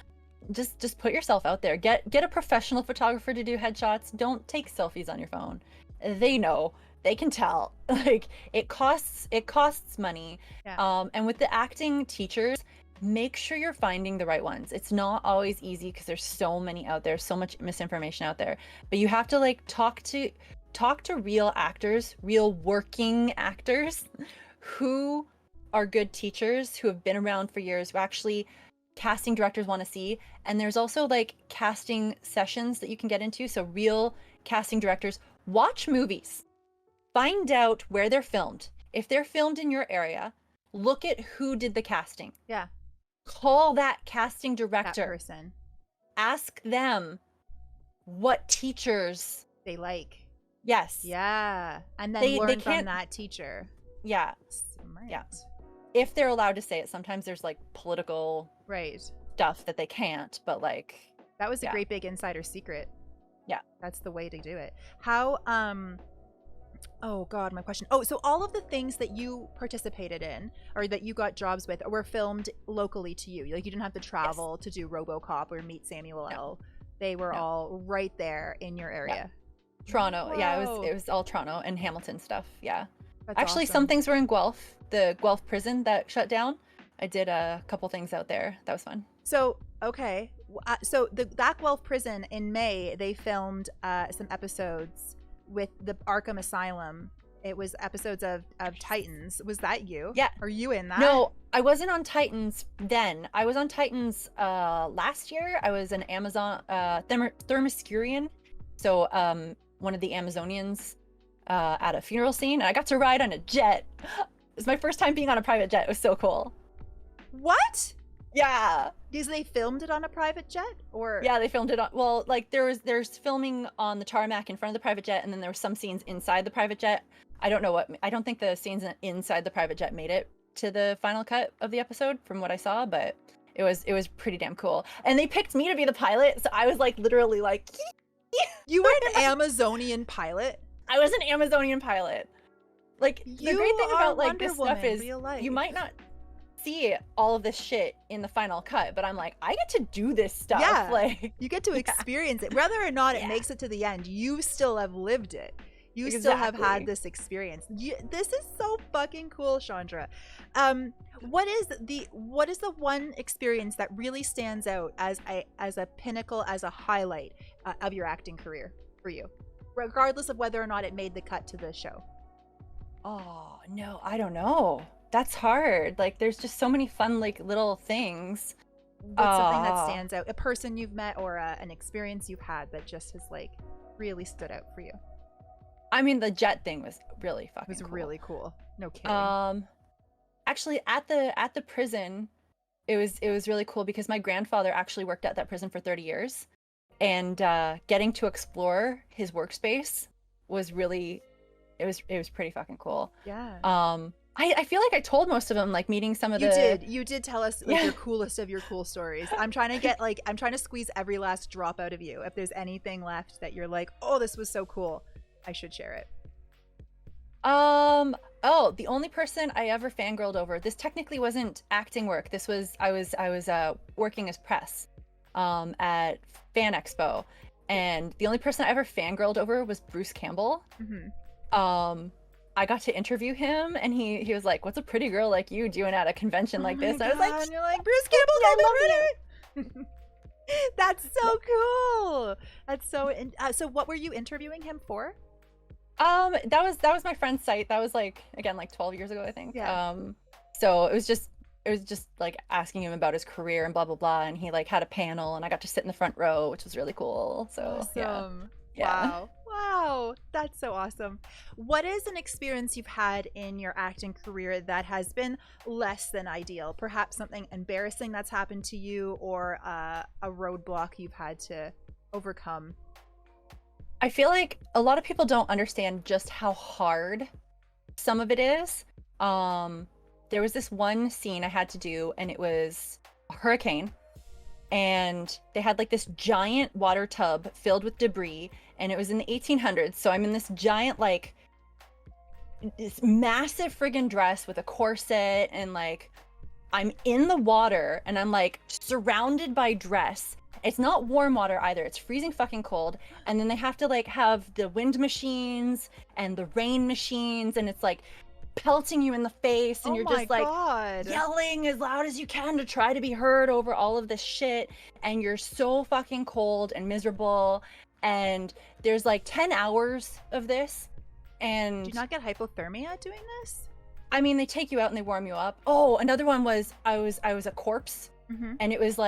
Speaker 2: Just put yourself out there. Get a professional photographer to do headshots. Don't take selfies on your phone. They know. They can tell. Like it costs money. Yeah. And with the acting teachers, make sure you're finding the right ones. It's not always easy because there's so many out there, so much misinformation out there. But you have to like talk to real actors, real working actors who are good teachers, who have been around for years, who actually casting directors want to see. And there's also like casting sessions that you can get into. So real casting directors, watch movies, find out where they're filmed. If they're filmed in your area, look at who did the casting.
Speaker 1: Yeah.
Speaker 2: Call that casting director.
Speaker 1: That person.
Speaker 2: Ask them what teachers
Speaker 1: they like.
Speaker 2: Yes.
Speaker 1: Yeah. And then learn from that teacher.
Speaker 2: Yeah.
Speaker 1: Smart.
Speaker 2: Yeah. If they're allowed to say it. Sometimes there's like political stuff that they can't, but like
Speaker 1: that was a great big insider secret.
Speaker 2: Yeah.
Speaker 1: That's the way to do it. How oh god, my question. Oh, so all of the things that you participated in or that you got jobs with were filmed locally to you. Like you didn't have to travel to do RoboCop or meet Samuel L. They were all right there in your area.
Speaker 2: Yeah. Toronto. Whoa. Yeah, it was all Toronto and Hamilton stuff. Yeah. That's actually
Speaker 1: awesome.
Speaker 2: Some things were in Guelph, the Guelph prison that shut down. I did a couple things out there. That was fun.
Speaker 1: So, okay. So that Guelph prison in May, they filmed some episodes with the Arkham Asylum. It was episodes of Titans. Was that you?
Speaker 2: Yeah.
Speaker 1: Are you in that?
Speaker 2: No, I wasn't on Titans then. I was on Titans last year. I was an Amazon Thermoscurian. So one of the Amazonians at a funeral scene. And I got to ride on a jet. It was my first time being on a private jet. It was so cool.
Speaker 1: What?
Speaker 2: Yeah.
Speaker 1: Because they filmed it on a private jet, or
Speaker 2: yeah, they filmed it on. Well, like there's filming on the tarmac in front of the private jet, and then there were some scenes inside the private jet. I don't think the scenes inside the private jet made it to the final cut of the episode, from what I saw, but it was pretty damn cool. And they picked me to be the pilot, so I was like literally like.
Speaker 1: You were an Amazonian pilot.
Speaker 2: I was an Amazonian pilot. Like the great thing about like this stuff is you might not see all of this shit in the final cut, but I'm like, I get to do this stuff.
Speaker 1: Yeah,
Speaker 2: like
Speaker 1: you get to experience it, whether or not it makes it to the end. You still have lived it. You still have had this experience. This is so fucking cool, Shondra. What is the one experience that really stands out as a pinnacle, as a highlight of your acting career for you, regardless of whether or not it made the cut to the show?
Speaker 2: Oh no, I don't know. That's hard. Like there's just so many fun like little things.
Speaker 1: What's something that stands out? A person you've met or an experience you've had that just has like really stood out for you?
Speaker 2: I mean, the jet thing was really fucking cool.
Speaker 1: Really cool. No kidding.
Speaker 2: Actually at the prison, it was really cool because my grandfather actually worked at that prison for 30 years, and getting to explore his workspace was really it was pretty fucking cool.
Speaker 1: Yeah.
Speaker 2: I feel like I told most of them, like meeting some of
Speaker 1: You did tell us like your coolest of your cool stories. I'm trying to squeeze every last drop out of you. If there's anything left that you're like, oh, this was so cool, I should share it.
Speaker 2: Oh, the only person I ever fangirled over, this technically wasn't acting work. This was, I was working as press at Fan Expo. And the only person I ever fangirled over was Bruce Campbell. I got to interview him, and he was like, "What's a pretty girl like you doing at a convention like this?" And I was like,
Speaker 1: and you're like, Bruce Campbell, I love you. That's so cool. That's so. So, what were you interviewing him for?
Speaker 2: That was my friend's site. That was like, again, like 12 years ago, I think.
Speaker 1: Yeah.
Speaker 2: So it was just like asking him about his career and blah blah blah, and he like had a panel, and I got to sit in the front row, which was really cool. So
Speaker 1: awesome.
Speaker 2: Yeah.
Speaker 1: Wow, that's so awesome. What is an experience you've had in your acting career that has been less than ideal? Perhaps something embarrassing that's happened to you, or a roadblock you've had to overcome?
Speaker 2: I feel like a lot of people don't understand just how hard some of it is. There was this one scene I had to do, and it was a hurricane, and they had like this giant water tub filled with debris, and it was in the 1800s. So I'm in this giant, like, this massive friggin' dress with a corset, and like I'm in the water, and I'm like surrounded by dress. It's not warm water either. It's freezing fucking cold. And then they have to like have the wind machines and the rain machines, and it's like pelting you in the face, and you're just like yelling as loud as you can to try to be heard over all of this shit, and you're so fucking cold and miserable. And there's like 10 hours of this. And
Speaker 1: do you not get hypothermia doing this?
Speaker 2: I mean, they take you out and they warm you up. Oh, another one was I was a corpse. And it was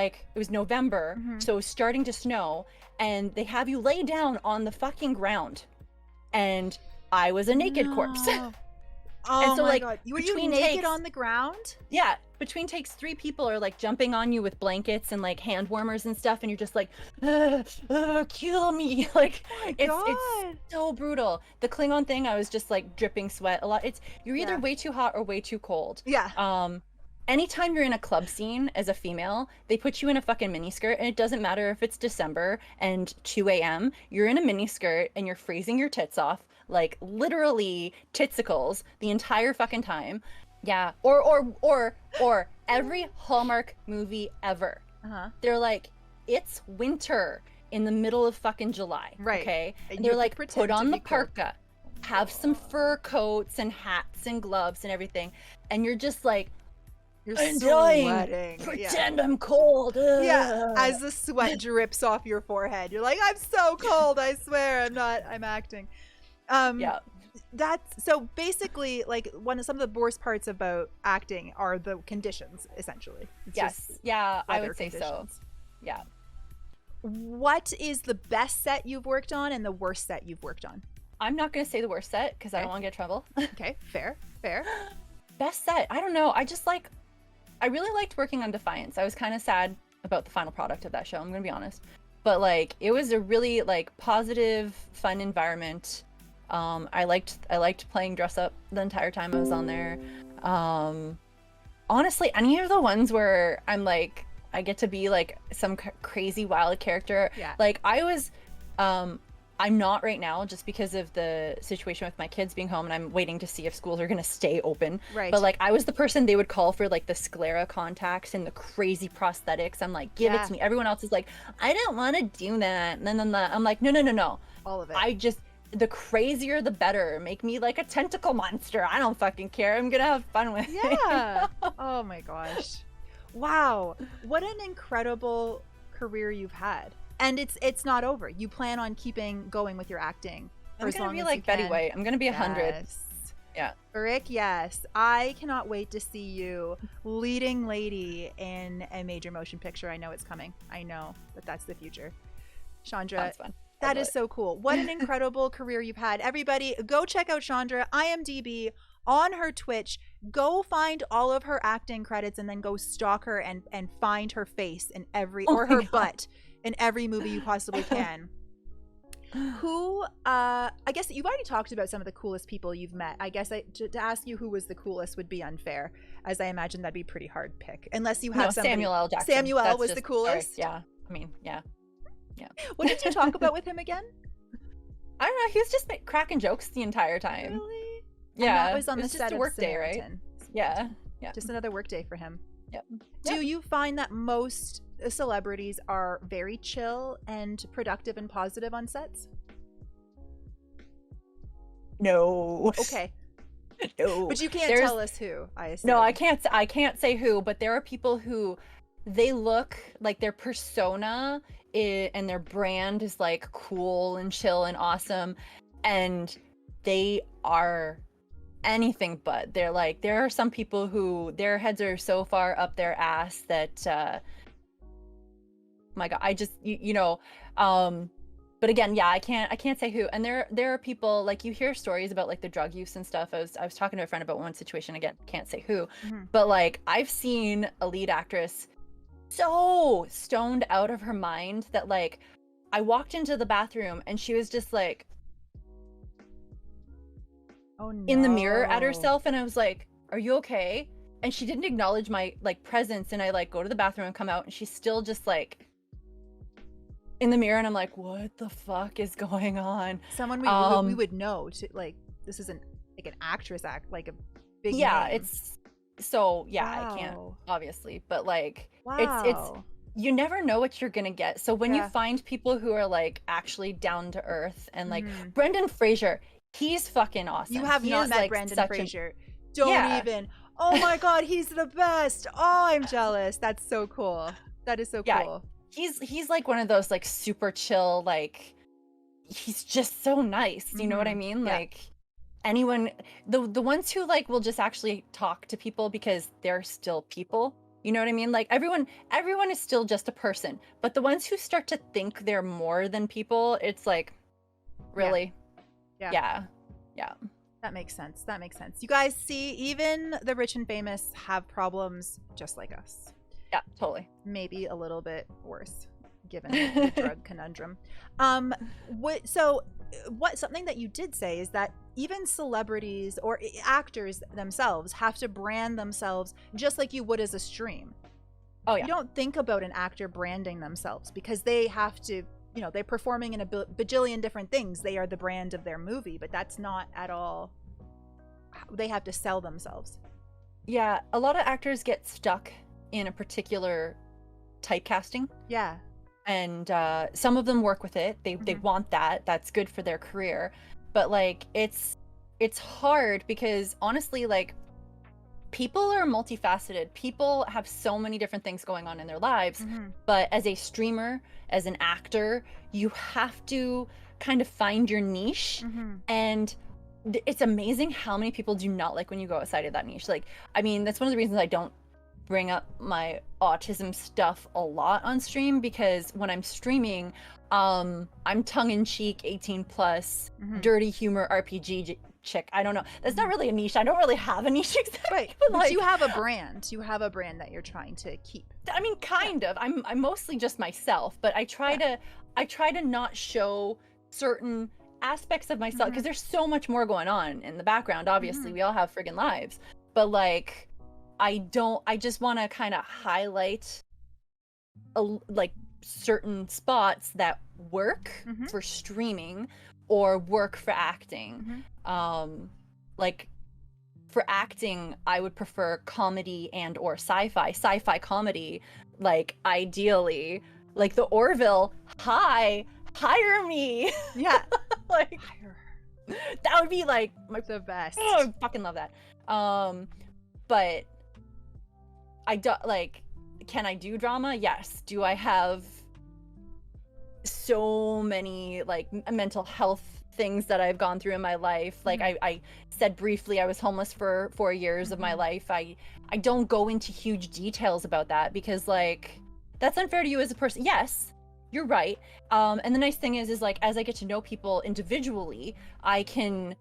Speaker 2: November, so it was starting to snow, and they have you lay down on the fucking ground, and I was a naked corpse.
Speaker 1: Oh,
Speaker 2: and so,
Speaker 1: my
Speaker 2: like,
Speaker 1: God. Were you naked
Speaker 2: takes,
Speaker 1: on the ground?
Speaker 2: Yeah, between takes 3 people are like jumping on you with blankets and like hand warmers and stuff, and you're just like, kill me. Like, it's so brutal. The Klingon thing, I was just like dripping sweat a lot. You're either way too hot or way too cold.
Speaker 1: Yeah.
Speaker 2: Anytime you're in a club scene as a female, they put you in a fucking miniskirt, and it doesn't matter if it's December and 2 a.m. You're in a miniskirt and you're freezing your tits off, like literally titsicles the entire fucking time. Yeah. Or every Hallmark movie ever. They're like, it's winter in the middle of fucking July.
Speaker 1: Right.
Speaker 2: Okay. And they're like, put on the parka, have some fur coats and hats and gloves and everything. And you're just like,
Speaker 1: you're
Speaker 2: I'm
Speaker 1: sweating.
Speaker 2: Dying. Pretend I'm cold.
Speaker 1: Yeah, as the sweat drips off your forehead, you're like, I'm so cold. I swear, I'm acting.
Speaker 2: Yeah.
Speaker 1: That's so basically like some of the worst parts about acting are the conditions, essentially. It's
Speaker 2: yes. Yeah, I would say so. Yeah.
Speaker 1: What is the best set you've worked on and the worst set you've worked on?
Speaker 2: I'm not going to say the worst set because I don't want to get in trouble.
Speaker 1: Okay, fair.
Speaker 2: Best set. I don't know. I really liked working on Defiance. I was kind of sad about the final product of that show, I'm gonna be honest. But like, it was a really like positive, fun environment. I liked playing dress up the entire time I was on there. Honestly, any of the ones where I'm like, I get to be like some crazy wild character.
Speaker 1: Yeah.
Speaker 2: Like I was, I'm not right now just because of the situation with my kids being home, and I'm waiting to see if schools are going to stay open.
Speaker 1: Right.
Speaker 2: But like I was the person they would call for like the sclera contacts and the crazy prosthetics. I'm like, give it to me. Everyone else is like, I don't want to do that. And then I'm like, no.
Speaker 1: All of it.
Speaker 2: The crazier the better. Make me like a tentacle monster. I don't fucking care. I'm going to have fun with it.
Speaker 1: Yeah. Oh my gosh. Wow. What an incredible career you've had. And it's not over. You plan on keeping going with your acting for as long as you can.
Speaker 2: I'm gonna be like Betty White. I'm gonna be 100.
Speaker 1: Yes.
Speaker 2: Yeah.
Speaker 1: Rick, yes. I cannot wait to see you leading lady in a major motion picture. I know it's coming. I know that's the future. Shondra,
Speaker 2: That's fun.
Speaker 1: that is so cool. What an incredible career you've had. Everybody, go check out Shondra, IMDb, on her Twitch. Go find all of her acting credits and then go stalk her and find her face in every, or her butt in every movie you possibly can. Who, I guess you've already talked about some of the coolest people you've met. I guess to ask you who was the coolest would be unfair, as I imagine that'd be a pretty hard pick. Unless you have somebody.
Speaker 2: Samuel L. Jackson.
Speaker 1: Samuel was the coolest?
Speaker 2: Sorry. Yeah. I mean, yeah.
Speaker 1: What did you talk about with him again?
Speaker 2: I don't know. He was just cracking jokes the entire time.
Speaker 1: Really?
Speaker 2: Yeah,
Speaker 1: that was on
Speaker 2: it
Speaker 1: the
Speaker 2: just
Speaker 1: set
Speaker 2: a
Speaker 1: of
Speaker 2: work day, right?
Speaker 1: Samaritan.
Speaker 2: Yeah.
Speaker 1: Just another work day for him.
Speaker 2: Yep.
Speaker 1: Do you find that most celebrities are very chill and productive and positive on sets?
Speaker 2: No.
Speaker 1: Okay.
Speaker 2: No.
Speaker 1: But you can't tell us who, I assume.
Speaker 2: No, I can't say who, but there are people who they look like their persona and their brand is like cool and chill and awesome, and they are anything but. They're like, there are some people who their heads are so far up their ass that my God, I just but again, yeah, I can't say who. And there are people, like, you hear stories about like the drug use and stuff. I was talking to a friend about one situation, again, can't say who, but like I've seen a lead actress so stoned out of her mind that like I walked into the bathroom and she was just like in the mirror at herself, and I was like, are you okay? And she didn't acknowledge my like presence, and I like go to the bathroom and come out and she's still just like in the mirror, and I'm like, what the fuck is going on?
Speaker 1: Someone we would know, to like, this isn't like an actress like a big name.
Speaker 2: It's so
Speaker 1: Wow.
Speaker 2: I can't obviously, but like
Speaker 1: Wow.
Speaker 2: it's you never know what you're gonna get. So when you find people who are like actually down to earth and like Brendan Fraser, he's fucking awesome.
Speaker 1: You have not met
Speaker 2: like
Speaker 1: Brendan Fraser. Don't even. Oh my God, he's the best. Oh, I'm jealous. That's so cool. That is so cool.
Speaker 2: He's like one of those like super chill, like he's just so nice. Do you know what I mean? Like anyone, the ones who like will just actually talk to people because they're still people. You know what I mean? Like everyone is still just a person, but the ones who start to think they're more than people, it's like, really? Yeah.
Speaker 1: That makes sense. You guys see, even the rich and famous have problems just like us.
Speaker 2: Yeah, totally.
Speaker 1: Maybe a little bit worse, given the drug conundrum. Something that you did say is that even celebrities or actors themselves have to brand themselves just like you would as a stream. Oh yeah. You don't think about an actor branding themselves because they have to, they're performing in a bajillion different things. They are the brand of their movie, but that's not at all. They have to sell themselves.
Speaker 2: Yeah, a lot of actors get stuck in a particular typecasting.
Speaker 1: Yeah.
Speaker 2: And some of them work with it. They want that. That's good for their career. But like it's hard because honestly, like, people are multifaceted. People have so many different things going on in their lives. But as a streamer, as an actor, you have to kind of find your niche. And it's amazing how many people do not like when you go outside of that niche. Like, I mean, that's one of the reasons I don't bring up my autism stuff a lot on stream, because when I'm streaming, I'm tongue-in-cheek 18 plus dirty humor RPG chick. I don't know, that's not really a niche. I don't really have a niche exactly,
Speaker 1: right? But like, you have a brand that you're trying to keep.
Speaker 2: I mean, kind of. I'm mostly just myself, but I try to not show certain aspects of myself because there's so much more going on in the background. Obviously we all have friggin' lives, but like I just want to kind of highlight like certain spots that work for streaming or work for acting. Like for acting, I would prefer comedy and or sci-fi comedy, like ideally like the Orville. Hire me.
Speaker 1: Yeah.
Speaker 2: Like that would be like
Speaker 1: the best.
Speaker 2: Oh, I fucking love that. But I do, like, can I do drama? Yes. Do I have so many like mental health things that I've gone through in my life? Like I said briefly, I was homeless for 4 years of my life. I don't go into huge details about that because like that's unfair to you as a person. Yes, you're right. And the nice thing is like, as I get to know people individually, I can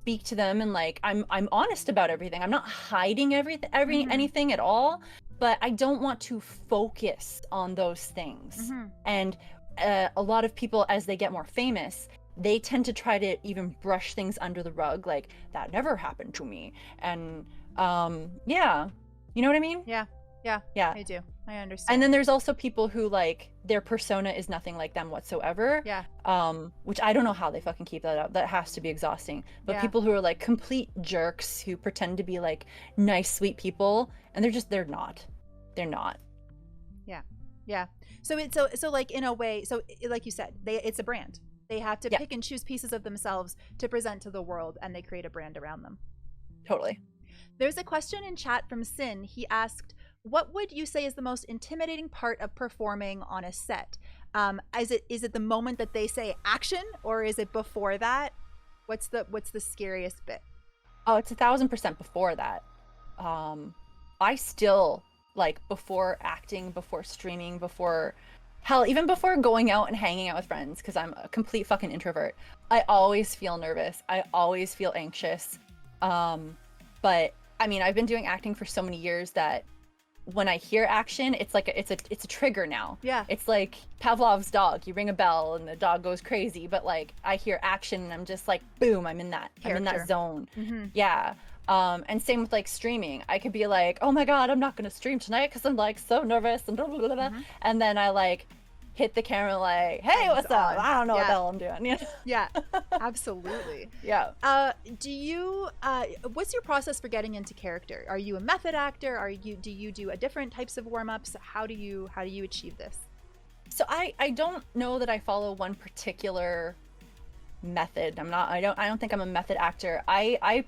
Speaker 2: speak to them and like, I'm honest about everything. I'm not hiding anything at all, but I don't want to focus on those things. And a lot of people, as they get more famous, they tend to try to even brush things under the rug. Like, that never happened to me. And yeah, you know what I mean?
Speaker 1: Yeah. Yeah.
Speaker 2: Yeah.
Speaker 1: I do. I understand.
Speaker 2: And then there's also people who like their persona is nothing like them whatsoever.
Speaker 1: Yeah.
Speaker 2: Which I don't know how they fucking keep that up. That has to be exhausting. But
Speaker 1: Yeah.
Speaker 2: people who are like complete jerks who pretend to be like nice, sweet people, and they're not. They're not.
Speaker 1: Yeah. Yeah. So it's so like in a way, so like you said, it's a brand. They have to pick and choose pieces of themselves to present to the world, and they create a brand around them.
Speaker 2: Totally.
Speaker 1: There's a question in chat from Sin. He asked, what would you say is the most intimidating part of performing on a set? Is it the moment that they say action, or is it before that? What's the scariest bit?
Speaker 2: Oh, it's 1,000% before that. I still like before acting, before streaming, before hell, even before going out and hanging out with friends, because I'm a complete fucking introvert. I always feel nervous. I always feel anxious. But I mean, I've been doing acting for so many years that when I hear action, it's like it's a trigger now.
Speaker 1: Yeah.
Speaker 2: It's like Pavlov's dog. You ring a bell and the dog goes crazy. But like I hear action and I'm just like, boom, I'm in that zone.
Speaker 1: Mm-hmm.
Speaker 2: Yeah. And same with like streaming. I could be like, oh my god, I'm not gonna stream tonight because I'm like so nervous and blah, blah, blah, blah. And then I like hit the camera like, hey, what's up? I don't know what the hell I'm doing.
Speaker 1: Yeah, absolutely.
Speaker 2: Yeah.
Speaker 1: Do you what's your process for getting into character? Are you a method actor? Do you do a different types of warm-ups? How do you achieve this?
Speaker 2: So I don't know that I follow one particular method. I don't think I'm a method actor. I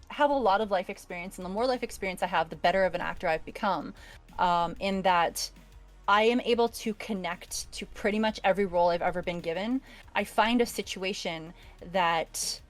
Speaker 2: have a lot of life experience, and the more life experience I have, the better of an actor I've become, in that I am able to connect to pretty much every role I've ever been given. I find a situation that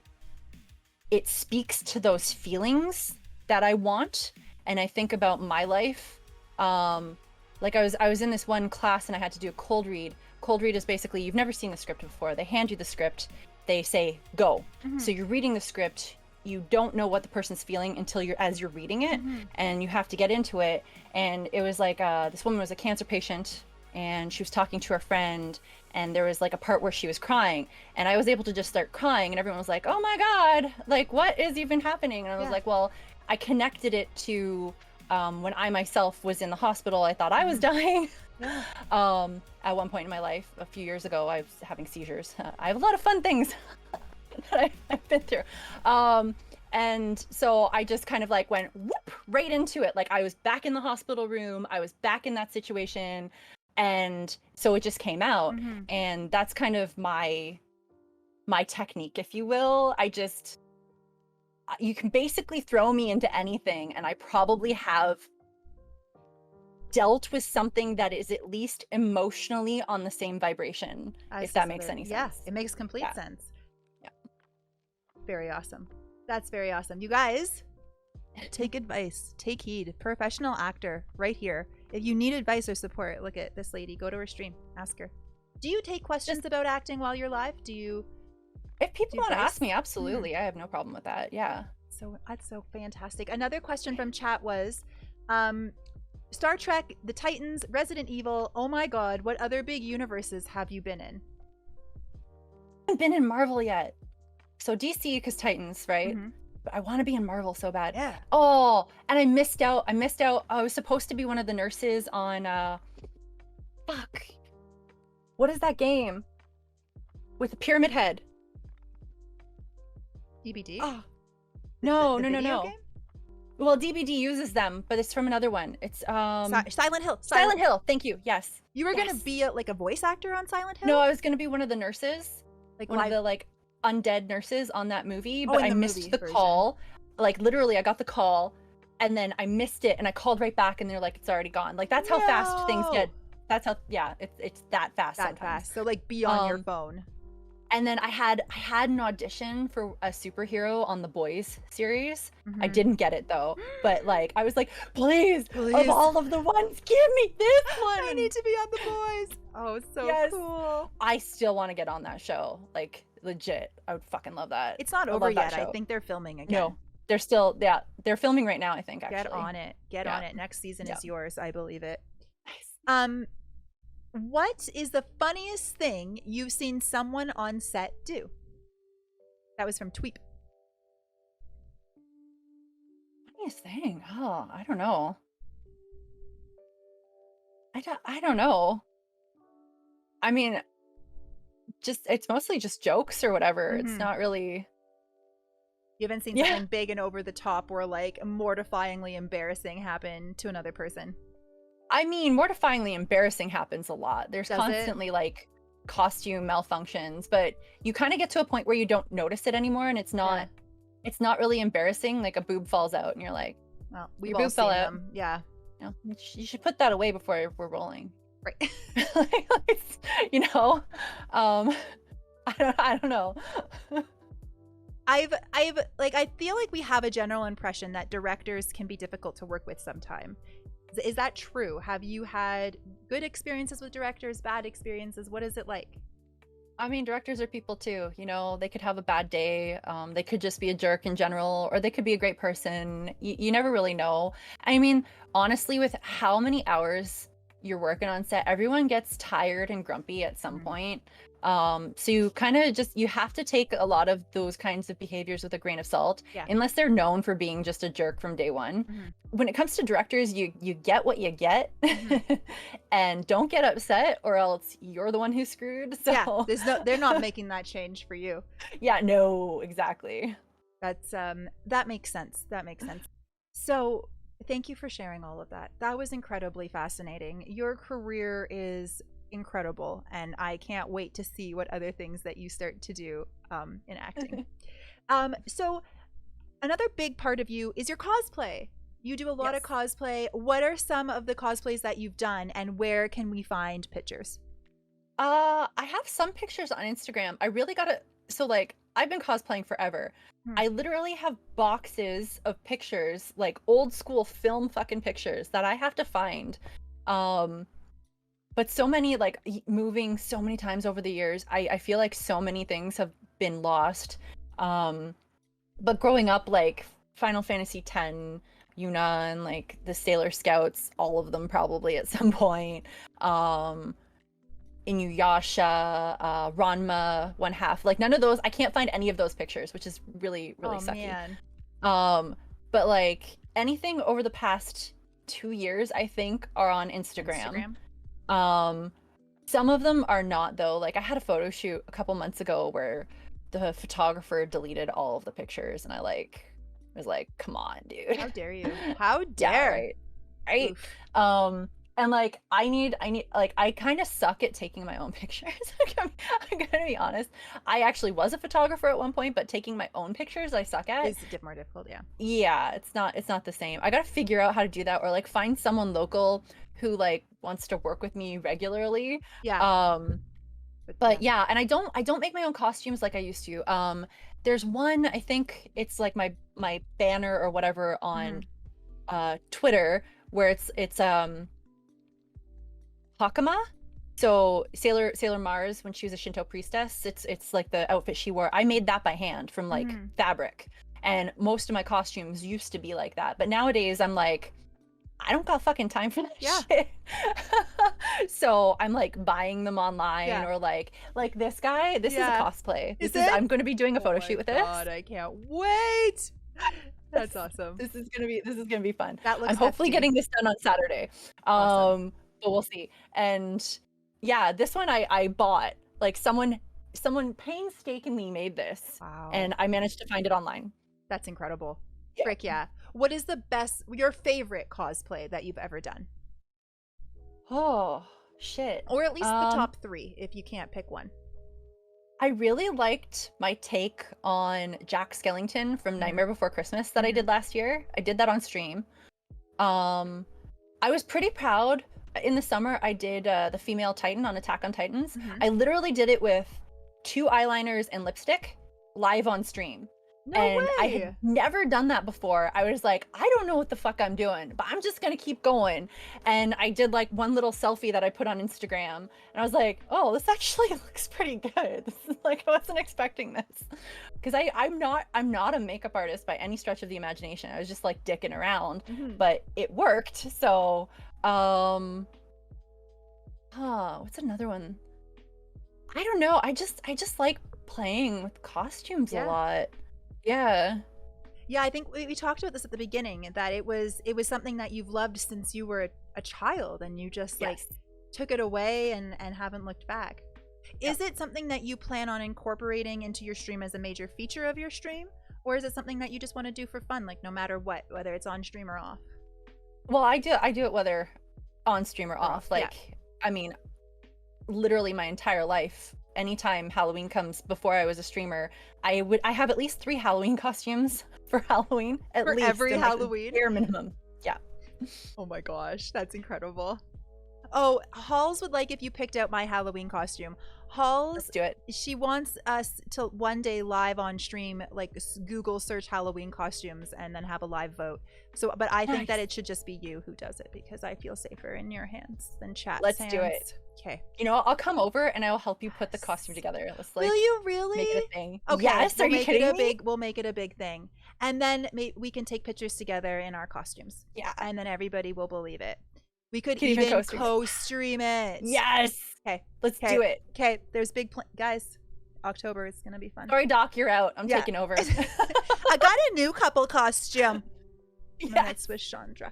Speaker 2: it speaks to those feelings that I want, and I think about my life. Like I was in this one class and I had to do a cold read. Cold read is basically, you've never seen the script before. They hand you the script, they say go. So you're reading the script, you don't know what the person's feeling until as you're reading it, and you have to get into it. And it was like this woman was a cancer patient and she was talking to her friend, and there was like a part where she was crying, and I was able to just start crying, and everyone was like, oh my god, like what is even happening? And I was like, well, I connected it to when I myself was in the hospital. I thought I was dying. At one point in my life a few years ago, I was having seizures. I have a lot of fun things that I've been through. And so I just kind of like went whoop right into it. Like I was back in the hospital room. I was back in that situation. And so it just came out. And that's kind of my technique, if you will. You can basically throw me into anything, and I probably have dealt with something that is at least emotionally on the same vibration, if that makes any sense.
Speaker 1: Yeah, it makes complete sense.
Speaker 2: Yeah.
Speaker 1: Very awesome. That's very awesome. You guys, take advice, take heed. Professional actor right here. If you need advice or support, look at this lady. Go to her stream. Ask her. Do you take questions about acting while you're live?
Speaker 2: If people want to ask me, absolutely. I have no problem with that. Yeah.
Speaker 1: So that's so fantastic. Another question from chat was, Star Trek, The Titans, Resident Evil. Oh my god, what other big universes have you been in?
Speaker 2: I haven't been in Marvel yet. So DC, because Titans, right? But I want to be in Marvel so bad.
Speaker 1: Yeah.
Speaker 2: Oh, and I missed out. I was supposed to be one of the nurses on fuck. What is that game? With the pyramid head.
Speaker 1: DBD?
Speaker 2: Oh. No.
Speaker 1: Game?
Speaker 2: Well, DBD uses them, but it's from another one. It's
Speaker 1: Silent Hill.
Speaker 2: Silent Hill. Thank you. Yes.
Speaker 1: You were gonna be like a voice actor on Silent Hill?
Speaker 2: No, I was gonna be one of the nurses,
Speaker 1: like
Speaker 2: one of the like undead nurses on that movie, but I missed the
Speaker 1: version.
Speaker 2: call. Like literally, I got the call, and then I missed it, and I called right back, and they're like, "It's already gone." Like that's how fast things get. That's how. Yeah, it's that fast.
Speaker 1: That
Speaker 2: sometimes.
Speaker 1: fast. So like, be on your phone.
Speaker 2: And then I had an audition for a superhero on the Boys series. I didn't get it though, but like I was like, please, of all of the ones, give me this one.
Speaker 1: I need to be on the Boys. Oh, so cool.
Speaker 2: I still want to get on that show. Like legit, I would fucking love that.
Speaker 1: It's not over yet. I think they're filming again.
Speaker 2: No, they're still, they're filming right now, I think, actually.
Speaker 1: Get on it. Get on it. Next season is yours. I believe it.
Speaker 2: Nice.
Speaker 1: What is the funniest thing you've seen someone on set do? That was from Tweep.
Speaker 2: Funniest thing? Oh, I don't know. I don't know. I mean, just it's mostly just jokes or whatever. It's
Speaker 1: Mm-hmm.
Speaker 2: not really.
Speaker 1: You haven't seen
Speaker 2: Yeah.
Speaker 1: something big and over the top or like mortifyingly embarrassing happen to another person.
Speaker 2: I mean, mortifyingly embarrassing happens a lot. There's
Speaker 1: Does it?
Speaker 2: constantly like costume malfunctions, but you kind of get to a point where you don't notice it anymore, and
Speaker 1: Yeah.
Speaker 2: it's not really embarrassing. Like a boob falls out and you're like,
Speaker 1: Well, we've
Speaker 2: your
Speaker 1: all
Speaker 2: boob fell
Speaker 1: seen
Speaker 2: out.
Speaker 1: them. Yeah.
Speaker 2: You know, you should put that away before we're rolling.
Speaker 1: Right.
Speaker 2: Like, you know, um, I don't know.
Speaker 1: I've like I feel like we have a general impression that directors can be difficult to work with sometime. Is that true? Have you had good experiences with directors, bad experiences? What is it like?
Speaker 2: I mean, directors are people too. You know, they could have a bad day. They could just be a jerk in general, or they could be a great person. You never really know. I mean, honestly, with how many hours you're working on set, everyone gets tired and grumpy at some
Speaker 1: Mhm.
Speaker 2: point. So you kind of just you have to take a lot of those kinds of behaviors with a grain of salt,
Speaker 1: Yeah.
Speaker 2: unless they're known for being just a jerk from day one.
Speaker 1: Mhm.
Speaker 2: When it comes to directors, you get what you get,
Speaker 1: Mhm.
Speaker 2: and don't get upset, or else you're the one who's screwed.
Speaker 1: Yeah,
Speaker 2: So
Speaker 1: they're not making that change for you.
Speaker 2: yeah, no, exactly.
Speaker 1: That's that makes sense. That makes sense. So, thank you for sharing all of that. That was incredibly fascinating. Your career is incredible, and I can't wait to see what other things that you start to do in acting. So another big part of you is your cosplay. You do a lot of
Speaker 2: Yes.
Speaker 1: cosplay. What are some of the cosplays that you've done, and where can we find pictures?
Speaker 2: I have some pictures on Instagram. I really gotta, so like, I've been cosplaying forever.
Speaker 1: Hmm.
Speaker 2: I literally have boxes of pictures, like old school film fucking pictures that I have to find. Um, but so many, like, moving so many times over the years, I feel like so many things have been lost. Um, but growing up, like, Final Fantasy X, Yuna, and like the Sailor Scouts, all of them probably at some point. Um, Inuyasha, Ranma, one half. Like none of those. I can't find any of those pictures, which is really, really
Speaker 1: Oh
Speaker 2: sucky.
Speaker 1: man.
Speaker 2: But like anything over the past 2 years, I think, are on Instagram.
Speaker 1: Instagram.
Speaker 2: Some of them are not though. Like I had a photo shoot a couple months ago where the photographer deleted all of the pictures, and I like was like, come on, dude.
Speaker 1: How dare you? How
Speaker 2: Yeah,
Speaker 1: dare?
Speaker 2: right. Right.
Speaker 1: Oof.
Speaker 2: And like I need like I kind of suck at taking my own pictures. Like, I'm gonna be honest. I actually was a photographer at one point, but taking my own pictures I suck at.
Speaker 1: Is more difficult, yeah.
Speaker 2: Yeah, it's not the same. I gotta figure out how to do that, or like find someone local who like wants to work with me regularly.
Speaker 1: Yeah.
Speaker 2: But yeah, and I don't make my own costumes like I used to. There's one, I think it's like my banner or whatever on Twitter, where it's Hakama. So Sailor Mars, when she was a Shinto priestess, it's like the outfit she wore. I made that by hand from like fabric, and most of my costumes used to be like that. But nowadays I'm like, I don't got fucking time for that shit. So I'm like buying them online, or like this guy. This is a cosplay. I'm going to be doing a photo shoot with this.
Speaker 1: God, I can't wait. That's awesome.
Speaker 2: This is gonna be fun.
Speaker 1: That looks
Speaker 2: I'm hopefully
Speaker 1: hefty.
Speaker 2: getting this done on Saturday.
Speaker 1: Awesome.
Speaker 2: But we'll see. And yeah, this one I bought. Like someone painstakingly made this.
Speaker 1: Wow.
Speaker 2: And I managed to find it online.
Speaker 1: That's incredible.
Speaker 2: Yeah.
Speaker 1: Frick yeah. What is your favorite cosplay that you've ever done?
Speaker 2: Oh, shit.
Speaker 1: Or at least the top 3 if you can't pick one.
Speaker 2: I really liked my take on Jack Skellington from Nightmare Before Christmas that I did last year. I did that on stream. I was pretty proud. In the summer, I did the female Titan on Attack on Titans. I literally did it with 2 eyeliners and lipstick live on stream.
Speaker 1: No way.
Speaker 2: I had never done that before. I was like, I don't know what the fuck I'm doing, but I'm just gonna keep going. And I did like one little selfie that I put on Instagram, and I was like, oh, this actually looks pretty good. This is like, I wasn't expecting this, because I'm not a makeup artist by any stretch of the imagination. I was just like dicking around, but it worked. So, what's another one? I don't know. I just like playing with costumes a lot. Yeah.
Speaker 1: Yeah, I think we talked about this at the beginning, that it was something that you've loved since you were a child, and you just like took it away and haven't looked back. Is it something that you plan on incorporating into your stream as a major feature of your stream, or is it something that you just want to do for fun, like no matter what, whether it's on stream or off?
Speaker 2: Well, I do it whether on stream or off. Like, I mean, literally my entire life, anytime Halloween comes before I was a streamer, I have at least 3 Halloween costumes for Halloween, at least
Speaker 1: every Halloween,
Speaker 2: bare minimum. Yeah.
Speaker 1: Oh my gosh, that's incredible. Oh, Halls would like if you picked out my Halloween costume. Halls,
Speaker 2: let's do it.
Speaker 1: She wants us to one day live on stream, like Google search Halloween costumes and then have a live vote. So, but I think that it should just be you who does it, because I feel safer in your hands than chat's
Speaker 2: Let's
Speaker 1: hands.
Speaker 2: do it.
Speaker 1: Okay.
Speaker 2: You know, I'll come over and I'll help you put the costume together. Let's like.
Speaker 1: Will you really?
Speaker 2: Make it a thing.
Speaker 1: Okay.
Speaker 2: Yes. Are you kidding me?
Speaker 1: We'll make it a big thing, and then we can take pictures together in our costumes.
Speaker 2: Yeah.
Speaker 1: And then everybody will believe it. We could even co-stream it.
Speaker 2: Yes.
Speaker 1: Okay.
Speaker 2: Let's do it.
Speaker 1: Okay. There's big guys. October is gonna be fun.
Speaker 2: Sorry, Doc, you're out. I'm taking over.
Speaker 1: I got a new couple costume.
Speaker 2: Yes.
Speaker 1: It's with Chandra.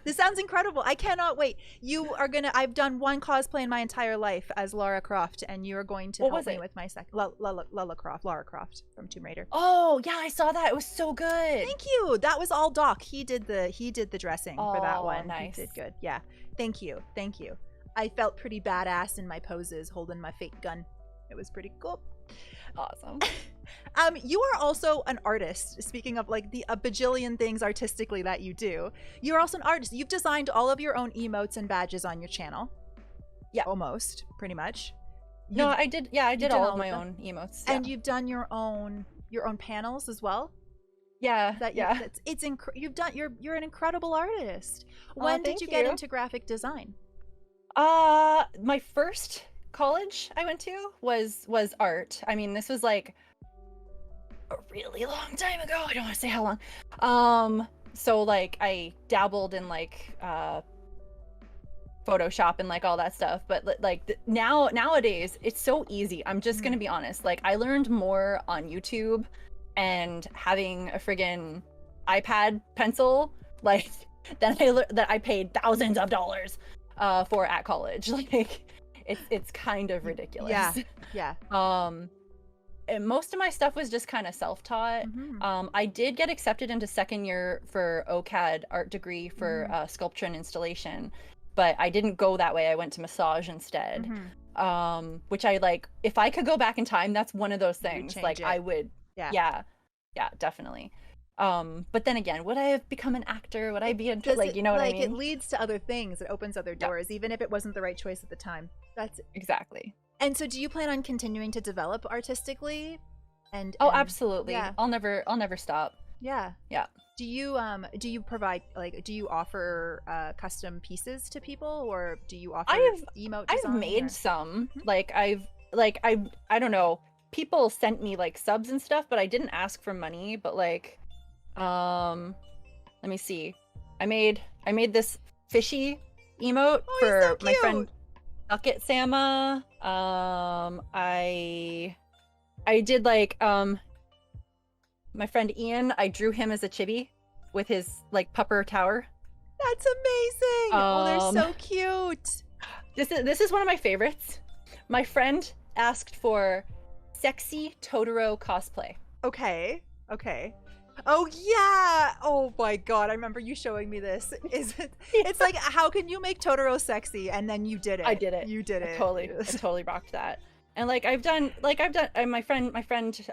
Speaker 1: This sounds incredible. I cannot wait. I've done one cosplay in my entire life as Lara Croft, and you are going to help me with my second. Lara Croft from Tomb Raider.
Speaker 2: Oh yeah, I saw that. It was so good.
Speaker 1: Thank you. That was all Doc. He did the dressing for that one.
Speaker 2: Nice.
Speaker 1: He did good. Yeah. Thank you. I felt pretty badass in my poses holding my fake gun. It was pretty cool.
Speaker 2: Awesome.
Speaker 1: You are also an artist. Speaking of like a bajillion things artistically that you do, you're also an artist. You've designed all of your own emotes and badges on your channel. Yeah, almost, pretty much.
Speaker 2: No, I did. Yeah, I did all of my own emotes.
Speaker 1: And you've done your own panels as well.
Speaker 2: Yeah,
Speaker 1: You're an incredible artist. When did you get into graphic design?
Speaker 2: My first college I went to was art. I mean, this was like a really long time ago. I don't want to say how long. So like I dabbled in like Photoshop and like all that stuff, but like nowadays it's so easy. I'm just gonna be honest. Like I learned more on YouTube and having a friggin' iPad pencil like that I paid thousands of dollars for at college. Like it's kind of ridiculous.
Speaker 1: Yeah.
Speaker 2: And most of my stuff was just kind of self-taught. I did get accepted into second year for OCAD art degree for sculpture and installation, but I didn't go that way. I went to massage instead. Which I like, if I could go back in time, that's one of those things. Like I would. Yeah, definitely. But then again, would I have become an actor? Would I be like, you know what I mean?
Speaker 1: It leads to other things. It opens other doors, even if it wasn't the right choice at the time. That's
Speaker 2: exactly.
Speaker 1: And so, do you plan on continuing to develop artistically?
Speaker 2: Absolutely. Yeah. I'll never stop.
Speaker 1: Yeah. Do you provide, like, do you offer custom pieces to people, or do you offer emote design?
Speaker 2: I've made some. Like I don't know. People sent me like subs and stuff, but I didn't ask for money. But like, let me see. I made this fishy emote for my friend Bucket Sama. I did like my friend Ian, I drew him as a chibi with his like pupper tower.
Speaker 1: That's amazing. They're so cute.
Speaker 2: This is one of my favorites. My friend asked for sexy Totoro cosplay.
Speaker 1: Okay. Oh yeah! Oh my god! I remember you showing me this. It's like, how can you make Totoro sexy? And then you did it.
Speaker 2: I did it.
Speaker 1: You did it.
Speaker 2: I totally rocked that. And like I've done my friend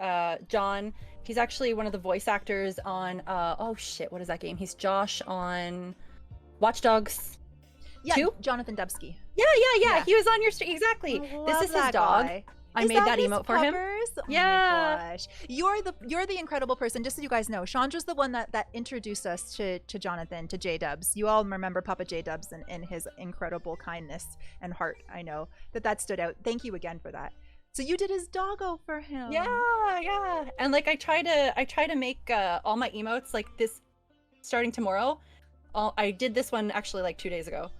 Speaker 2: John. He's actually one of the voice actors on oh shit, what is that game? He's Josh on Watch Dogs.
Speaker 1: Yeah,
Speaker 2: 2?
Speaker 1: Jonathan Dubsky.
Speaker 2: Yeah. He was on your stream. Exactly. This is his dog.
Speaker 1: Guy.
Speaker 2: I made that emote for him.
Speaker 1: Oh
Speaker 2: yeah.
Speaker 1: My gosh. You're the incredible person. Just so you guys know, Chandra's the one that introduced us to Jonathan, to J-Dubs. You all remember Papa J-Dubs and his incredible kindness and heart. I know that stood out. Thank you again for that. So you did his doggo for him.
Speaker 2: Yeah. And like I try to make all my emotes like this starting tomorrow. I did this one actually like 2 days ago.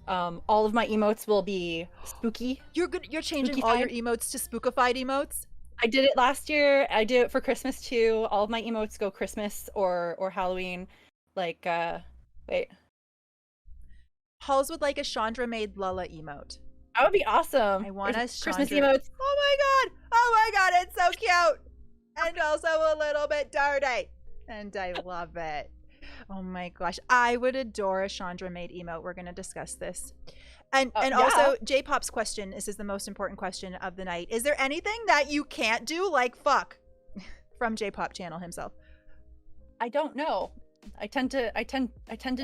Speaker 2: All of my emotes will be spooky.
Speaker 1: You're changing all your emotes to spookified emotes?
Speaker 2: I did it last year. I did it for Christmas too. All of my emotes go Christmas or Halloween. Like, wait.
Speaker 1: Halls would like a Chandra made Lala emote.
Speaker 2: That would be awesome.
Speaker 1: I want
Speaker 2: There's
Speaker 1: a
Speaker 2: Christmas
Speaker 1: Chandra.
Speaker 2: emotes.
Speaker 1: Oh my god, it's so cute. And also a little bit dirty. And I love it. Oh my gosh. I would adore a Chandra made emote. We're gonna discuss this. And
Speaker 2: Yeah.
Speaker 1: also J-Pop's question, this is the most important question of the night. Is there anything that you can't do? Like fuck. From J-Pop channel himself.
Speaker 2: I don't know. I tend to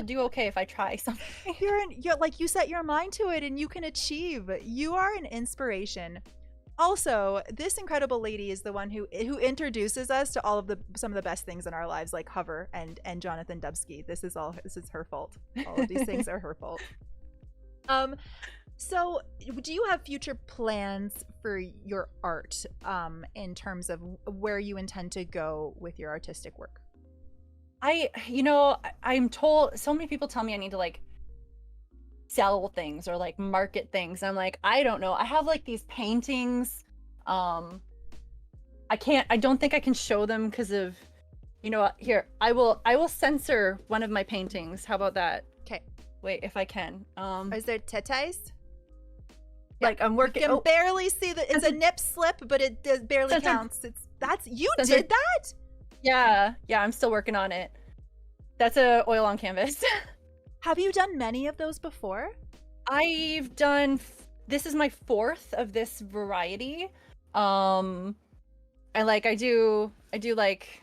Speaker 2: do okay if I try something.
Speaker 1: You're like, you set your mind to it and you can achieve. You are an inspiration. Also, this incredible lady is the one who introduces us to all of some of the best things in our lives, like Hover and Jonathan Dubsky. This is her fault. All of these things are her fault. So do you have future plans for your art in terms of where you intend to go with your artistic work?
Speaker 2: I'm told, so many people tell me I need to like sell things or like market things. I'm like, I don't know. I have like these paintings. I don't think I can show them because of, here, I will censor one of my paintings. How about that?
Speaker 1: Okay.
Speaker 2: Wait, if I can.
Speaker 1: Is there tetes?
Speaker 2: Like I'm working.
Speaker 1: You can barely see that it's a nip slip, but it barely counts. You did that?
Speaker 2: Yeah, I'm still working on it. That's a oil on canvas.
Speaker 1: Have you done many of those before?
Speaker 2: I've done, this is my 4th of this variety. I do like,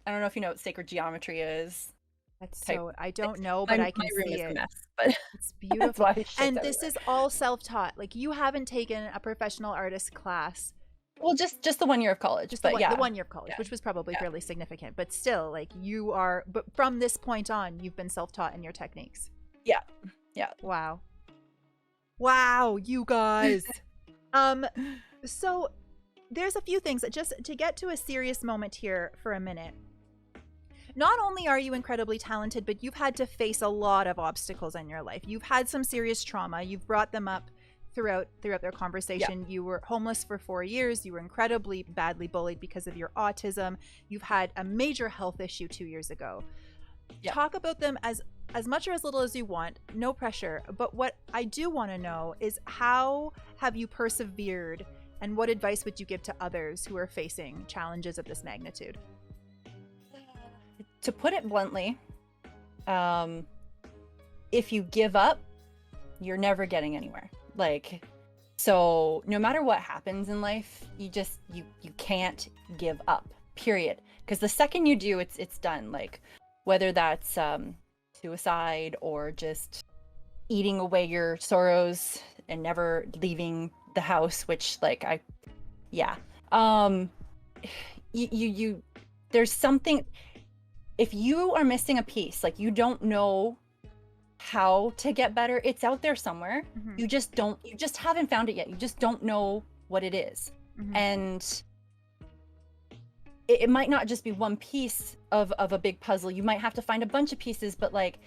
Speaker 2: I don't know if you know what sacred geometry is.
Speaker 1: I don't know, but I can see it.
Speaker 2: Mess, but
Speaker 1: it's beautiful. And this
Speaker 2: is
Speaker 1: is all self-taught. Like you haven't taken a professional artist class.
Speaker 2: Well, just the 1 year of college.
Speaker 1: The 1 year of college, which was probably fairly significant. But still, like but from this point on, you've been self-taught in your techniques.
Speaker 2: Yeah.
Speaker 1: Wow, you guys. So there's a few things that just to get to a serious moment here for a minute. Not only are you incredibly talented, but you've had to face a lot of obstacles in your life. You've had some serious trauma. You've brought them up throughout their conversation. You were homeless for 4 years. You were incredibly badly bullied because of your autism. You've had a major health issue 2 years ago. Talk about them as much or as little as you want, no pressure. But what I do want to know is how have you persevered, and what advice would you give to others who are facing challenges of this magnitude?
Speaker 2: To put it bluntly, if you give up, you're never getting anywhere. Like, so no matter what happens in life, you can't give up, period. Because the second you do, it's done. Like, whether that's suicide or just eating away your sorrows and never leaving the house, which there's something, if you are missing a piece, like you don't know how to get better, it's out there somewhere. You just haven't found it yet. You just don't know what it is. And it might not just be one piece of a big puzzle. You might have to find a bunch of pieces, but like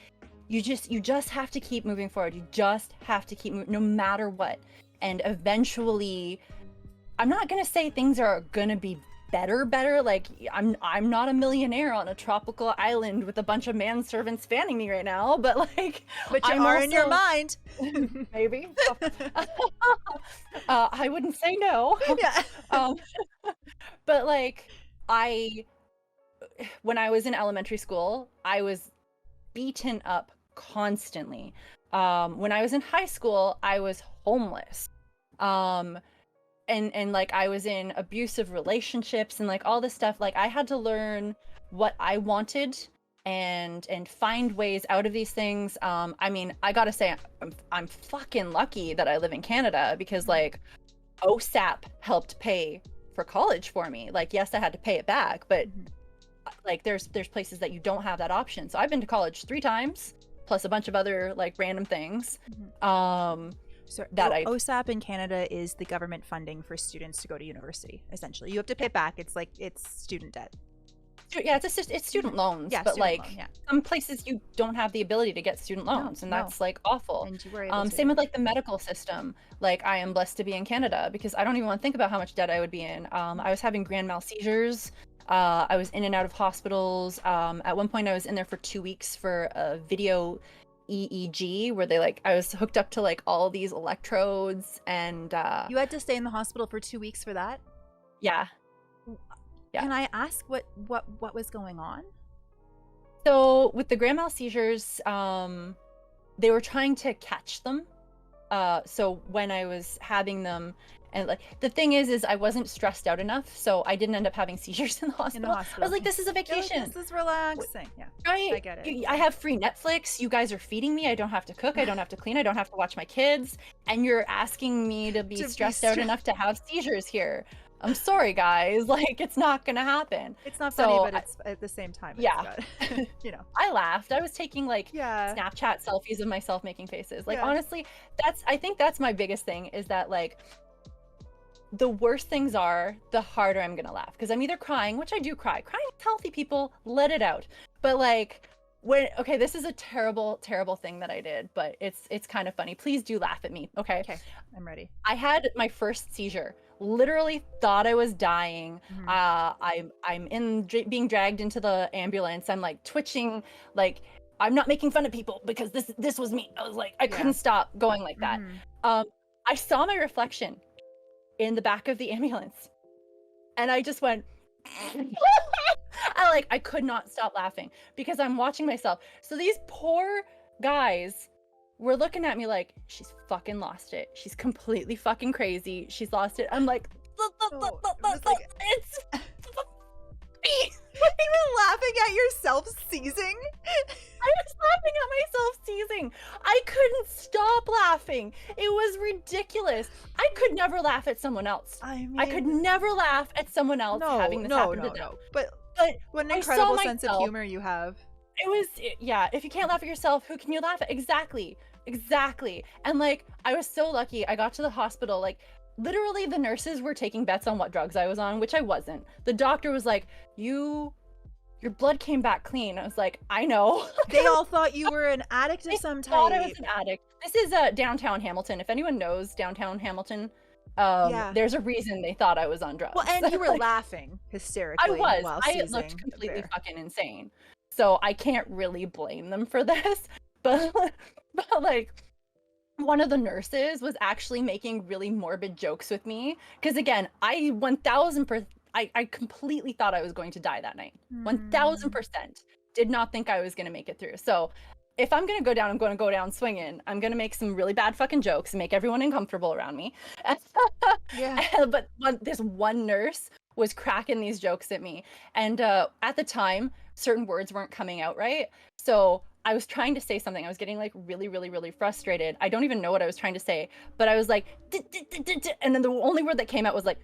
Speaker 2: you just have to keep moving forward. You just have to keep moving no matter what. And eventually, I'm not gonna say things are gonna be better. Like I'm not a millionaire on a tropical island with a bunch of manservants fanning me right now, but
Speaker 1: you are in your mind.
Speaker 2: Maybe. I wouldn't say no.
Speaker 1: Yeah.
Speaker 2: But like when I was in elementary school, I was beaten up constantly. When I was in high school, I was homeless. And like I was in abusive relationships and like all this stuff. Like I had to learn what I wanted and find ways out of these things. I mean, I gotta say, I'm fucking lucky that I live in Canada, because like OSAP helped pay for college for me. Like, yes, I had to pay it back, but like there's places that you don't have that option. So I've been to college 3 times, plus a bunch of other like random things.
Speaker 1: So OSAP in Canada is the government funding for students to go to university. Essentially, you have to pay it back. It's student debt.
Speaker 2: it's student loans,
Speaker 1: Yeah,
Speaker 2: but
Speaker 1: student
Speaker 2: like
Speaker 1: loan, yeah.
Speaker 2: some places you don't have the ability to get student loans, and that's like awful.
Speaker 1: And you were able to.
Speaker 2: Same with like the medical system. Like I am blessed to be in Canada because I don't even want to think about how much debt I would be in. I was having grand mal seizures. I was in and out of hospitals. At one point I was in there for 2 weeks for a video EEG where I was hooked up to like all these electrodes, and
Speaker 1: You had to stay in the hospital for 2 weeks for that?
Speaker 2: yeah. Yeah.
Speaker 1: Can I ask what was going on?
Speaker 2: So with the grand mal seizures, they were trying to catch them. So when I was having them, and like the thing is I wasn't stressed out enough, so I didn't end up having seizures in the hospital. I was like, this is a vacation.
Speaker 1: Like, this is relaxing. Yeah.
Speaker 2: Right?
Speaker 1: I get it.
Speaker 2: I have free Netflix. You guys are feeding me. I don't have to cook. I don't have to clean. I don't have to watch my kids. And you're asking me to be stressed out enough to have seizures here. I'm sorry, guys. Like, it's not gonna happen.
Speaker 1: It's not funny, but it's at the same time.
Speaker 2: Yeah.
Speaker 1: You know.
Speaker 2: I laughed. I was taking like Snapchat selfies of myself making faces. Like, honestly, I think that's my biggest thing is that like the worse things are, the harder I'm gonna laugh. Because I'm either crying, which I do cry. Crying is healthy, people. Let it out. But like okay, this is a terrible, terrible thing that I did, but it's kind of funny. Please do laugh at me, okay?
Speaker 1: Okay, I'm ready.
Speaker 2: I had my first seizure. Literally thought I was dying. I'm being dragged into the ambulance. I'm like twitching, like I'm not making fun of people because this was me. I was like, I couldn't stop going like that. I saw my reflection in the back of the ambulance, and I just went. I could not stop laughing because I'm watching myself. So these poor guys were looking at me like, she's fucking lost it. She's completely fucking crazy. She's lost it. I'm like, it's me.
Speaker 1: You were laughing at yourself seizing?
Speaker 2: I was laughing at myself seizing. I couldn't stop laughing. It was ridiculous. I could never laugh at someone else. I could never laugh at someone else having this happen to them.
Speaker 1: But what an incredible sense of humor you have.
Speaker 2: If you can't laugh at yourself, who can you laugh at? Exactly. And like, I was so lucky. I got to the hospital, like literally the nurses were taking bets on what drugs I was on, which I wasn't. The doctor was like, your blood came back clean. I was like, I know.
Speaker 1: They all thought you were an addict of some type.
Speaker 2: Thought I was an addict. This is downtown Hamilton. If anyone knows downtown Hamilton, there's a reason they thought I was on drugs.
Speaker 1: Well, and you were laughing hysterically.
Speaker 2: I looked completely fucking insane. So I can't really blame them for this. But like, one of the nurses was actually making really morbid jokes with me. Because again, I 1000%, I completely thought I was going to die that night. 1000%. Did not think I was going to make it through. So if I'm going to go down, I'm going to go down swinging. I'm going to make some really bad fucking jokes and make everyone uncomfortable around me. But this one nurse was cracking these jokes at me. And at the time, certain words weren't coming out right. So I was trying to say something. I was getting like really, really, really frustrated. I don't even know what I was trying to say, but I was like, and then the only word that came out was like,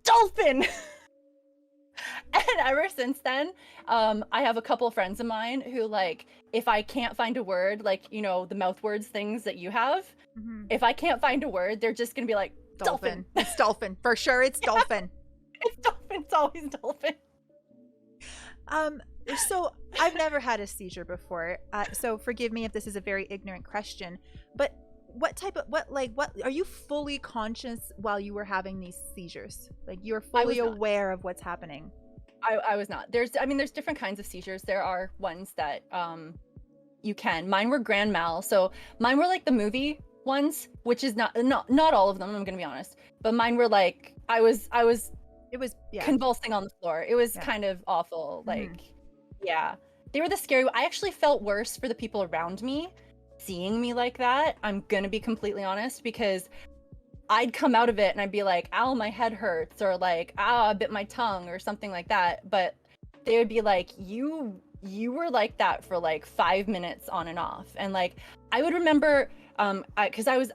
Speaker 2: dolphin. And ever since then, I have a couple friends of mine who, like, if I can't find a word, like, you know, the mouth words things that you have, if I can't find a word, they're just gonna be like, dolphin.
Speaker 1: It's dolphin. For sure, it's dolphin.
Speaker 2: It's dolphin. It's always dolphin.
Speaker 1: So I've never had a seizure before. So forgive me if this is a very ignorant question, but what are you fully conscious while you were having these seizures? Like, you're fully aware of what's happening?
Speaker 2: I was not. There's different kinds of seizures. There are ones that you can. Mine were grand mal. So mine were like the movie ones, which is not all of them, I'm gonna be honest. But mine were like, it was convulsing on the floor. It was kind of awful. Like, they were the scary. I actually felt worse for the people around me seeing me like that. I'm gonna be completely honest, because I'd come out of it and I'd be like, ow, my head hurts, or like, ow, I bit my tongue, or something like that. But they would be like, you were like that for like 5 minutes on and off. And like, I would remember, because I was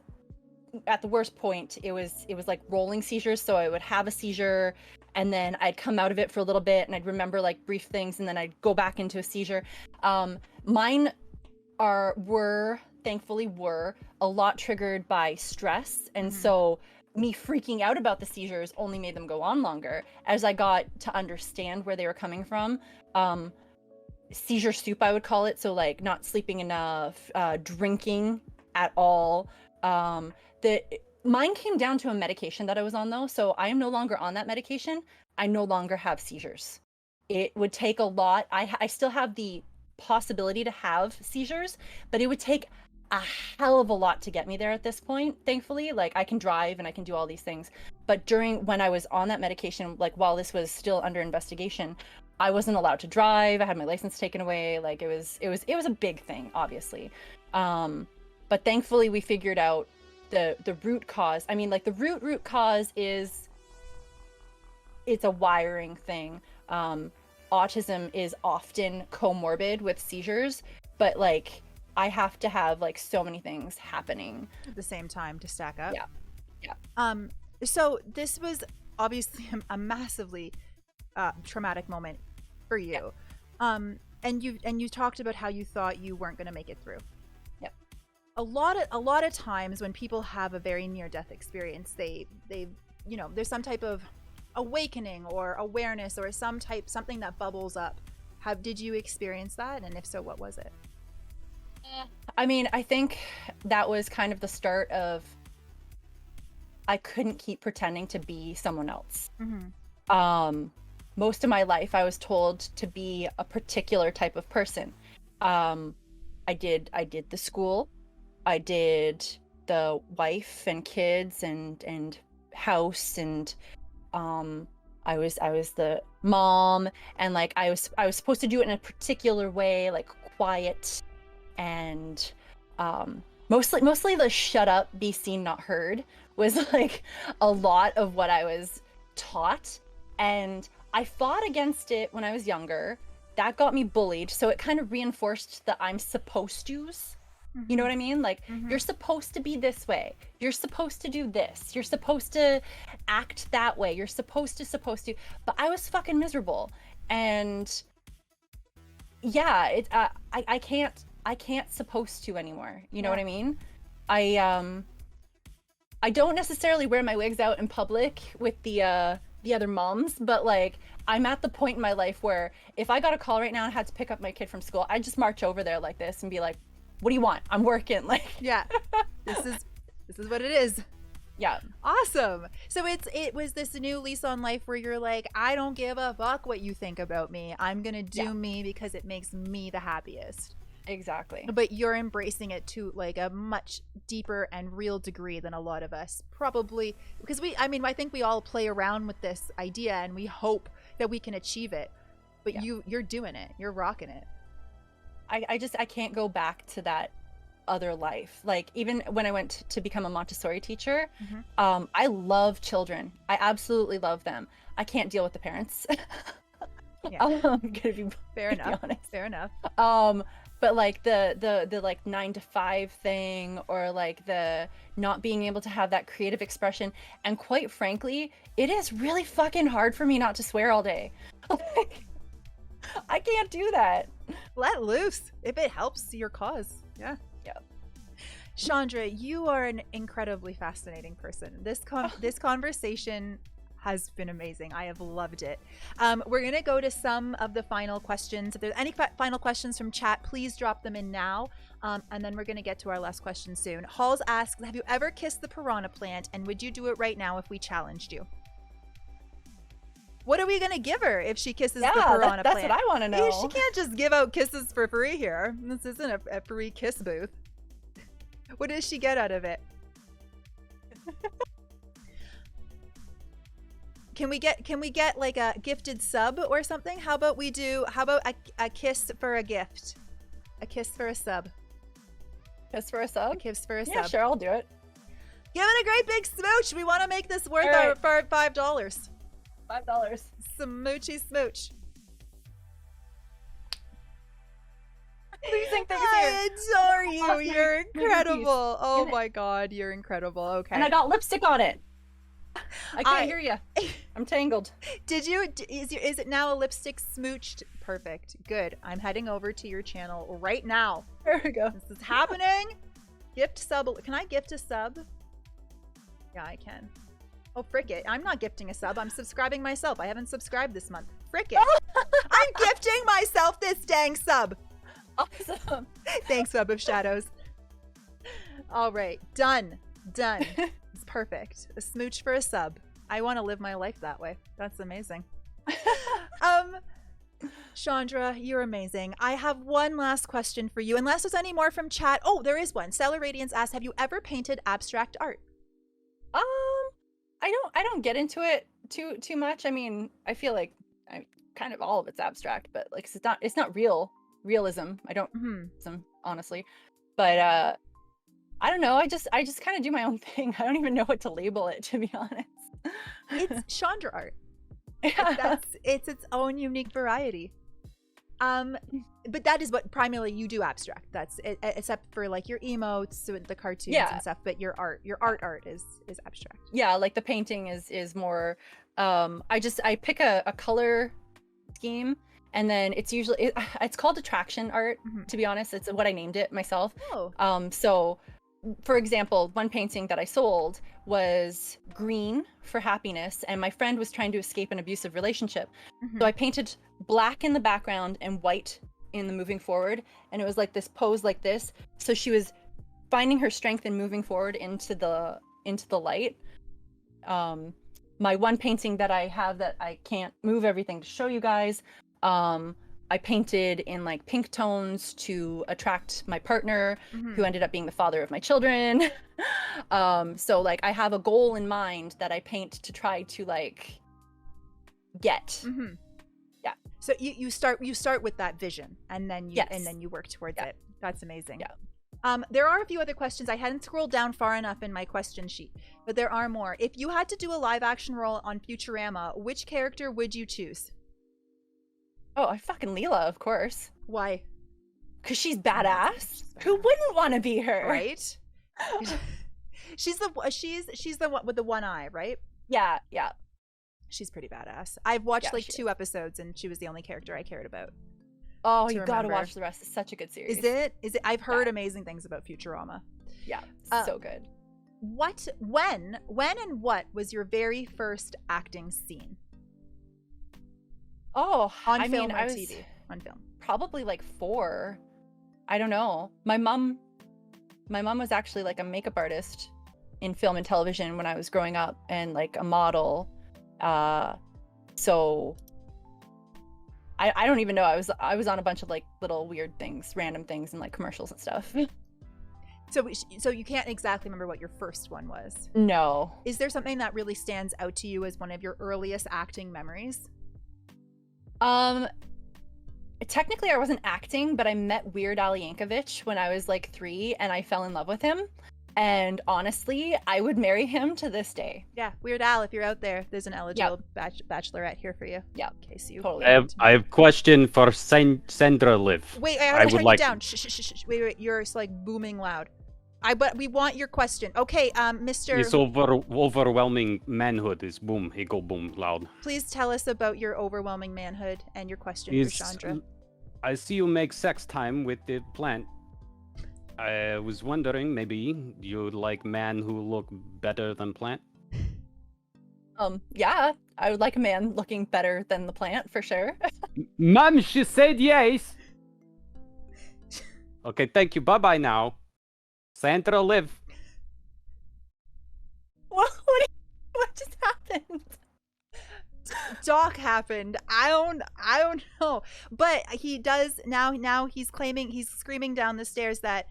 Speaker 2: at the worst point, it was like rolling seizures. So I would have a seizure and then I'd come out of it for a little bit and I'd remember like brief things and then I'd go back into a seizure. Mine were thankfully a lot triggered by stress, and so me freaking out about the seizures only made them go on longer. As I got to understand where they were coming from, seizure soup, I would call it. So like not sleeping enough, drinking at all. Mine came down to a medication that I was on though. So I am no longer on that medication. I no longer have seizures. It would take a lot. I still have the possibility to have seizures, but it would take a hell of a lot to get me there at this point. Thankfully, like I can drive and I can do all these things. But when I was on that medication, like while this was still under investigation, I wasn't allowed to drive. I had my license taken away. Like it was a big thing, obviously. But thankfully we figured out the root cause. I mean, like the root cause is, it's a wiring thing. Autism is often comorbid with seizures, but like I have to have like so many things happening
Speaker 1: at the same time to stack up.
Speaker 2: Yeah.
Speaker 1: So this was obviously a massively traumatic moment for you. Yeah. And you talked about how you thought you weren't going to make it through.
Speaker 2: Yeah.
Speaker 1: A lot of times when people have a very near-death experience, they there's some type of awakening or awareness or something that bubbles up. Did you experience that? And if so, what was it?
Speaker 2: I mean, I think that was kind of the start of, I couldn't keep pretending to be someone else. Mm-hmm. Most of my life I was told to be a particular type of person. I did the school, I did the wife and kids and house, and I was the mom, and like I was supposed to do it in a particular way, like quiet, and mostly the shut up, be seen, not heard was like a lot of what I was taught, and I fought against it when I was younger. That got me bullied, so it kind of reinforced that I'm supposed to's. Mm-hmm. You know what I mean? Like, mm-hmm. You're supposed to be this way. You're supposed to do this. You're supposed to act that way. You're supposed to. But I was fucking miserable. And yeah, I can't supposed to anymore. You know what I mean? I don't necessarily wear my wigs out in public with the other moms, but like I'm at the point in my life where if I got a call right now and had to pick up my kid from school, I'd just march over there like this and be like, what do you want? I'm working. Like,
Speaker 1: yeah, this is what it is.
Speaker 2: Yeah.
Speaker 1: Awesome. So it was this new lease on life where you're like, I don't give a fuck what you think about me. I'm going to do me because it makes me the happiest.
Speaker 2: Exactly.
Speaker 1: But you're embracing it to like a much deeper and real degree than a lot of us probably, because I think we all play around with this idea and we hope that we can achieve it, but you're doing it. You're rocking it.
Speaker 2: I can't go back to that other life. Like even when I went to become a Montessori teacher, mm-hmm. I love children. I absolutely love them. I can't deal with the parents.
Speaker 1: Yeah.
Speaker 2: I'm gonna be
Speaker 1: fair enough.
Speaker 2: Honest.
Speaker 1: Fair enough.
Speaker 2: But like the like 9 to 5 thing, or like the not being able to have that creative expression, and quite frankly, it is really fucking hard for me not to swear all day. I can't do that.
Speaker 1: Let loose if it helps your cause. Yeah. Shondra, you are an incredibly fascinating person. This conversation has been amazing. I have loved it. We're going to go to some of the final questions. If there's any final questions from chat, please drop them in now. And then we're going to get to our last question soon. Halls asks, have you ever kissed the piranha plant? And would you do it right now if we challenged you? What are we going to give her if she kisses the piranha plant?
Speaker 2: That's what I want to know.
Speaker 1: She can't just give out kisses for free here. This isn't a free kiss booth. What does she get out of it? Can we get like a gifted sub or something? How about a kiss for a gift? A kiss for a sub.
Speaker 2: Kiss for a sub?
Speaker 1: A kiss for a sub.
Speaker 2: Yeah, sure, I'll do it.
Speaker 1: Give it a great big smooch. We want to make this worth our $5.
Speaker 2: $5.
Speaker 1: Smoochy smooch.
Speaker 2: I
Speaker 1: adore you. You're incredible. Oh my god, you're incredible. Okay.
Speaker 2: And I got lipstick on it. I can't hear you. I'm tangled.
Speaker 1: Is it now a lipstick smooched? Perfect. Good. I'm heading over to your channel right now.
Speaker 2: There we go.
Speaker 1: This is happening. Gift sub. Can I gift a sub? Yeah, I can. Oh, frick it. I'm not gifting a sub. I'm subscribing myself. I haven't subscribed this month. Frick it. I'm gifting myself this dang sub.
Speaker 2: Awesome.
Speaker 1: Thanks, Web of Shadows. All right. Done. It's perfect. A smooch for a sub. I want to live my life that way. That's amazing. Shondra, you're amazing. I have one last question for you, unless there's any more from chat. Oh, there is one. Stellar Radiance asks, have you ever painted abstract art?
Speaker 2: I don't get into it too much. I mean, I feel like kind of all of it's abstract, but like it's not realism. I don't honestly. But I don't know. I just kind of do my own thing. I don't even know what to label it, to be honest.
Speaker 1: It's Shondra art.
Speaker 2: Yeah.
Speaker 1: It's its own unique variety. But that is what primarily you do abstract. That's it, except for like your emotes, the cartoons and stuff. But your art is abstract. Yeah,
Speaker 2: like the painting is more. I pick a color scheme, and then it's usually it's called attraction art. To be honest, it's what I named it myself.
Speaker 1: Oh.
Speaker 2: So, for example, one painting that I sold was green for happiness, and my friend was trying to escape an abusive relationship. So I painted black in the background and white in the moving forward, and it was like this pose like this. So she was finding her strength and moving forward into the light. My one painting that I have that I can't move everything to show you guys, I painted in like pink tones to attract my partner, who ended up being the father of my children. So like I have a goal in mind that I paint to try to like get. Yeah.
Speaker 1: So you start with that vision, and then you work towards it. That's amazing.
Speaker 2: Yeah.
Speaker 1: There are a few other questions. I hadn't scrolled down far enough in my question sheet, but there are more. If you had to do a live action role on Futurama, which character would you choose?
Speaker 2: Oh, I fucking Lala, of course.
Speaker 1: Why?
Speaker 2: Because she's badass. Who wouldn't want to be her?
Speaker 1: Right? she's the one with the one eye, right?
Speaker 2: Yeah.
Speaker 1: She's pretty badass. I've watched like 2 episodes, and she was the only character I cared about.
Speaker 2: Oh, you gotta watch the rest. It's such a good series.
Speaker 1: Is it? I've heard amazing things about Futurama.
Speaker 2: Yeah, so good.
Speaker 1: When and what was your very first acting scene?
Speaker 2: Oh,
Speaker 1: on film or TV? On film.
Speaker 2: Probably like 4. I don't know. My mom was actually like a makeup artist in film and television when I was growing up, and like a model. So I don't even know. I was on a bunch of like little weird things, random things, and like commercials and stuff.
Speaker 1: So you can't exactly remember what your first one was?
Speaker 2: No.
Speaker 1: Is there something that really stands out to you as one of your earliest acting memories?
Speaker 2: Technically I wasn't acting, but I met Weird Al Yankovic when I was like 3, and I fell in love with him. And honestly, I would marry him to this day.
Speaker 1: Yeah, Weird Al, if you're out there, there's an eligible bachelorette here for you.
Speaker 2: Yeah,
Speaker 1: in case you.
Speaker 2: Totally.
Speaker 3: I have question for ShondraLive.
Speaker 1: Wait, I have to turn you down. Shh. Wait, you're like booming loud. But we want your question. Okay, Mr.
Speaker 3: His overwhelming manhood is boom. He go boom loud.
Speaker 1: Please tell us about your overwhelming manhood and your question for Shondra.
Speaker 3: I see you make sex time with the plant. I was wondering, maybe you like man who look better than plant?
Speaker 2: Yeah, I would like a man looking better than the plant, for sure.
Speaker 3: Mom, she said yes. Okay, thank you. Bye-bye now. ShondraLive.
Speaker 2: What just happened?
Speaker 1: Doc happened. I don't know. But he does now he's screaming down the stairs that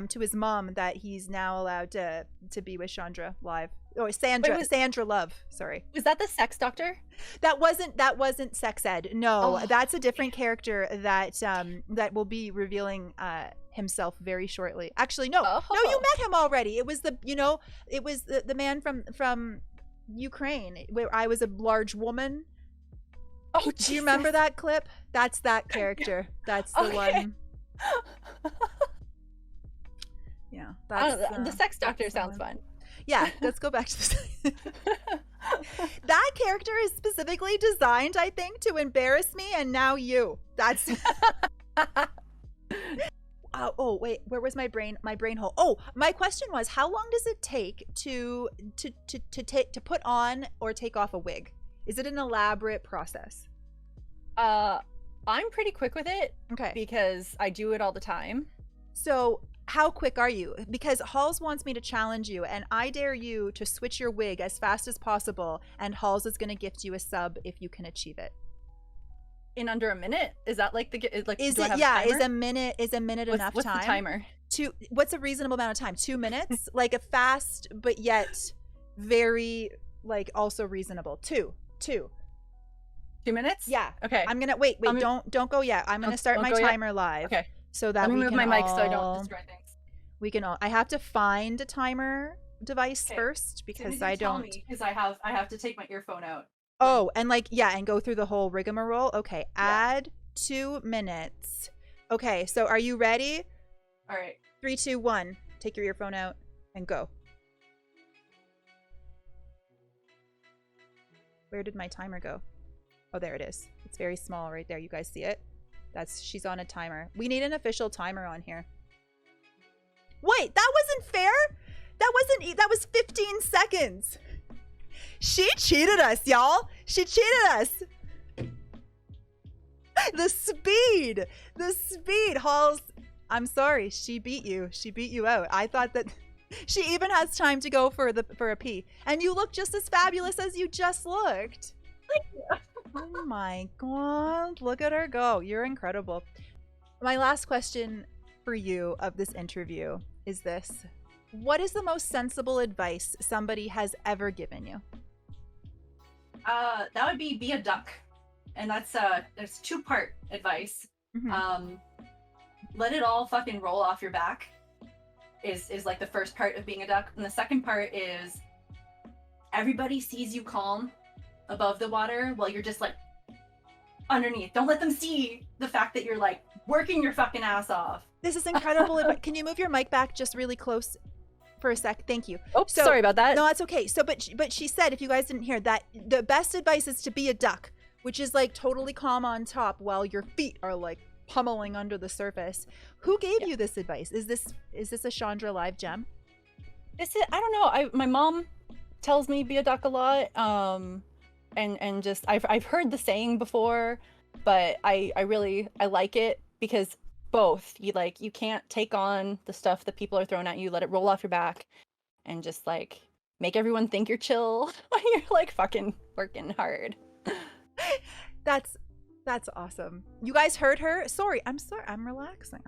Speaker 1: to his mom that he's now allowed to be with ShondraLive. Or ShondraLove, sorry.
Speaker 2: Was that the sex doctor?
Speaker 1: That wasn't sex ed. No, that's a different character that will be revealing himself very shortly. Actually, no, you met him already. It was the man from Ukraine where I was a large woman.
Speaker 2: Oh,
Speaker 1: Jesus. Do you remember that clip? That's that character. That's the one. Yeah,
Speaker 2: the sex doctor sounds fun.
Speaker 1: Yeah, let's go back to this. That character is specifically designed, I think, to embarrass me, and now you. That's wait, where was my brain hole? Oh, my question was, how long does it take to put on or take off a wig? Is it an elaborate process?
Speaker 2: I'm pretty quick with it.
Speaker 1: Okay.
Speaker 2: Because I do it all the time.
Speaker 1: So how quick are you? Because Halls wants me to challenge you, and I dare you to switch your wig as fast as possible, and Halls is going to gift you a sub if you can achieve it.
Speaker 2: In under a minute? Is that like
Speaker 1: is
Speaker 2: do I
Speaker 1: it
Speaker 2: have
Speaker 1: yeah
Speaker 2: a timer?
Speaker 1: is a minute enough
Speaker 2: what's
Speaker 1: time?
Speaker 2: The timer?
Speaker 1: What's a reasonable amount of time? 2 minutes? Like a fast but yet very like also reasonable. 2
Speaker 2: minutes?
Speaker 1: Yeah.
Speaker 2: Okay.
Speaker 1: I'm gonna wait. Don't go yet. I'm gonna start my timer live.
Speaker 2: Okay.
Speaker 1: So that
Speaker 2: Let me
Speaker 1: we
Speaker 2: move
Speaker 1: can
Speaker 2: my mic so I don't destroy things.
Speaker 1: We can all. I have to find a timer device first because I don't.
Speaker 2: Because I have to take my earphone out.
Speaker 1: Oh, and like and go through the whole rigmarole. Okay, add 2 minutes. Okay, so are you ready?
Speaker 2: All right.
Speaker 1: 3, 2, 1. Take your earphone out and go. Where did my timer go? Oh, there it is. It's very small right there. You guys see it? She's on a timer. We need an official timer on here. Wait, that wasn't fair. That was 15 seconds. She cheated us, y'all. She cheated us. The speed. Halls, I'm sorry. She beat you. She beat you out. I thought that she even has time to go for a pee. And you look just as fabulous as you just looked. Oh my God. Look at her go. You're incredible. My last question for you of this interview is this. What is the most sensible advice somebody has ever given you?
Speaker 2: That would be a duck. And that's there's 2-part advice.
Speaker 1: Mm-hmm.
Speaker 2: Let it all fucking roll off your back is like the first part of being a duck. And the second part is everybody sees you calm above the water while you're just like underneath. Don't let them see the fact that you're like working your fucking ass off.
Speaker 1: This is incredible. Can you move your mic back just really close for a sec? Thank you.
Speaker 2: Oh, sorry about that.
Speaker 1: No, that's okay. So, but she said, if you guys didn't hear that, the best advice is to be a duck, which is like totally calm on top while your feet are like pummeling under the surface. Who gave you this advice? Is this a ShondraLive gem?
Speaker 2: I don't know. My mom tells me be a duck a lot. And just I've heard the saying before, but I like it because both you can't take on the stuff that people are throwing at you, let it roll off your back, and just like make everyone think you're chill when you're like fucking working hard.
Speaker 1: That's awesome. You guys heard her? I'm relaxing.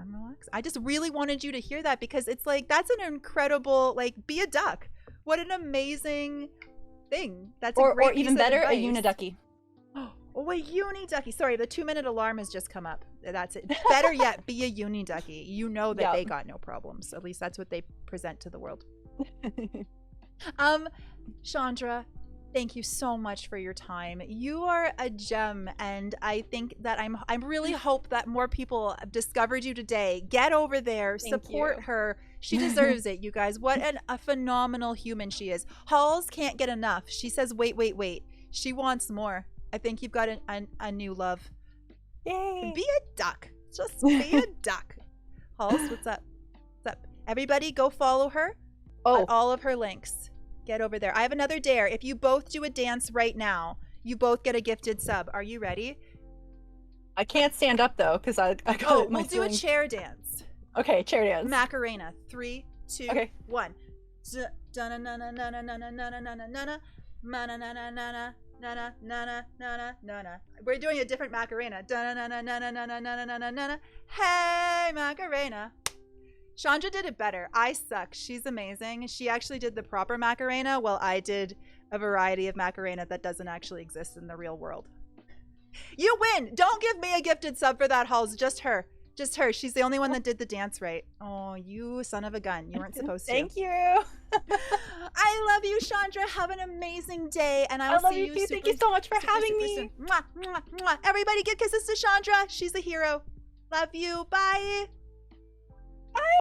Speaker 1: I just really wanted you to hear that because it's like that's an incredible be a duck. What an amazing thing. That's a great
Speaker 2: or even better, a uniducky.
Speaker 1: Oh, a uniducky. Sorry, the 2-minute alarm has just come up. That's it. Better yet, be a uniducky. You know that they got no problems. At least that's what they present to the world. Shondra, thank you so much for your time. You are a gem, and I think that I really hope that more people discovered you today. Get over there, support her. She deserves it, you guys. What a phenomenal human she is. Halls can't get enough. She says, wait. She wants more. I think you've got a new love.
Speaker 2: Yay!
Speaker 1: Be a duck. Just be a duck. Halls, what's up? Everybody go follow her on all of her links. Get over there. I have another dare. If you both do a dance right now, you both get a gifted sub. Are you ready?
Speaker 2: I can't stand up though, because I got
Speaker 1: Oh, we'll do a chair dance.
Speaker 2: Okay, chair dance.
Speaker 1: Macarena. 3, 2, 1. We're doing a different Macarena. Hey, Macarena. Chandra did it better. I suck. She's amazing. She actually did the proper Macarena while I did a variety of Macarena that doesn't actually exist in the real world. You win. Don't give me a gifted sub for that, Halls. Just her. Just her. She's the only one that did the dance right. Oh, you son of a gun. You weren't supposed to.
Speaker 2: Thank you.
Speaker 1: I love you, Chandra. Have an amazing day. And I will see you
Speaker 2: too. Thank you so much for having me.
Speaker 1: Soon. Mwah, mwah, mwah. Everybody give kisses to Chandra. She's a hero. Love you. Bye.
Speaker 2: Bye.